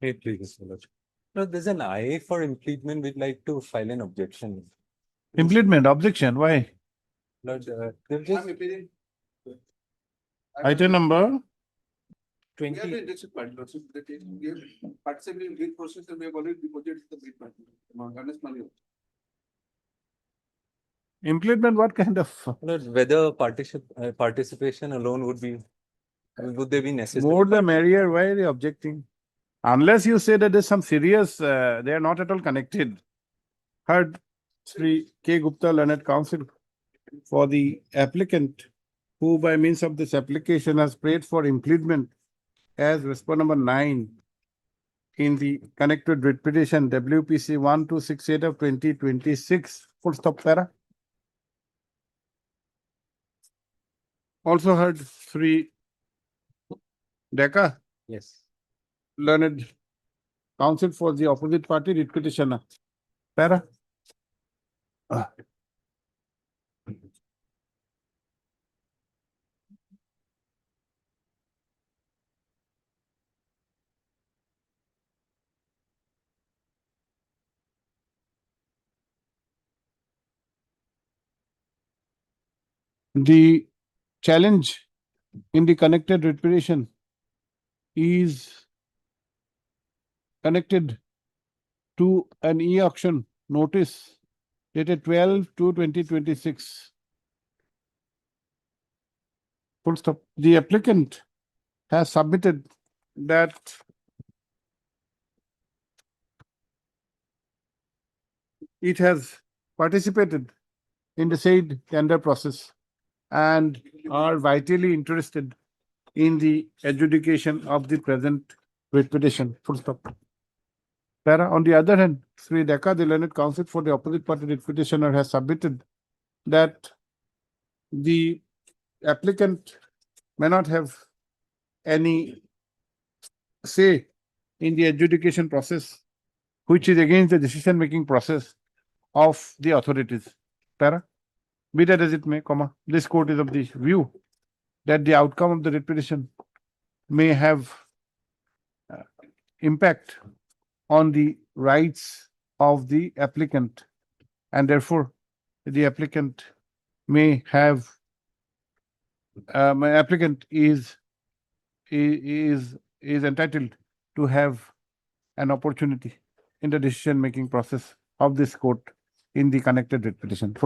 [SPEAKER 17] Hey, please, Mr. Lodge. No, there's an IA for impleadment. We'd like to file an objection.
[SPEAKER 2] Impleadment, objection, why?
[SPEAKER 17] Lord, they've just
[SPEAKER 2] Item number?
[SPEAKER 17] 20.
[SPEAKER 10] Participating in bid process, and we have already deposited the bid money.
[SPEAKER 2] Impleadment, what kind of?
[SPEAKER 17] Lord, whether participation alone would they be necessary?
[SPEAKER 2] More the merrier, why are you objecting? Unless you say that there's some serious, they are not at all connected. Heard Sri K. Gupta, learned counsel for the applicant, who by means of this application has prayed for impleadment as response number 9 in the connected writ petition WPC 1268 of 2026. Full stop, para. Also heard Sri Deka,
[SPEAKER 17] Yes.
[SPEAKER 2] learned counsel for the opposite party writ petitioner. Para. The challenge in the connected writ petition is connected to an e-auction notice dated 12/2/2026. Full stop. The applicant has submitted that it has participated in the said tender process and are vitally interested in the adjudication of the present writ petition. Full stop. Para. On the other hand, Sri Deka, the learned counsel for the opposite party writ petitioner, has submitted that the applicant may not have any say in the adjudication process, which is against the decision-making process of the authorities. Para. Be that as it may, comma, this court is of the view that the outcome of the writ petition may have impact on the rights of the applicant, and therefore the applicant may have my applicant is entitled to have an opportunity in the decision-making process of this court in the connected writ petition.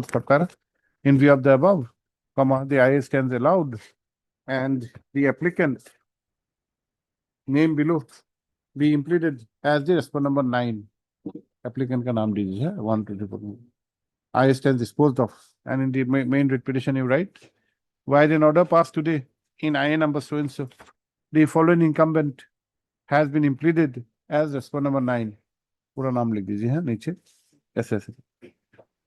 [SPEAKER 2] In view of the above, comma, the IA stands allowed and the applicant name below be impleaded as the respondent number 9. Applicant ka naam dijiye, 1, 2, 3, 4. IA stands disposed of, and in the main writ petition you write, while an order passed today in IA number so and so, the following incumbent has been impleaded as respondent number 9. Pura naam likh dijiye hai niche. Yes.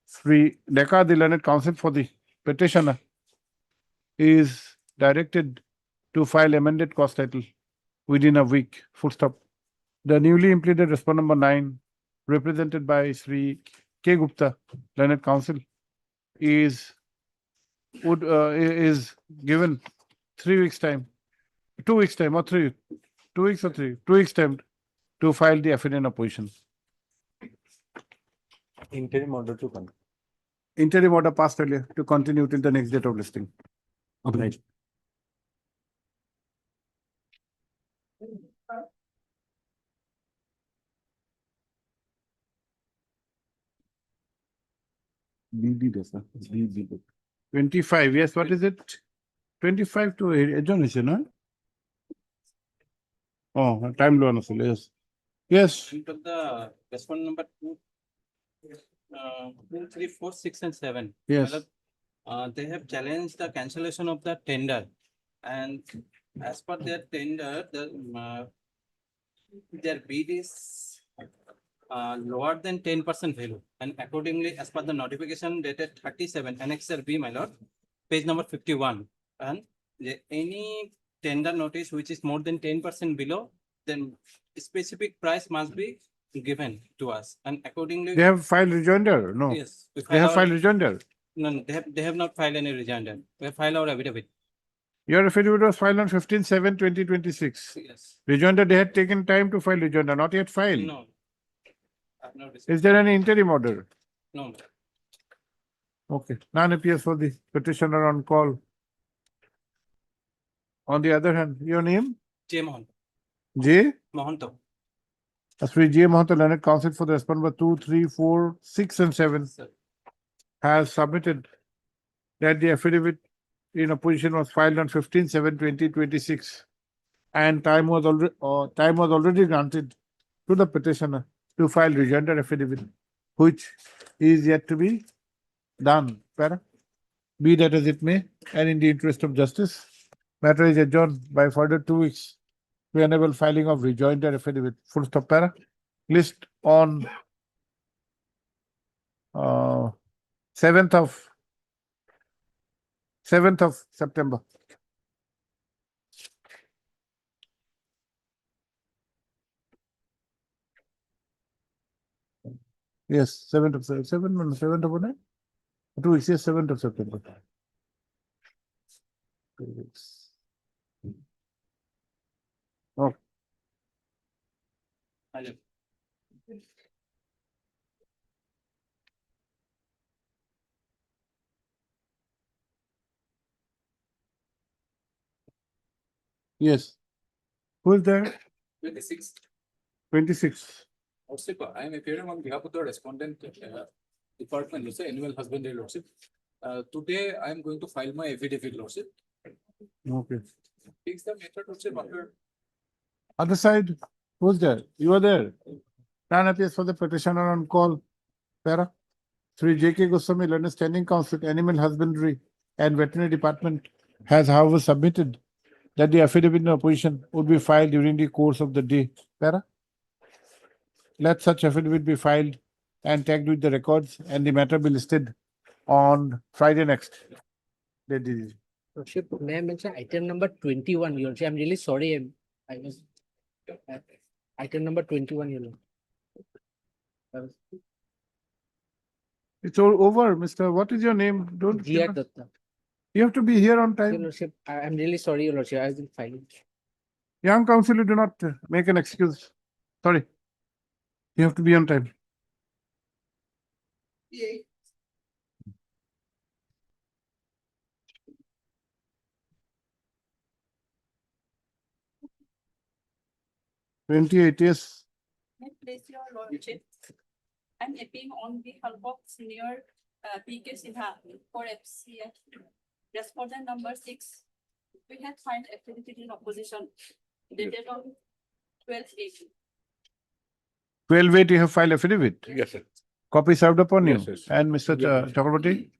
[SPEAKER 2] Free Decca, the learned counsel for the petitioner, is directed to file amended cause title within a week. Full stop. The newly impleaded respondent number 9, represented by Sri K. Gupta, learned counsel, is given 3 weeks time, 2 weeks time or 3, 2 weeks or 3, 2 weeks time to file the affidavit in opposition.
[SPEAKER 17] Interim order to come.
[SPEAKER 2] Interim order passed earlier to continue till the next date of listing.
[SPEAKER 17] Okay.
[SPEAKER 2] BB 25, yes, what is it? 25 to adjournment, huh? Oh, time loan, yes. Yes.
[SPEAKER 8] We took the respondent number 2, 2, 3, 4, 6, and 7.
[SPEAKER 2] Yes.
[SPEAKER 8] They have challenged the cancellation of the tender, and as per their tender, their bid is lower than 10% value, and accordingly, as per the notification dated 37, Annexure B, my lord, page number 51, and any tender notice which is more than 10% below, then specific price must be given to us, and accordingly.
[SPEAKER 2] They have filed rejoinder, no?
[SPEAKER 8] Yes.
[SPEAKER 2] They have filed rejoinder.
[SPEAKER 8] No, they have not filed any rejoinder. We have filed our affidavit.
[SPEAKER 2] Your affidavit was filed on 15/7/2026.
[SPEAKER 8] Yes.
[SPEAKER 2] Rejoinder, they had taken time to file rejoinder, not yet filed.
[SPEAKER 8] No. I have not received.
[SPEAKER 2] Is there any interim order?
[SPEAKER 8] No.
[SPEAKER 2] Okay, none appears for the petitioner on call. On the other hand, your name?
[SPEAKER 8] J. Mohan.
[SPEAKER 2] J.
[SPEAKER 8] Mohanto.
[SPEAKER 2] Sri J. Mohanto, learned counsel for the respondent number 2, 3, 4, 6, and 7,
[SPEAKER 8] Sir.
[SPEAKER 2] has submitted that the affidavit in opposition was filed on 15/7/2026, and time was already granted to the petitioner to file rejoinder affidavit, which is yet to be done. Para? Be that as it may, and in the interest of justice, matter is adjourned by further 2 weeks to enable filing of rejoinder affidavit. Full stop. Para? List on 7th of September. Yes, 7th of 9? 2 weeks, yes, 7th of September. 2 weeks. Oh. Yes. Who is there?
[SPEAKER 4] 26.
[SPEAKER 2] 26.
[SPEAKER 4] Lordship, I am appearing on behalf of the respondent department, Lordship, Animal Husbandry, Lordship. Today, I am going to file my affidavit, Lordship.
[SPEAKER 2] Okay.
[SPEAKER 4] Fix the method, Lordship, after.
[SPEAKER 2] Other side, who's there? You are there. None appears for the petitioner on call. Para? Sri J.K. Goswami, learned standing counsel, Animal Husbandry and Veterinary Department, has however submitted that the affidavit in opposition would be filed during the course of the day. Para? Let such affidavit be filed and tagged with the records, and the matter be listed on Friday next.
[SPEAKER 9] Lordship, may I mention item number 21, Your Lordship? I'm really sorry. I was item number 21, Your Lordship.
[SPEAKER 2] It's all over, Mr. What is your name? Don't.
[SPEAKER 9] G.R. Datta.
[SPEAKER 2] You have to be here on
[SPEAKER 9] Your
[SPEAKER 2] time.
[SPEAKER 9] Lordship, I'm really sorry, Your Lordship, I will file it.
[SPEAKER 2] Young counsel, you do not make an excuse. Sorry. You have to be on time. $28, yes.
[SPEAKER 18] Please, Your Lordship, I'm appealing on behalf of Senior P.K. Sinha for FCF. Respondent number 6. We have filed affidavit in opposition dated on 12/8.
[SPEAKER 2] 12/8, you have filed affidavit.
[SPEAKER 10] Yes, sir.
[SPEAKER 2] Copy served upon you.
[SPEAKER 10] Yes, yes.
[SPEAKER 2] And Mr. Chakraborty?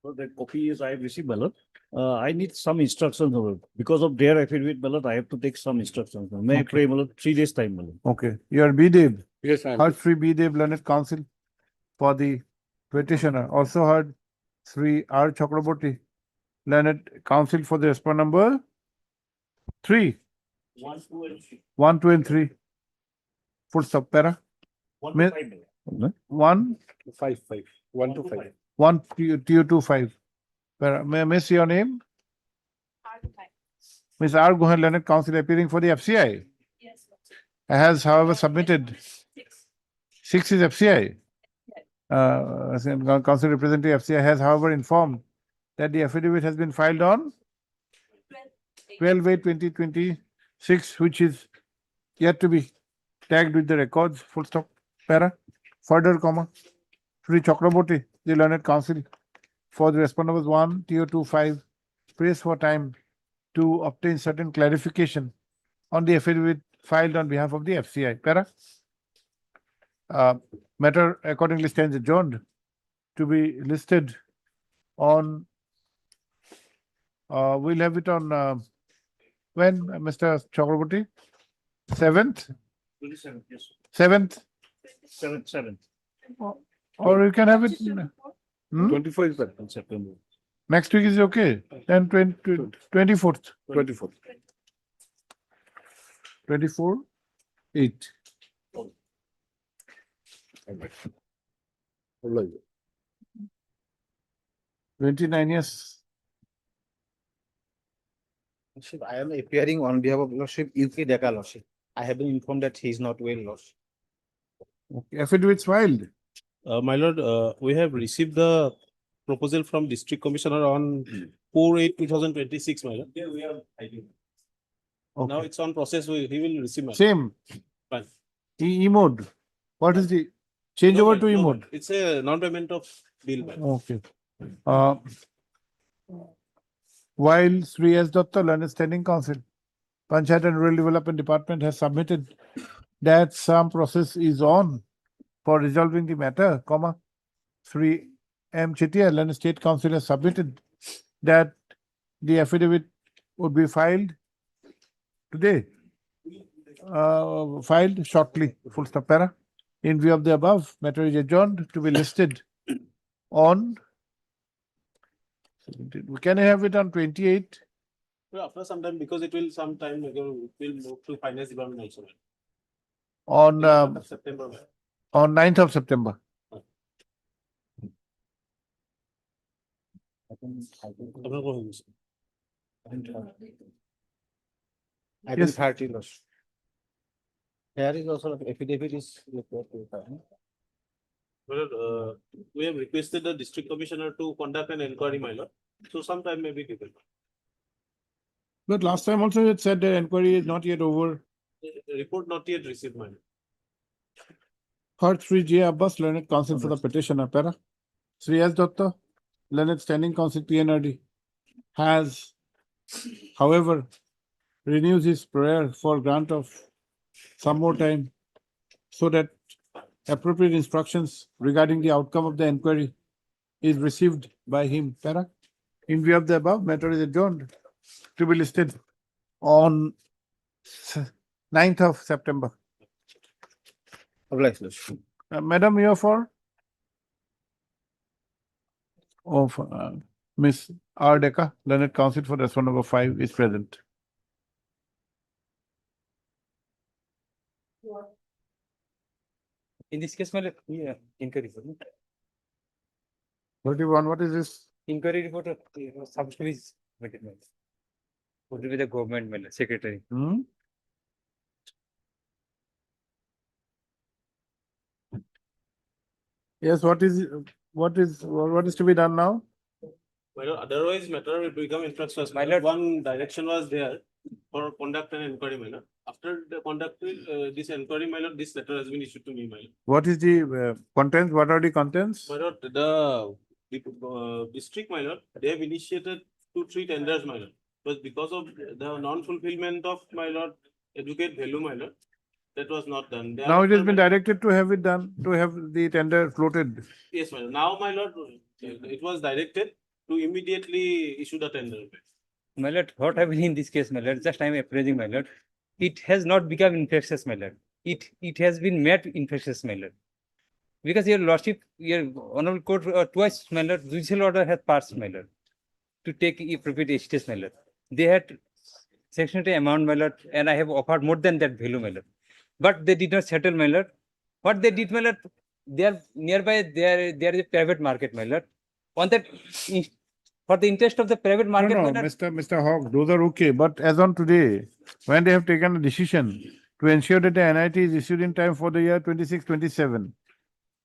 [SPEAKER 12] So that copy is I have received, my lord. I need some instructions, my lord. Because of their affidavit, my lord, I have to take some instructions. May I
[SPEAKER 2] Okay.
[SPEAKER 12] pray, my lord, 3 days time, my lord.
[SPEAKER 2] Okay. You are B-Dev.
[SPEAKER 10] Yes, I am.
[SPEAKER 2] Heard Sri B-Dev Learned Counsel for the petitioner. Also heard Sri R. Chakraborty Learned Counsel for the respondent number 3.
[SPEAKER 3] 1, 2, and 3.
[SPEAKER 2] 1, 2, and 3. Full stop. Para.
[SPEAKER 3] 1
[SPEAKER 2] May-
[SPEAKER 3] to 5 minutes.
[SPEAKER 2] 1,
[SPEAKER 10] 5, 5. 1 to 5.
[SPEAKER 2] 1, 2, 5. Para. May I miss your name? Ms. R. Gohan Learned Counsel appearing for the FCI.
[SPEAKER 18] Yes, Lordship.
[SPEAKER 2] Has however submitted 6 is FCI. Counsel representative FCI has however informed that the affidavit has been filed on 12/8/2026, which is yet to be tagged with the records. Full stop. Para. Further, comma. Sri Chakraborty, the Learned Counsel for the respondent was 1 TO25 prays for time to obtain certain clarification on the affidavit filed on behalf of the FCI. Para. Matter accordingly stands adjourned to be listed on, we'll have it on, when, Mr. Chakraborty? 7th?
[SPEAKER 12] 27th, yes.
[SPEAKER 2] 7th?
[SPEAKER 12] 7th.
[SPEAKER 2] Or you can have it,
[SPEAKER 10] 24 is better.
[SPEAKER 12] September.
[SPEAKER 2] next week is okay, then 24th.
[SPEAKER 10] 24.
[SPEAKER 2] 24, 8.
[SPEAKER 10] Alright.
[SPEAKER 2] 29, yes.
[SPEAKER 12] Lordship, I am appearing on behalf of Lordship UK Deka, Lordship. I have been informed that he is not well, Lordship.
[SPEAKER 2] Okay, affidavits filed.
[SPEAKER 3] My lord, we have received the proposal from District Commissioner on 4/8/2026, my lord. Yeah, we are. Now
[SPEAKER 2] Okay.
[SPEAKER 3] it's on process, he will receive. my lord.
[SPEAKER 2] Same.
[SPEAKER 3] Fine.
[SPEAKER 2] E-mode. What is the change over to E-mode?
[SPEAKER 3] It's a non-payment of bill. my lord.
[SPEAKER 2] Okay. While Sri S. Datta, Learned Standing Counsel, Panchayat and Rural Development Department has submitted that some process is on for resolving the matter, comma, Sri M. Chetia, Learned State Council has submitted that the affidavit would be filed today, filed shortly, full stop. Para. In view of the above, matter is adjourned to be listed on, can I have it on 28?
[SPEAKER 3] Well, after some time, because it will some time ago, it will move to finance department also.
[SPEAKER 2] On,
[SPEAKER 3] September.
[SPEAKER 2] on 9th of September.
[SPEAKER 12] I
[SPEAKER 2] Yes.
[SPEAKER 12] think 30, Lordship. Here is also affidavit is required to file.
[SPEAKER 3] Well, we have requested the District Commissioner to conduct an inquiry, my lord. So sometime may be given.
[SPEAKER 2] But last time also it said the inquiry is not yet over.
[SPEAKER 3] Report not yet received, my lord.
[SPEAKER 2] Heard Sri J. Abbas, Learned Counsel for the petitioner. Para. Sri S. Datta, Learned Standing Counsel PNRD, has, however, renews his prayer for grant of some more time so that appropriate instructions regarding the outcome of the inquiry is received by him. Para. In view of the above, matter is adjourned to be listed on 9th of September.
[SPEAKER 12] Obliged, Lordship.
[SPEAKER 2] Madam, you are for? Of Miss R. Deka, Learned Counsel for respondent number 5 is present.
[SPEAKER 9] In this case, my lord, inquiry.
[SPEAKER 2] 31, what is this?
[SPEAKER 12] Inquiry report of supposed to be submitted. Would be the government mail, secretary.
[SPEAKER 2] Hmm? Yes, what is to be done now?
[SPEAKER 3] Well, otherwise matter will become infructuous.
[SPEAKER 12] My lord.
[SPEAKER 3] One direction was there for conduct an inquiry, my lord. After the conducting this inquiry, my lord, this letter has been issued to me, my lord.
[SPEAKER 2] What is the contents? What are the contents?
[SPEAKER 3] My lord, the district, my lord, they have initiated 2-3 tenders, my lord. But because of the non-fulfillment of my lord, educate value, my lord, that was not done.
[SPEAKER 2] Now it has
[SPEAKER 3] Thereafter,
[SPEAKER 2] been
[SPEAKER 3] my-
[SPEAKER 2] directed to have it done, to have the tender floated.
[SPEAKER 3] Yes, my lord. Now, my lord, it was directed to immediately issue the tender.
[SPEAKER 12] My lord, what happened in this case, my lord? Just I am appraising, my lord. It has not become infectious, my lord. It has been made infectious, my lord. Because your lordship, your honorable court twice, my lord, judicial order has passed, my lord, to take appropriate estates, my lord. They had sanctioned the amount, my lord, and I have offered more than that value, my lord. But they did not settle, my lord. What they did, my lord, they are nearby, there is a private market, my lord. On that, for the interest of the private market,
[SPEAKER 2] No,
[SPEAKER 12] my lord,
[SPEAKER 2] Mr. Hawk, those are okay, but as on today, when they have taken a decision to ensure that the NIT is issued in time for the year 26-27,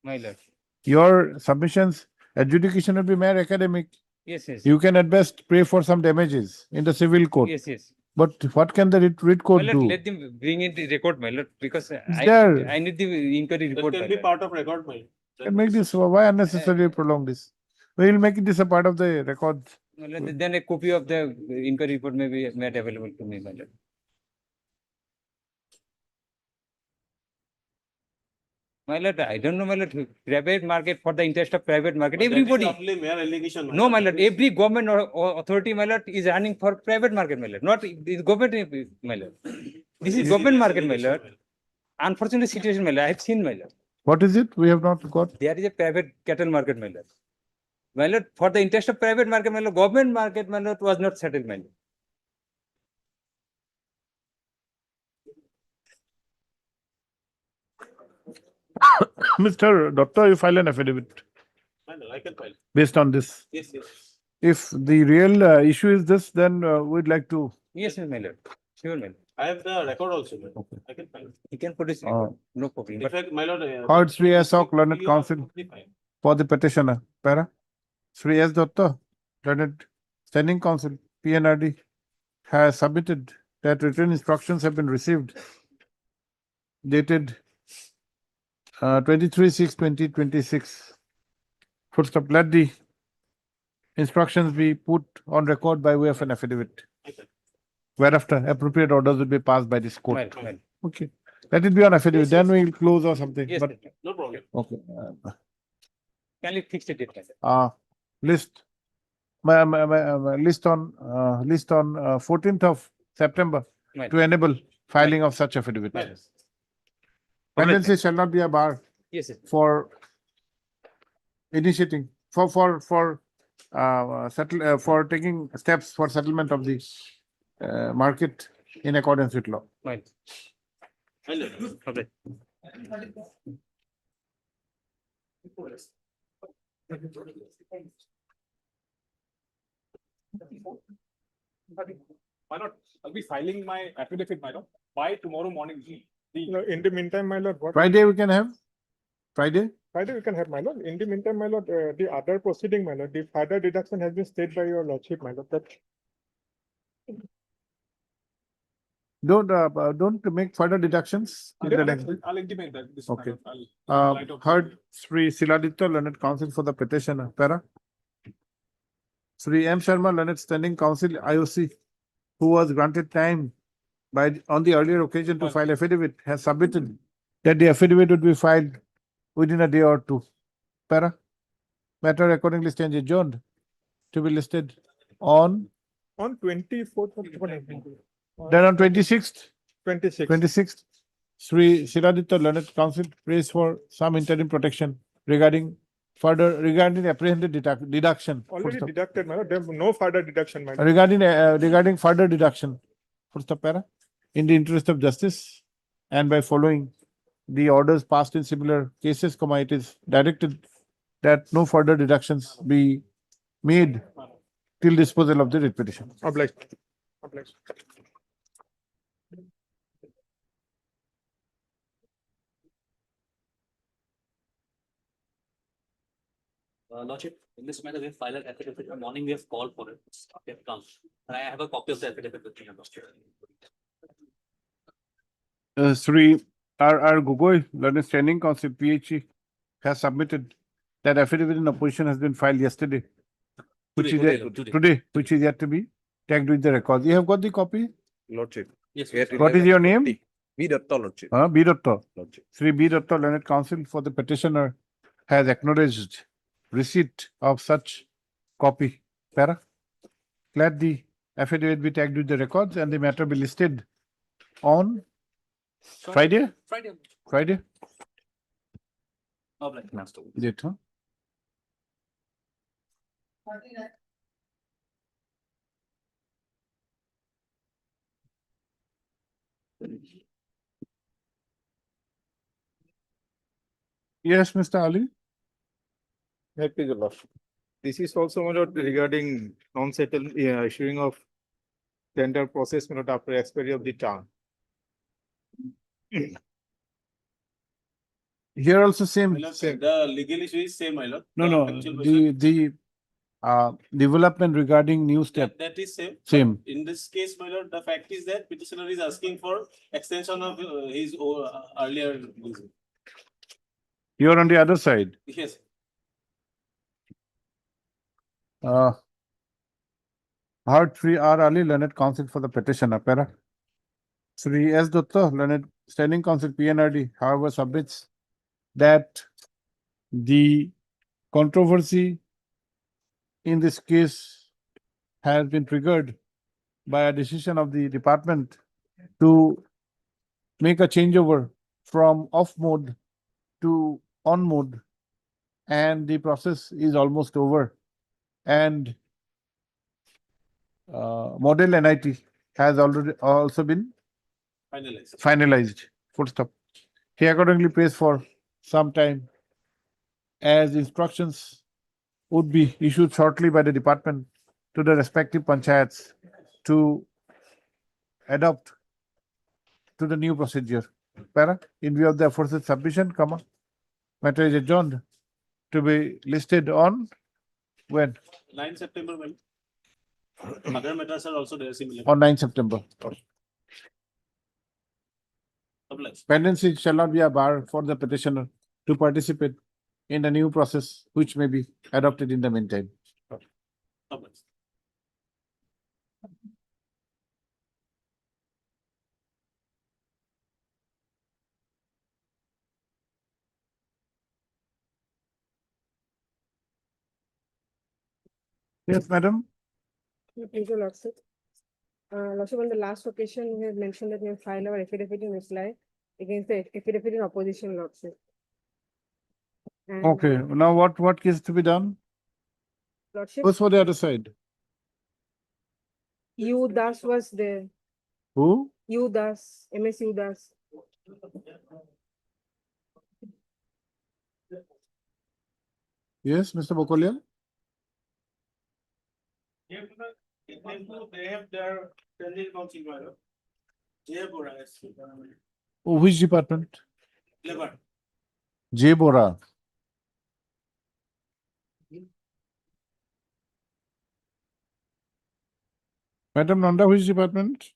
[SPEAKER 12] my lord.
[SPEAKER 2] your submissions, adjudication will be mere academic.
[SPEAKER 12] Yes, yes.
[SPEAKER 2] You can at best pray for some damages in the civil court.
[SPEAKER 12] Yes, yes.
[SPEAKER 2] But what can the writ
[SPEAKER 12] My
[SPEAKER 2] court
[SPEAKER 12] lord,
[SPEAKER 2] do?
[SPEAKER 12] let them bring in the record, my lord, because
[SPEAKER 2] there?
[SPEAKER 12] I need the inquiry
[SPEAKER 3] That
[SPEAKER 12] report, my
[SPEAKER 3] can be
[SPEAKER 12] lord.
[SPEAKER 3] part of record, my lord.
[SPEAKER 2] Can make this, why unnecessarily prolong this? We will make this a part of the records.
[SPEAKER 12] My lord, then a copy of the inquiry report may be made available to me, my lord. My lord, I don't know, my lord, private market for the interest of private market,
[SPEAKER 3] But that is
[SPEAKER 12] everybody.
[SPEAKER 3] only mere allegation, my
[SPEAKER 12] No,
[SPEAKER 3] lord.
[SPEAKER 12] my
[SPEAKER 3] That
[SPEAKER 12] lord,
[SPEAKER 3] is-
[SPEAKER 12] every government or authority, my lord, is running for private market, my lord, not the government, my lord. This is government market, my lord. Unfortunate situation, my lord, I have seen, my lord.
[SPEAKER 2] What is it? We have not got.
[SPEAKER 12] There is a private cattle market, my lord. My lord, for the interest of private market, my lord, government market, my lord, was not settled, my lord.
[SPEAKER 2] Mr. Doctor, you file an affidavit
[SPEAKER 3] My lord, I can file.
[SPEAKER 2] based on this.
[SPEAKER 3] Yes, yes.
[SPEAKER 2] If the real issue is this, then we'd like to.
[SPEAKER 12] Yes, my lord. Sure, my lord.
[SPEAKER 3] I have the record also, my lord. I can file.
[SPEAKER 12] He can produce record, no problem.
[SPEAKER 3] In
[SPEAKER 12] But
[SPEAKER 3] fact, my lord.
[SPEAKER 2] Heard Sri S. Hawk, Learned
[SPEAKER 3] we are
[SPEAKER 2] Counsel
[SPEAKER 3] completely fine.
[SPEAKER 2] for the petitioner. Para. Sri S. Datta, Learned Standing Counsel, PNRD, has submitted that written instructions have been received dated 23/6/2026. First up, let the instructions be put on record by way of an affidavit. Whereafter appropriate orders will be passed by this court.
[SPEAKER 12] Well.
[SPEAKER 2] Okay. Let it be on affidavit,
[SPEAKER 3] Yes,
[SPEAKER 2] then
[SPEAKER 3] yes.
[SPEAKER 2] we'll close or something.
[SPEAKER 12] Yes,
[SPEAKER 2] But
[SPEAKER 12] yes.
[SPEAKER 3] No problem.
[SPEAKER 2] okay.
[SPEAKER 12] Can you fix the date, my lord?
[SPEAKER 2] List. My list on 14th of September
[SPEAKER 12] Right.
[SPEAKER 2] to enable filing of such affidavit.
[SPEAKER 12] Right.
[SPEAKER 2] Pendency shall not be a bar
[SPEAKER 12] Yes, yes.
[SPEAKER 2] for initiating for taking steps for settlement of the market in accordance with law.
[SPEAKER 12] Right.
[SPEAKER 3] My lord.
[SPEAKER 12] Okay.
[SPEAKER 10] My lord, I'll be filing my affidavit, my lord, by tomorrow morning.
[SPEAKER 15] In the meantime, my lord, what?
[SPEAKER 2] Friday we can have? Friday?
[SPEAKER 15] Friday we can have, my lord. In the meantime, my lord, the other proceeding, my lord, the further deduction has been stayed by your lordship, my lord. That
[SPEAKER 2] Don't make further deductions in the next day.
[SPEAKER 10] I'll intimate that. This
[SPEAKER 2] Okay.
[SPEAKER 10] I'll write up-
[SPEAKER 2] Heard Sri Siladitya, Learned Counsel for the petitioner. Para. Sri M. Sharma, Learned Standing Counsel, IOC, who was granted time on the earlier occasion to file affidavit, has submitted that the affidavit would be filed within a day or two. Para. Matter accordingly stands adjourned to be listed on
[SPEAKER 15] 24th of
[SPEAKER 2] then on 26th.
[SPEAKER 15] 26th.
[SPEAKER 2] Sri Siladitya Learned Counsel prays for some interim protection regarding apprehended deduction.
[SPEAKER 15] Already deducted, my lord. There was no further deduction, my lord.
[SPEAKER 2] Regarding further deduction. First up, para. In the interest of justice and by following the orders passed in similar cases, it is directed that no further deductions be made till disposal of the writ petition.
[SPEAKER 15] Obliged. Obliged.
[SPEAKER 5] Lordship, in this matter, we filed an affidavit. In the morning, we have called for it. We have come. And I have a copy of the affidavit with me, Lordship.
[SPEAKER 2] Sri R. Gogoi, learned standing counsel, PhD, has submitted that affidavit in opposition has been filed yesterday, which is today, which is yet to be tagged with the records. You have got the copy?
[SPEAKER 10] Lordship.
[SPEAKER 5] Yes.
[SPEAKER 2] What is your name?
[SPEAKER 10] B. Datta, Lordship.
[SPEAKER 2] B. Datta.
[SPEAKER 10] Lordship.
[SPEAKER 2] Sri B. Datta, learned counsel for the petitioner, has acknowledged receipt of such copy. Para. Let the affidavit be tagged with the records and the matter be listed on Friday?
[SPEAKER 5] Friday.
[SPEAKER 2] Friday?
[SPEAKER 5] Obliged.
[SPEAKER 2] Is it, huh? Yes, Mr. Ali.
[SPEAKER 19] Happy to love. This is also my lord regarding non-settled issuing of tender process, my lord, after expiry of the term.
[SPEAKER 2] Here also same.
[SPEAKER 3] My lord, the legal issue is same, my lord.
[SPEAKER 2] No,
[SPEAKER 3] The
[SPEAKER 2] no,
[SPEAKER 3] actual version,
[SPEAKER 2] the development regarding new step.
[SPEAKER 3] that is same.
[SPEAKER 2] Same.
[SPEAKER 3] But in this case, my lord, the fact is that petitioner is asking for extension of his earlier.
[SPEAKER 2] You're on the other side.
[SPEAKER 3] Yes.
[SPEAKER 2] Heard Sri R. Ali, learned counsel for the petitioner. Para. Sri S. Dutta, learned standing counsel PNRD, however, submits that the controversy in this case has been triggered by a decision of the department to make a changeover from off mode to on mode, and the process is almost over. And model NIT has already also been finalized. Full stop. He accordingly pays for some time, as instructions would be issued shortly by the department to the respective panchayats to adopt to the new procedure. Para, in view of the aforesaid submission, matter is adjourned to be listed on when?
[SPEAKER 3] 9 September, well. Other matters are also there similar.
[SPEAKER 2] On 9 September.
[SPEAKER 3] Obliged.
[SPEAKER 2] Pendency shall not be a bar for the petitioner to participate in the new process, which may be adopted in the meantime.
[SPEAKER 3] Obliged.
[SPEAKER 2] Yes, madam.
[SPEAKER 20] Thank you, Lordship. Lordship, on the last occasion, we have mentioned that we have filed our affidavit in reply against the affidavit in opposition, Lordship. And,
[SPEAKER 2] Okay, now what is to be done?
[SPEAKER 20] Lordship,
[SPEAKER 2] Who's for the other side?
[SPEAKER 20] Das was there.
[SPEAKER 2] Who?
[SPEAKER 20] Das, MS Das.
[SPEAKER 2] Yes, Mr. Bokolia?
[SPEAKER 3] They have their general counsel, my lord.
[SPEAKER 2] Oh, which department?
[SPEAKER 3] Labor.
[SPEAKER 2] J. Bora. Madam Nanda, which department?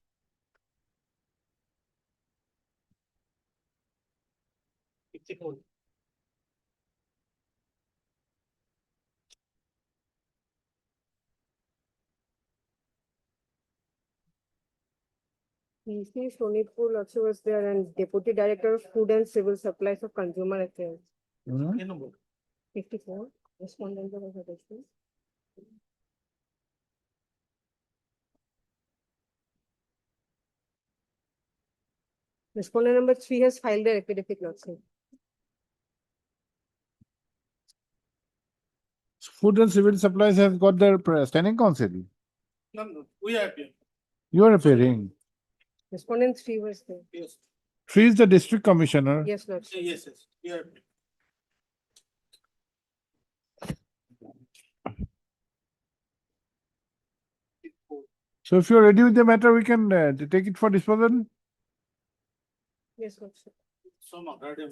[SPEAKER 20] PC Sonitpur Lordship was there, and Deputy Director of Food and Civil Supplies of Consumer Affairs. 54. Respondent of attachment. Respondent number 3 has filed their affidavit, Lordship.
[SPEAKER 2] Food and Civil Supplies have got their standing counsel.
[SPEAKER 3] No, we are here.
[SPEAKER 2] You are appearing.
[SPEAKER 20] Respondent 3 was there.
[SPEAKER 3] Yes.
[SPEAKER 2] 3 is the district commissioner.
[SPEAKER 20] Yes, Lordship.
[SPEAKER 3] Yes, we are.
[SPEAKER 2] So if you're ready with the matter, we can take it for disposal.
[SPEAKER 20] Yes, Lordship.
[SPEAKER 3] Some other day,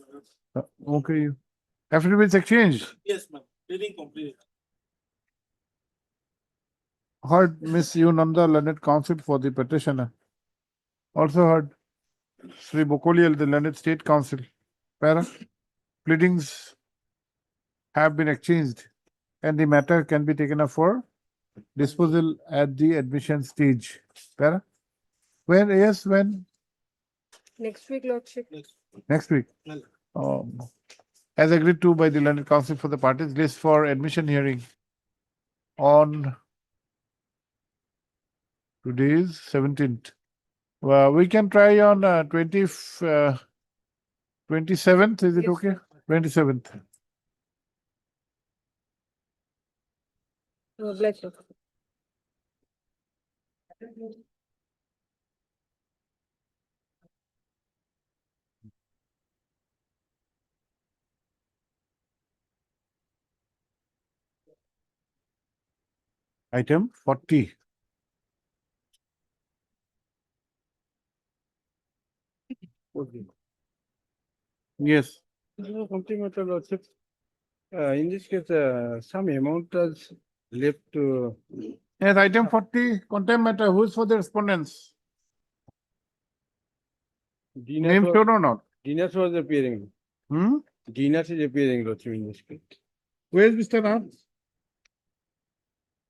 [SPEAKER 2] Okay. Affidavits exchanged.
[SPEAKER 3] yes, ma'am, reading completed.
[SPEAKER 2] Heard Miss Yunanda, learned counsel for the petitioner. Also heard Sri Bokolial, the learned state counsel. Para, pleadings have been exchanged and the matter can be taken up for disposal at the admission stage. Para, when? Yes, when?
[SPEAKER 20] Next week, Lordship.
[SPEAKER 2] Next week. As agreed to by the learned counsel for the parties, list for admission hearing on today is 17th. We can try on 27th. Is it okay? 27th.
[SPEAKER 20] Bless you.
[SPEAKER 2] Item 40. Yes. Something matter, Lordship. In this case, some amount is left to. Yes, item 40, contempt matter. Who is for the respondents? Name shown or not?
[SPEAKER 14] Dinesh was appearing. Dinesh is appearing, Lordship, in this case.
[SPEAKER 2] Where is Mr. Nath?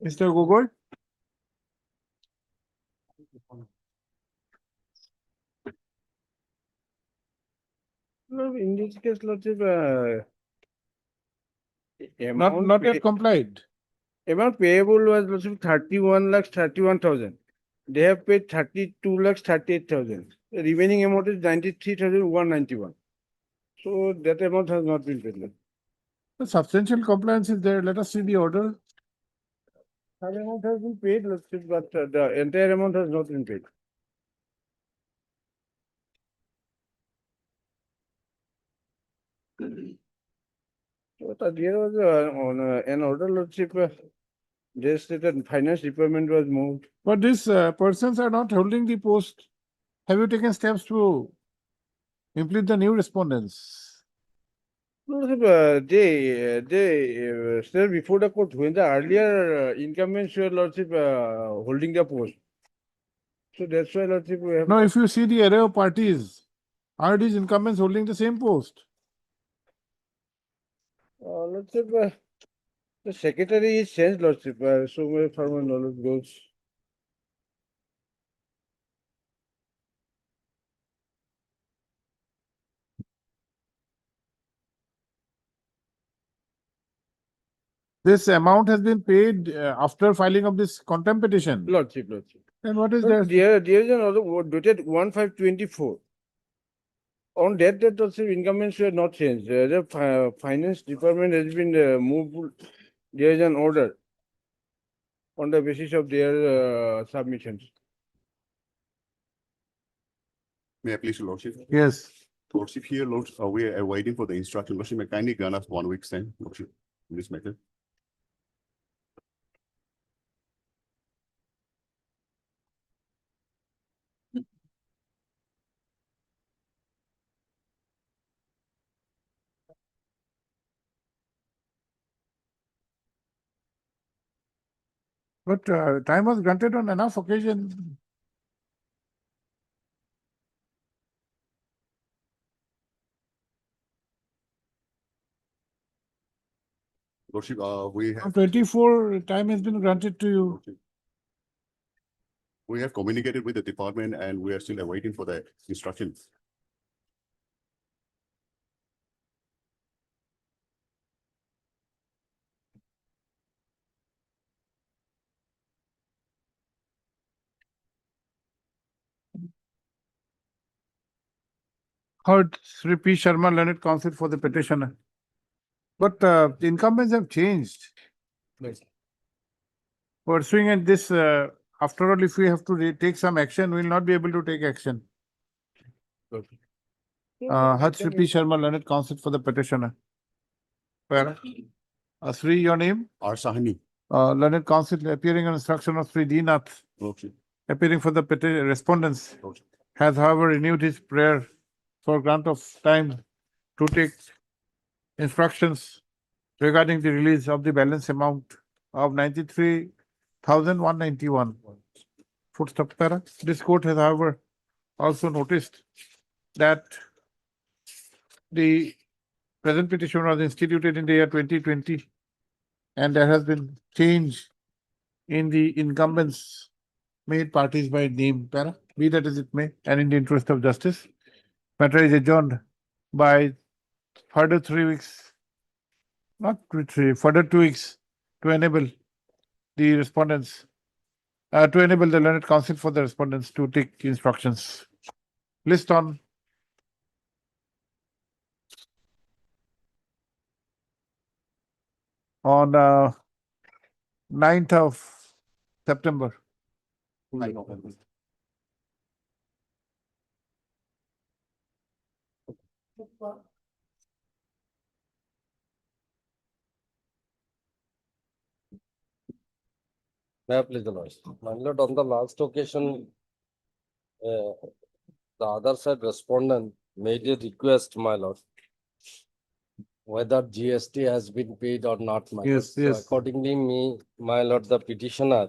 [SPEAKER 2] Mr. Gogoi?
[SPEAKER 14] No, in this case, Lordship,
[SPEAKER 2] Not yet complied.
[SPEAKER 14] amount payable was Lordship 31,31,000. They have paid 32,38,000. The remaining amount is 93,191. So that amount has not been paid.
[SPEAKER 2] The substantial compliance is there. Let us see the order.
[SPEAKER 14] Some amount has been paid, Lordship, but the entire amount has not been paid. So there was an order, Lordship, they stated finance department was moved.
[SPEAKER 2] But these persons are not holding the post. Have you taken steps to implement the new respondents?
[SPEAKER 14] Lordship, they said before the court when the earlier incumbents were, Lordship, holding the post. So that's why, Lordship, we have.
[SPEAKER 2] No, if you see the array of parties, are these incumbents holding the same post?
[SPEAKER 14] Lordship, the secretary is changed, Lordship, so my former knowledge goes.
[SPEAKER 2] This amount has been paid after filing of this contempt petition.
[SPEAKER 14] Lordship.
[SPEAKER 2] Then what is
[SPEAKER 14] But
[SPEAKER 2] there?
[SPEAKER 14] there is another word dated 1/5/24. On that date also incumbents were not changed. The finance department has been moved. There is an order on the basis of their submissions.
[SPEAKER 21] May I please, your Lordship?
[SPEAKER 2] Yes.
[SPEAKER 21] Lordship, here, Lords, we are waiting for the instruction. Lordship, may kindly grant us 1 week's time, Lordship, in this matter.
[SPEAKER 2] But time was granted on enough occasion.
[SPEAKER 21] Lordship, we have.
[SPEAKER 2] 24 time has been granted to you.
[SPEAKER 21] We have communicated with the department and we are still awaiting for the instructions.
[SPEAKER 2] Heard Sri P. Sharma, learned counsel for the petitioner. But the incumbents have changed. Pursuing at this, after all, if we have to take some action, we will not be able to take action. Heard Sri P. Sharma, learned counsel for the petitioner. Sri, your name?
[SPEAKER 21] R. Sahani.
[SPEAKER 2] Learned counsel appearing on instruction of Sri D. Nath.
[SPEAKER 21] Lordship.
[SPEAKER 2] appearing for the respondents, has however renewed his prayer for grant of time to take instructions regarding the release of the balance amount of 93,191. Full stop para. This court has however also noticed that the present petition was instituted in the year 2020 and there has been change in the incumbents made parties by name, para, be that as it may, and in the interest of justice, matter is adjourned by further 3 weeks, not further 2 weeks to enable the respondents, to enable the learned counsel for the respondents to take instructions. List on on 9th of September.
[SPEAKER 1] Please, the Lord. My lord, on the last occasion, the other side respondent made a request, my lord, whether GST has been paid or not, my lord.
[SPEAKER 2] Yes,
[SPEAKER 1] So
[SPEAKER 2] yes.
[SPEAKER 1] accordingly, my lord, the petitioner,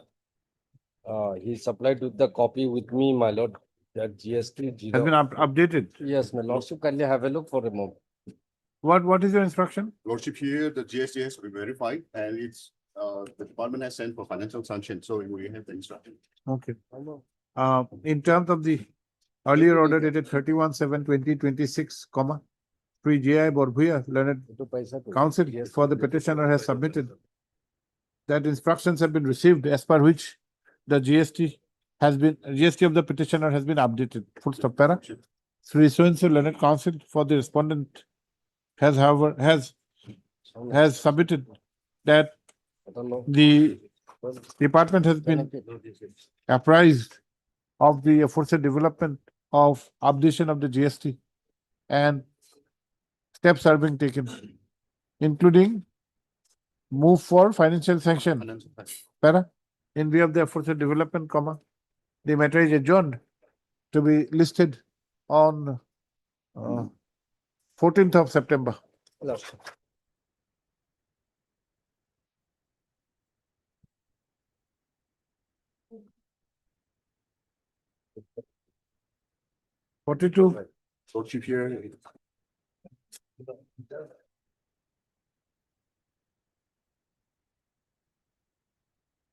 [SPEAKER 1] he supplied with the copy with me, my lord, that GST
[SPEAKER 2] Has
[SPEAKER 1] zero.
[SPEAKER 2] been updated.
[SPEAKER 1] Yes, my lordship, kindly have a look for a moment.
[SPEAKER 2] What is your instruction?
[SPEAKER 21] Lordship, here the GST has to be verified and it's, the department has sent for financial sanction, so we have the instruction.
[SPEAKER 2] Okay. In terms of the earlier order dated 31/7/2026, comma, Sri J.I. Borbhuya, learned counsel for the petitioner has submitted that instructions have been received as per which the GST of the petitioner has been updated. Full stop para. Sri so-and-so learned counsel for the respondent has however has submitted that the department has been apprised of the aforesaid development of updation of the GST and steps are being taken, including move for financial sanction. Para, in view of the aforesaid development, comma, the matter is adjourned to be listed on 14th of September.
[SPEAKER 1] Lordship.
[SPEAKER 2] 42.
[SPEAKER 21] Lordship, here.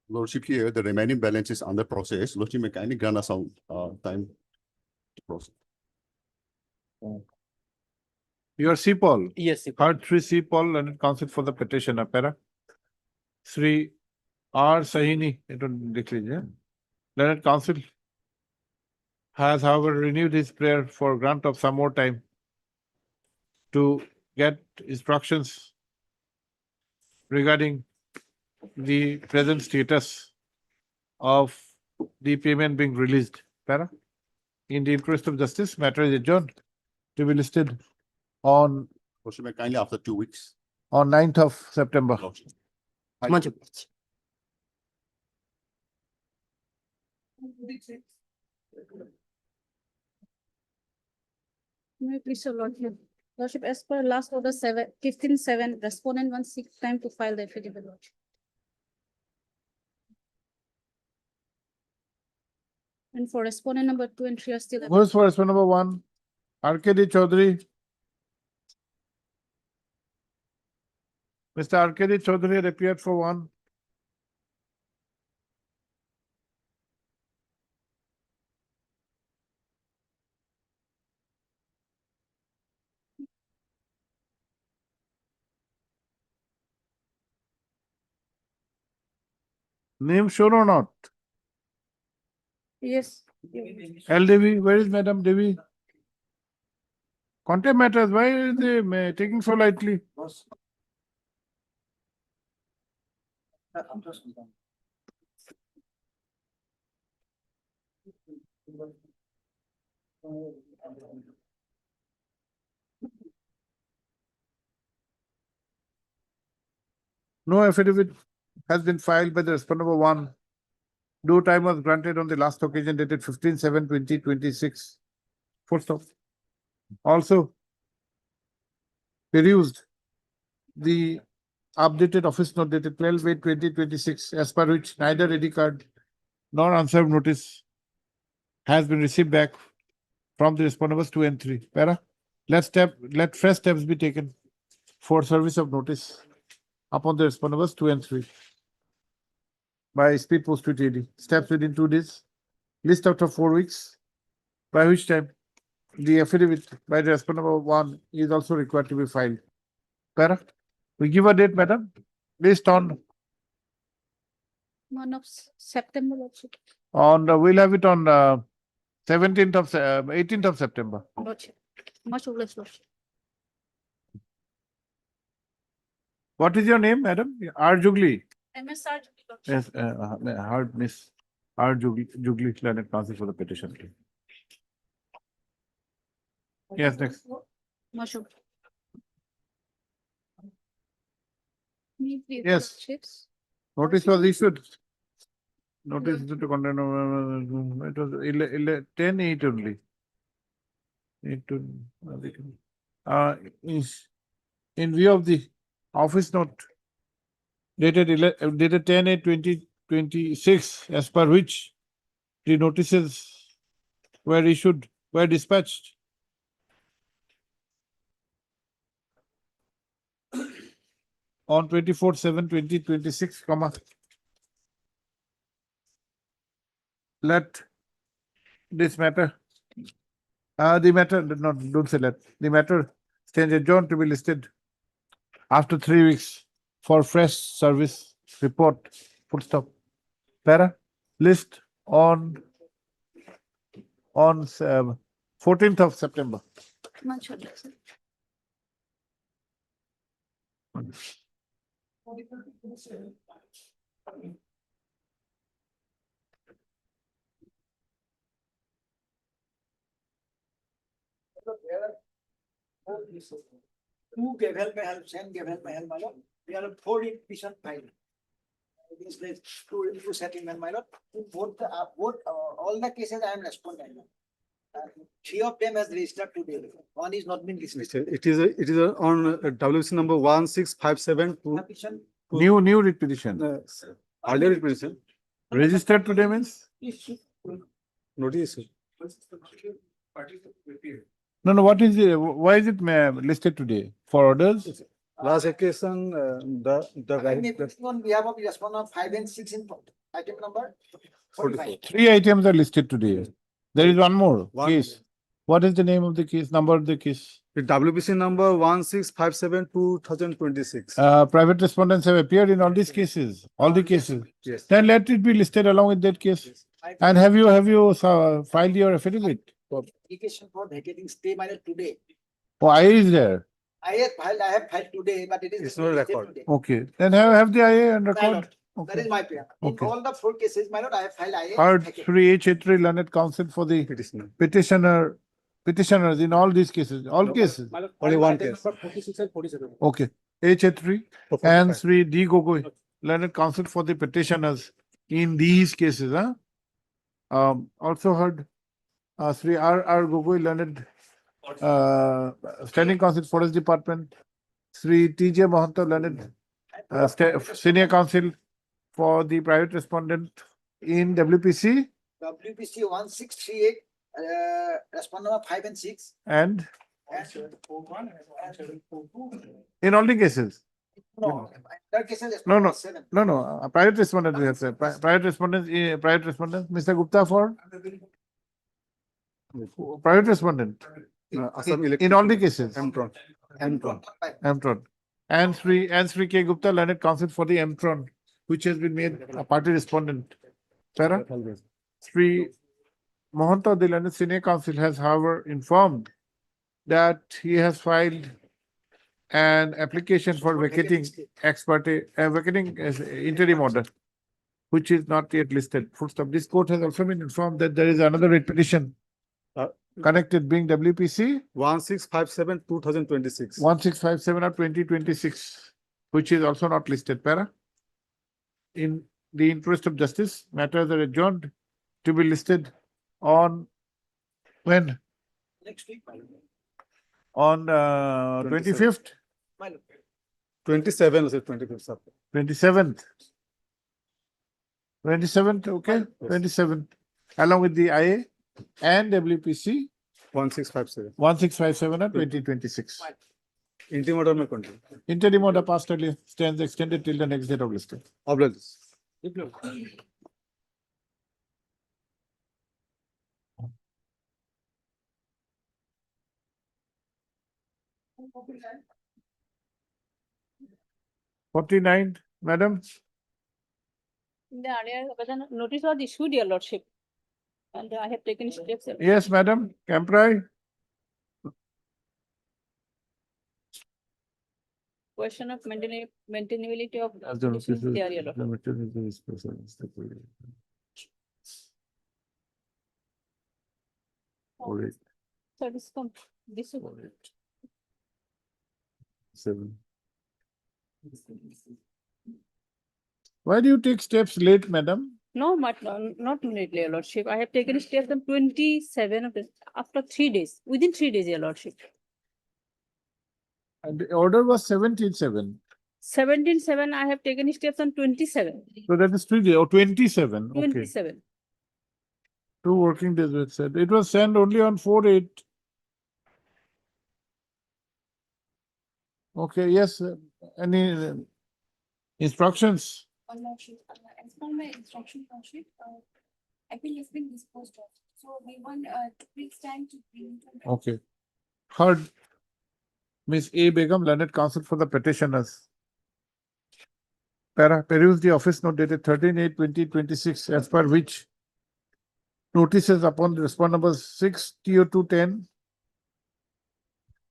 [SPEAKER 21] Lordship, here, the remaining balance is under process. Lordship, may kindly grant us some time to process.
[SPEAKER 2] Your CPOL.
[SPEAKER 5] Yes, CPOL.
[SPEAKER 2] Heard 3 CPOL learned counsel for the petitioner, para. Sri R. Sahini, learned counsel has however renewed his prayer for grant of some more time to get instructions regarding the present status of the payment being released. Para, in the interest of justice, matter is adjourned to be listed on
[SPEAKER 21] Lordship, may kindly after 2 weeks.
[SPEAKER 2] on 9th of September.
[SPEAKER 5] Much.
[SPEAKER 18] May I please, your lordship. Lordship, as per last order 15/7, respondent wants 6 time to file the affidavit, lordship. And for respondent number 2 and 3 are still.
[SPEAKER 2] Who's for respondent number 1? RKD Chaudhary. Mr. RKD Chaudhary had appeared for 1. Name shown or not?
[SPEAKER 18] Yes.
[SPEAKER 2] L. Devi, where is Madam Devi? Contempt matters, why are they taking so lightly? No affidavit has been filed by the respondent number 1 Due time was granted on the last occasion dated 15/7/2026. Full stop. Also perused the updated office note dated 12/8/2026, as per which neither ready card nor unserved notice has been received back from the respondents 2 and 3. Para, let fresh steps be taken for service of notice upon the respondents 2 and 3 by speed post with AD. Steps within 2 days, list out of 4 weeks, by which time the affidavit by the respondent 1 is also required to be filed. Para, we give a date, madam, based on
[SPEAKER 18] September Lordship.
[SPEAKER 2] we'll have it on 18th of September.
[SPEAKER 18] Lordship. Much obliged, Lordship.
[SPEAKER 2] What is your name, madam? R. Jugli.
[SPEAKER 18] MSR.
[SPEAKER 2] Yes, heard Miss R. Jugli, Learned Counsel for the petition. Yes, next.
[SPEAKER 18] Much obliged.
[SPEAKER 2] Yes. Notice was issued. Notice to content, it was 10/8 only. In view of the office note dated 10/8/2026, as per which the notices were dispatched on 24/7/2026, let this matter, don't say let, the matter stands adjourned to be listed after 3 weeks for fresh service report, full stop. Para, list on 14th of September.
[SPEAKER 18] Much obliged.
[SPEAKER 16] Two Gavel may help, Sen Gavel may help, my lord. We are 4 petition filed. Against the two settlement, my lord. In both all the cases I am responding. 3 of them has registered today. One is not been listed.
[SPEAKER 6] It is on WC number 16572.
[SPEAKER 16] Petition.
[SPEAKER 2] New writ petition.
[SPEAKER 6] Earlier writ petition.
[SPEAKER 2] Registered today means?
[SPEAKER 6] Notice.
[SPEAKER 2] No, what is it? Why is it listed today? For orders?
[SPEAKER 6] Last occasion,
[SPEAKER 16] I am making on behalf of the respondent 5 and 6 in item number 45.
[SPEAKER 2] 3 items are listed today. There is one more case. What is the name of the case, number of the case?
[SPEAKER 6] The WBC number 1657/2026.
[SPEAKER 2] Private respondents have appeared in all these cases, all the cases.
[SPEAKER 6] Yes.
[SPEAKER 2] Then let it be listed along with that case. And have you filed your affidavit?
[SPEAKER 16] Application for vacating stay by today.
[SPEAKER 2] Oh, IA is there.
[SPEAKER 16] I have filed today, but it is.
[SPEAKER 6] It's not record.
[SPEAKER 16] Today.
[SPEAKER 2] Okay, then have the IA on
[SPEAKER 16] My
[SPEAKER 2] record.
[SPEAKER 16] lord, that is my prayer. In
[SPEAKER 2] Okay.
[SPEAKER 16] all the 4 cases, my lord, I have filed IA.
[SPEAKER 2] Heard Sri H. Etri, Learned Counsel for the petitioners in all these cases, all cases.
[SPEAKER 6] Only one case.
[SPEAKER 15] 46 and 47.
[SPEAKER 2] Okay, H. Etri and Sri D. Gogoi, Learned Counsel for the petitioners in these cases, also heard Sri R. Gogoi, Learned Standing Counsel Forest Department, Sri T.J. Mahanta, Learned Senior Counsel for the private respondent in WPC.
[SPEAKER 16] WPC 1638, respondent number 5 and 6.
[SPEAKER 2] And in all the cases.
[SPEAKER 16] No, that cases.
[SPEAKER 2] No,
[SPEAKER 16] 7.
[SPEAKER 2] private respondent, we have said. Private respondent, Mr. Gupta for private respondent. In all the cases.
[SPEAKER 6] Mtron.
[SPEAKER 2] And Sri K. Gupta, Learned Counsel for the Mtron, which has been made a party respondent. Sarah? Sri Mahanta, the Learned Senior Counsel, has however informed that he has filed an application for vacating vacating interim order, which is not yet listed. Full stop. This court has also been informed that there is another writ petition connected being WPC
[SPEAKER 6] 1657/2026.
[SPEAKER 2] 1657 of 2026, which is also not listed. Para. In the interest of justice, matters are adjourned to be listed on when?
[SPEAKER 16] Next week, my lord.
[SPEAKER 2] On 25th,
[SPEAKER 16] My lord.
[SPEAKER 6] 27 is it 25th, sir.
[SPEAKER 2] 27th. 27th, okay, 27th, along with the IA and WPC
[SPEAKER 6] 1657.
[SPEAKER 2] 1657 and 2026.
[SPEAKER 6] Interim order may continue.
[SPEAKER 2] Interim order passed earlier stands extended till the next date of listing.
[SPEAKER 6] Obliges.
[SPEAKER 2] Forty-nine, madam.
[SPEAKER 18] The earlier notice was issued, your lordship. And I have taken steps.
[SPEAKER 2] Yes, madam, Camprai.
[SPEAKER 18] Question of maintainability of.
[SPEAKER 2] As the
[SPEAKER 18] conditions
[SPEAKER 2] notice
[SPEAKER 18] there, your lordship.
[SPEAKER 2] the material is present. Alright,
[SPEAKER 18] So this is.
[SPEAKER 2] seven. Why do you take steps late, madam?
[SPEAKER 18] No, not immediately, your lordship. I have taken steps on 27 of this, after 3 days, within 3 days, your lordship.
[SPEAKER 2] And the order was 17/7.
[SPEAKER 18] 17/7, I have taken steps on 27.
[SPEAKER 2] So that is 3 days or 27. Okay.
[SPEAKER 18] 27.
[SPEAKER 2] 2 working days were said. It was sent only on 4/8. Okay, yes, any instructions?
[SPEAKER 18] Lordship, as per my instruction, lordship, appeal has been disposed of. So we want 2 weeks time to bring.
[SPEAKER 2] Okay. Heard. Miss A. Begum, learned counsel for the petitioners. Peruse the office note dated 13/8/2026, as per which notices upon the respond number 6/02/10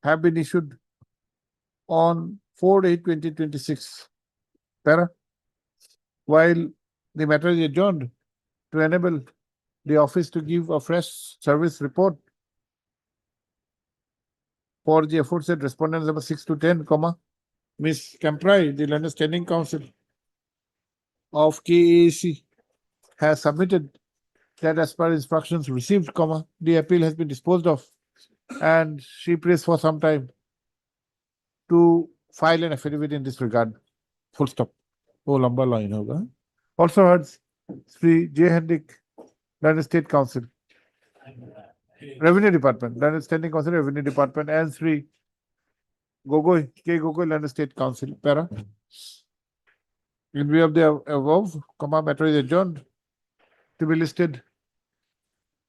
[SPEAKER 2] have been issued on 4/8/2026. While the matter is adjourned to enable the office to give a fresh service report for the aforesaid respondents number 6/10, Miss Camprai, the learned standing counsel of KAC, has submitted that as per instructions received, the appeal has been disposed of, and she prays for some time to file an affidavit in this regard. Full stop. Oh, lamba line hoga. Also heard Sri J. Hendik, learned state counsel, Revenue Department, learned standing counsel, Revenue Department, and Sri Gogoi, K. Gogoi, learned state counsel. In view of the above, matter is adjourned to be listed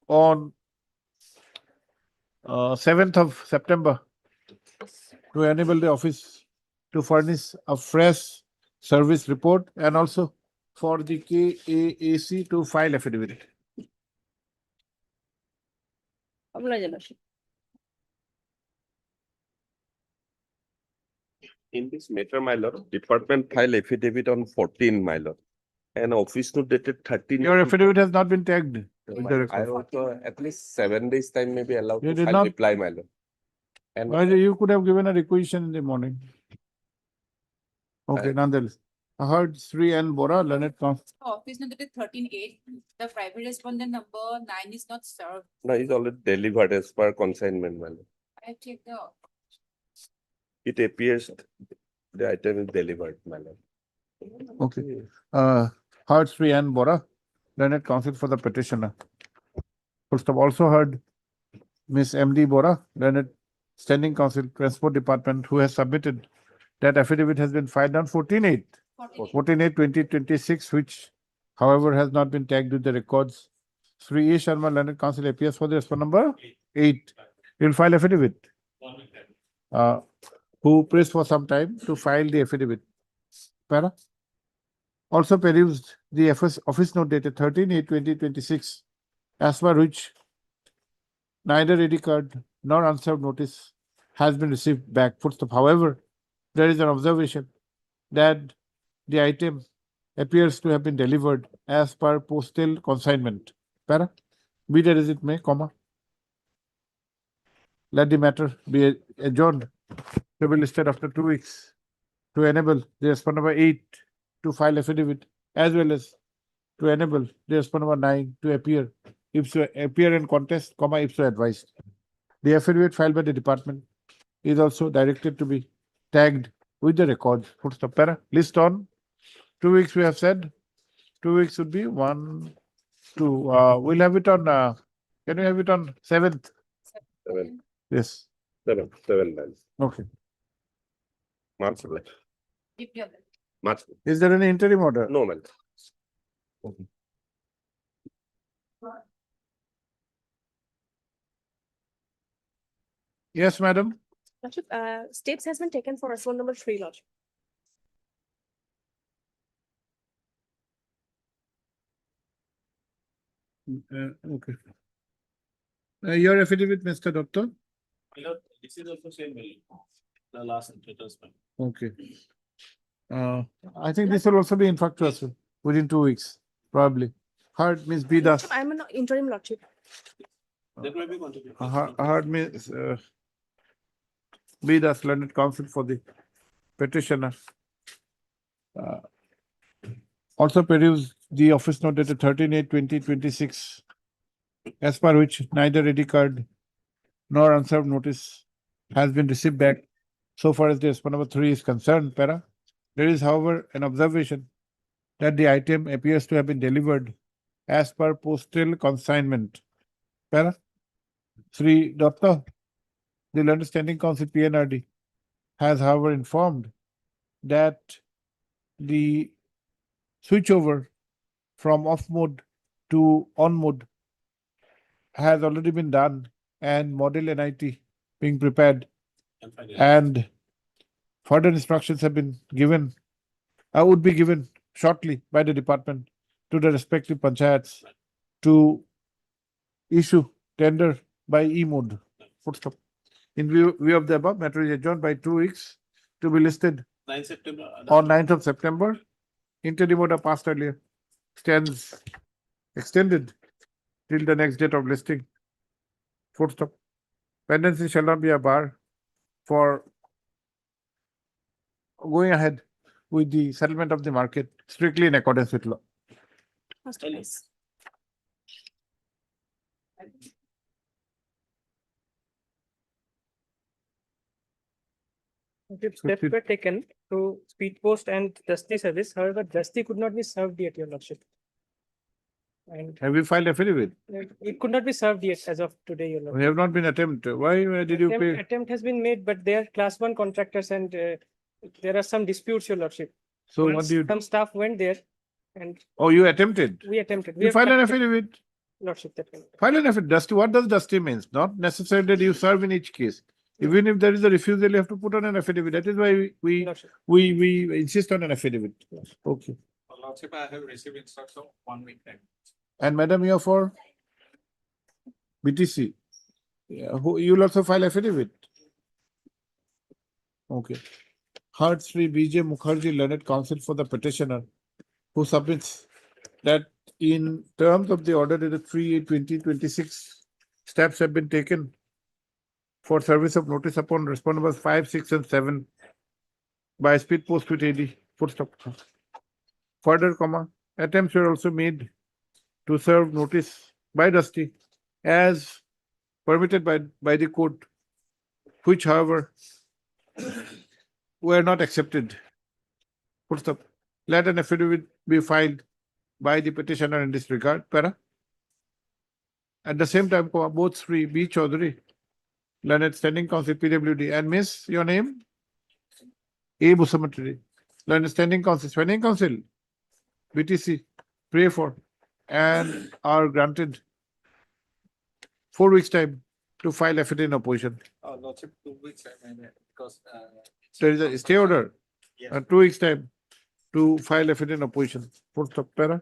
[SPEAKER 2] on 7th of September to enable the office to furnish a fresh service report and also for the KAC to file affidavit.
[SPEAKER 18] Oblige, your lordship.
[SPEAKER 1] In this matter, my lord, department file affidavit on 14, my lord. And office note dated 13.
[SPEAKER 2] Your affidavit has not been tagged with the
[SPEAKER 1] I
[SPEAKER 2] record.
[SPEAKER 1] also at least 7 days time may be allowed
[SPEAKER 2] You
[SPEAKER 1] to
[SPEAKER 2] did
[SPEAKER 1] file
[SPEAKER 2] not-
[SPEAKER 1] reply, my lord. And
[SPEAKER 2] Well, you could have given a requisition in the morning. Okay, nonetheless. I heard Sri and Bora, learned counsel.
[SPEAKER 11] Office note dated 13/8, the private respondent number 9 is not served.
[SPEAKER 1] no, it's already delivered as per consignment, my lord.
[SPEAKER 11] I have checked the.
[SPEAKER 1] It appears the item is delivered, my lord.
[SPEAKER 2] Okay. Heard Sri and Bora, learned counsel for the petitioner. First of also heard Miss M.D. Bora, learned standing counsel, Transport Department, who has submitted that affidavit has been filed on 14/8. 14/8/2026, which however has not been tagged with the records. Sri A. Sharma, learned counsel, appears for the respond number 8. You'll file affidavit. Who prays for some time to file the affidavit. Also perused the office note dated 13/8/2026, as per which neither ID card nor unserved notice has been received back. However, there is an observation that the item appears to have been delivered as per postal consignment. Be that as it may, let the matter be adjourned to be listed after 2 weeks to enable the respondent number 8 to file affidavit as well as to enable the respondent number 9 to appear if so appear in contest, if so advised. The affidavit filed by the department is also directed to be tagged with the records. Full stop. Para. List on 2 weeks we have said. 2 weeks would be 1, 2. We'll have it on, can we have it on 7th?
[SPEAKER 10] 7.
[SPEAKER 2] Yes.
[SPEAKER 10] 7 then.
[SPEAKER 2] Okay.
[SPEAKER 10] March. March.
[SPEAKER 2] Is there any interim order?
[SPEAKER 10] No, man.
[SPEAKER 2] Okay. Yes, madam.
[SPEAKER 20] Lordship, steps has been taken for respondent number 3, Lordship.
[SPEAKER 2] Okay. Your affidavit, Mr. Doctor?
[SPEAKER 3] My lord, this is also same value. The last letters.
[SPEAKER 2] Okay. I think this will also be infructuous within 2 weeks, probably. Heard Miss Bidas.
[SPEAKER 20] I'm an interim, Lordship.
[SPEAKER 3] That may be continued.
[SPEAKER 2] Heard Miss Bidas, learned counsel for the petitioner. Also produce the office note dated 13/8/2026, as per which neither ready card nor unserved notice has been received back so far as the respondent number 3 is concerned. Para. There is, however, an observation that the item appears to have been delivered as per postal consignment. Para. 3. Doctor, the London Standing Council PNRD has, however, informed that the switchover from off mode to on mode has already been done and model NIT being prepared and further instructions have been given, would be given shortly by the department to the respective panchayats to issue tender by e-mode. Full stop. In view of the above, matter is adjourned by 2 weeks to be listed
[SPEAKER 3] 9 September.
[SPEAKER 2] on 9th of September. Interim order passed earlier stands extended till the next date of listing. Full stop. Pendency shall not be a bar for going ahead with the settlement of the market strictly in accordance with law.
[SPEAKER 9] Steps were taken to speed post and Dusty service. However, Dusty could not be served yet, Your Lordship. And
[SPEAKER 2] Have you filed affidavit?
[SPEAKER 9] it could not be served yet as of today, Your
[SPEAKER 2] We
[SPEAKER 9] Lordship.
[SPEAKER 2] have not been attempted. Why did you pay?
[SPEAKER 9] Attempt has been made, but they are class 1 contractors and there are some disputes, Your Lordship.
[SPEAKER 2] So what
[SPEAKER 9] Once
[SPEAKER 2] do you?
[SPEAKER 9] some staff went there and
[SPEAKER 2] Oh, you attempted?
[SPEAKER 9] we attempted. We
[SPEAKER 2] You
[SPEAKER 9] have
[SPEAKER 2] file an
[SPEAKER 9] collected-
[SPEAKER 2] affidavit.
[SPEAKER 9] Lordship, that kind.
[SPEAKER 2] File an affidavit. Dusty, what does dusty means? Not necessarily that you serve in each case. Even if there is a refusal, you have to put on an affidavit. That is why we insist on an affidavit. Okay.
[SPEAKER 4] Lordship, I have received instruction 1 week time.
[SPEAKER 2] And madam, you are for BTC. Yeah, you will also file affidavit. Okay. Heard Sri B.J. Mukherjee, learned counsel for the petitioner, who submits that in terms of the order dated 3/8/2026, steps have been taken for service of notice upon respondent numbers 5, 6, and 7 by speed post with AD. Full stop. Further, attempts were also made to serve notice by Dusty as permitted by the court, which, however, were not accepted. Full stop. Let an affidavit be filed by the petitioner in this regard. Para. At the same time, both Sri B. Chaudhary, learned standing counsel PWD, and Miss, your name? A. Busamatri, learned standing counsel, BTC, pray for and are granted 4 weeks time to file affidavit in opposition.
[SPEAKER 4] Lordship, 2 weeks time, because
[SPEAKER 2] There is a stay order. 2 weeks time to file affidavit in opposition. Full stop. Para.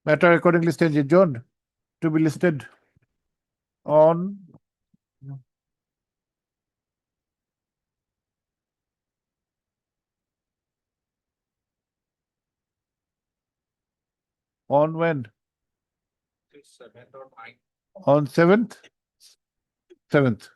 [SPEAKER 2] Matter accordingly stands adjourned to be listed on when?
[SPEAKER 4] 7 or 9.
[SPEAKER 2] On 7th? 7th.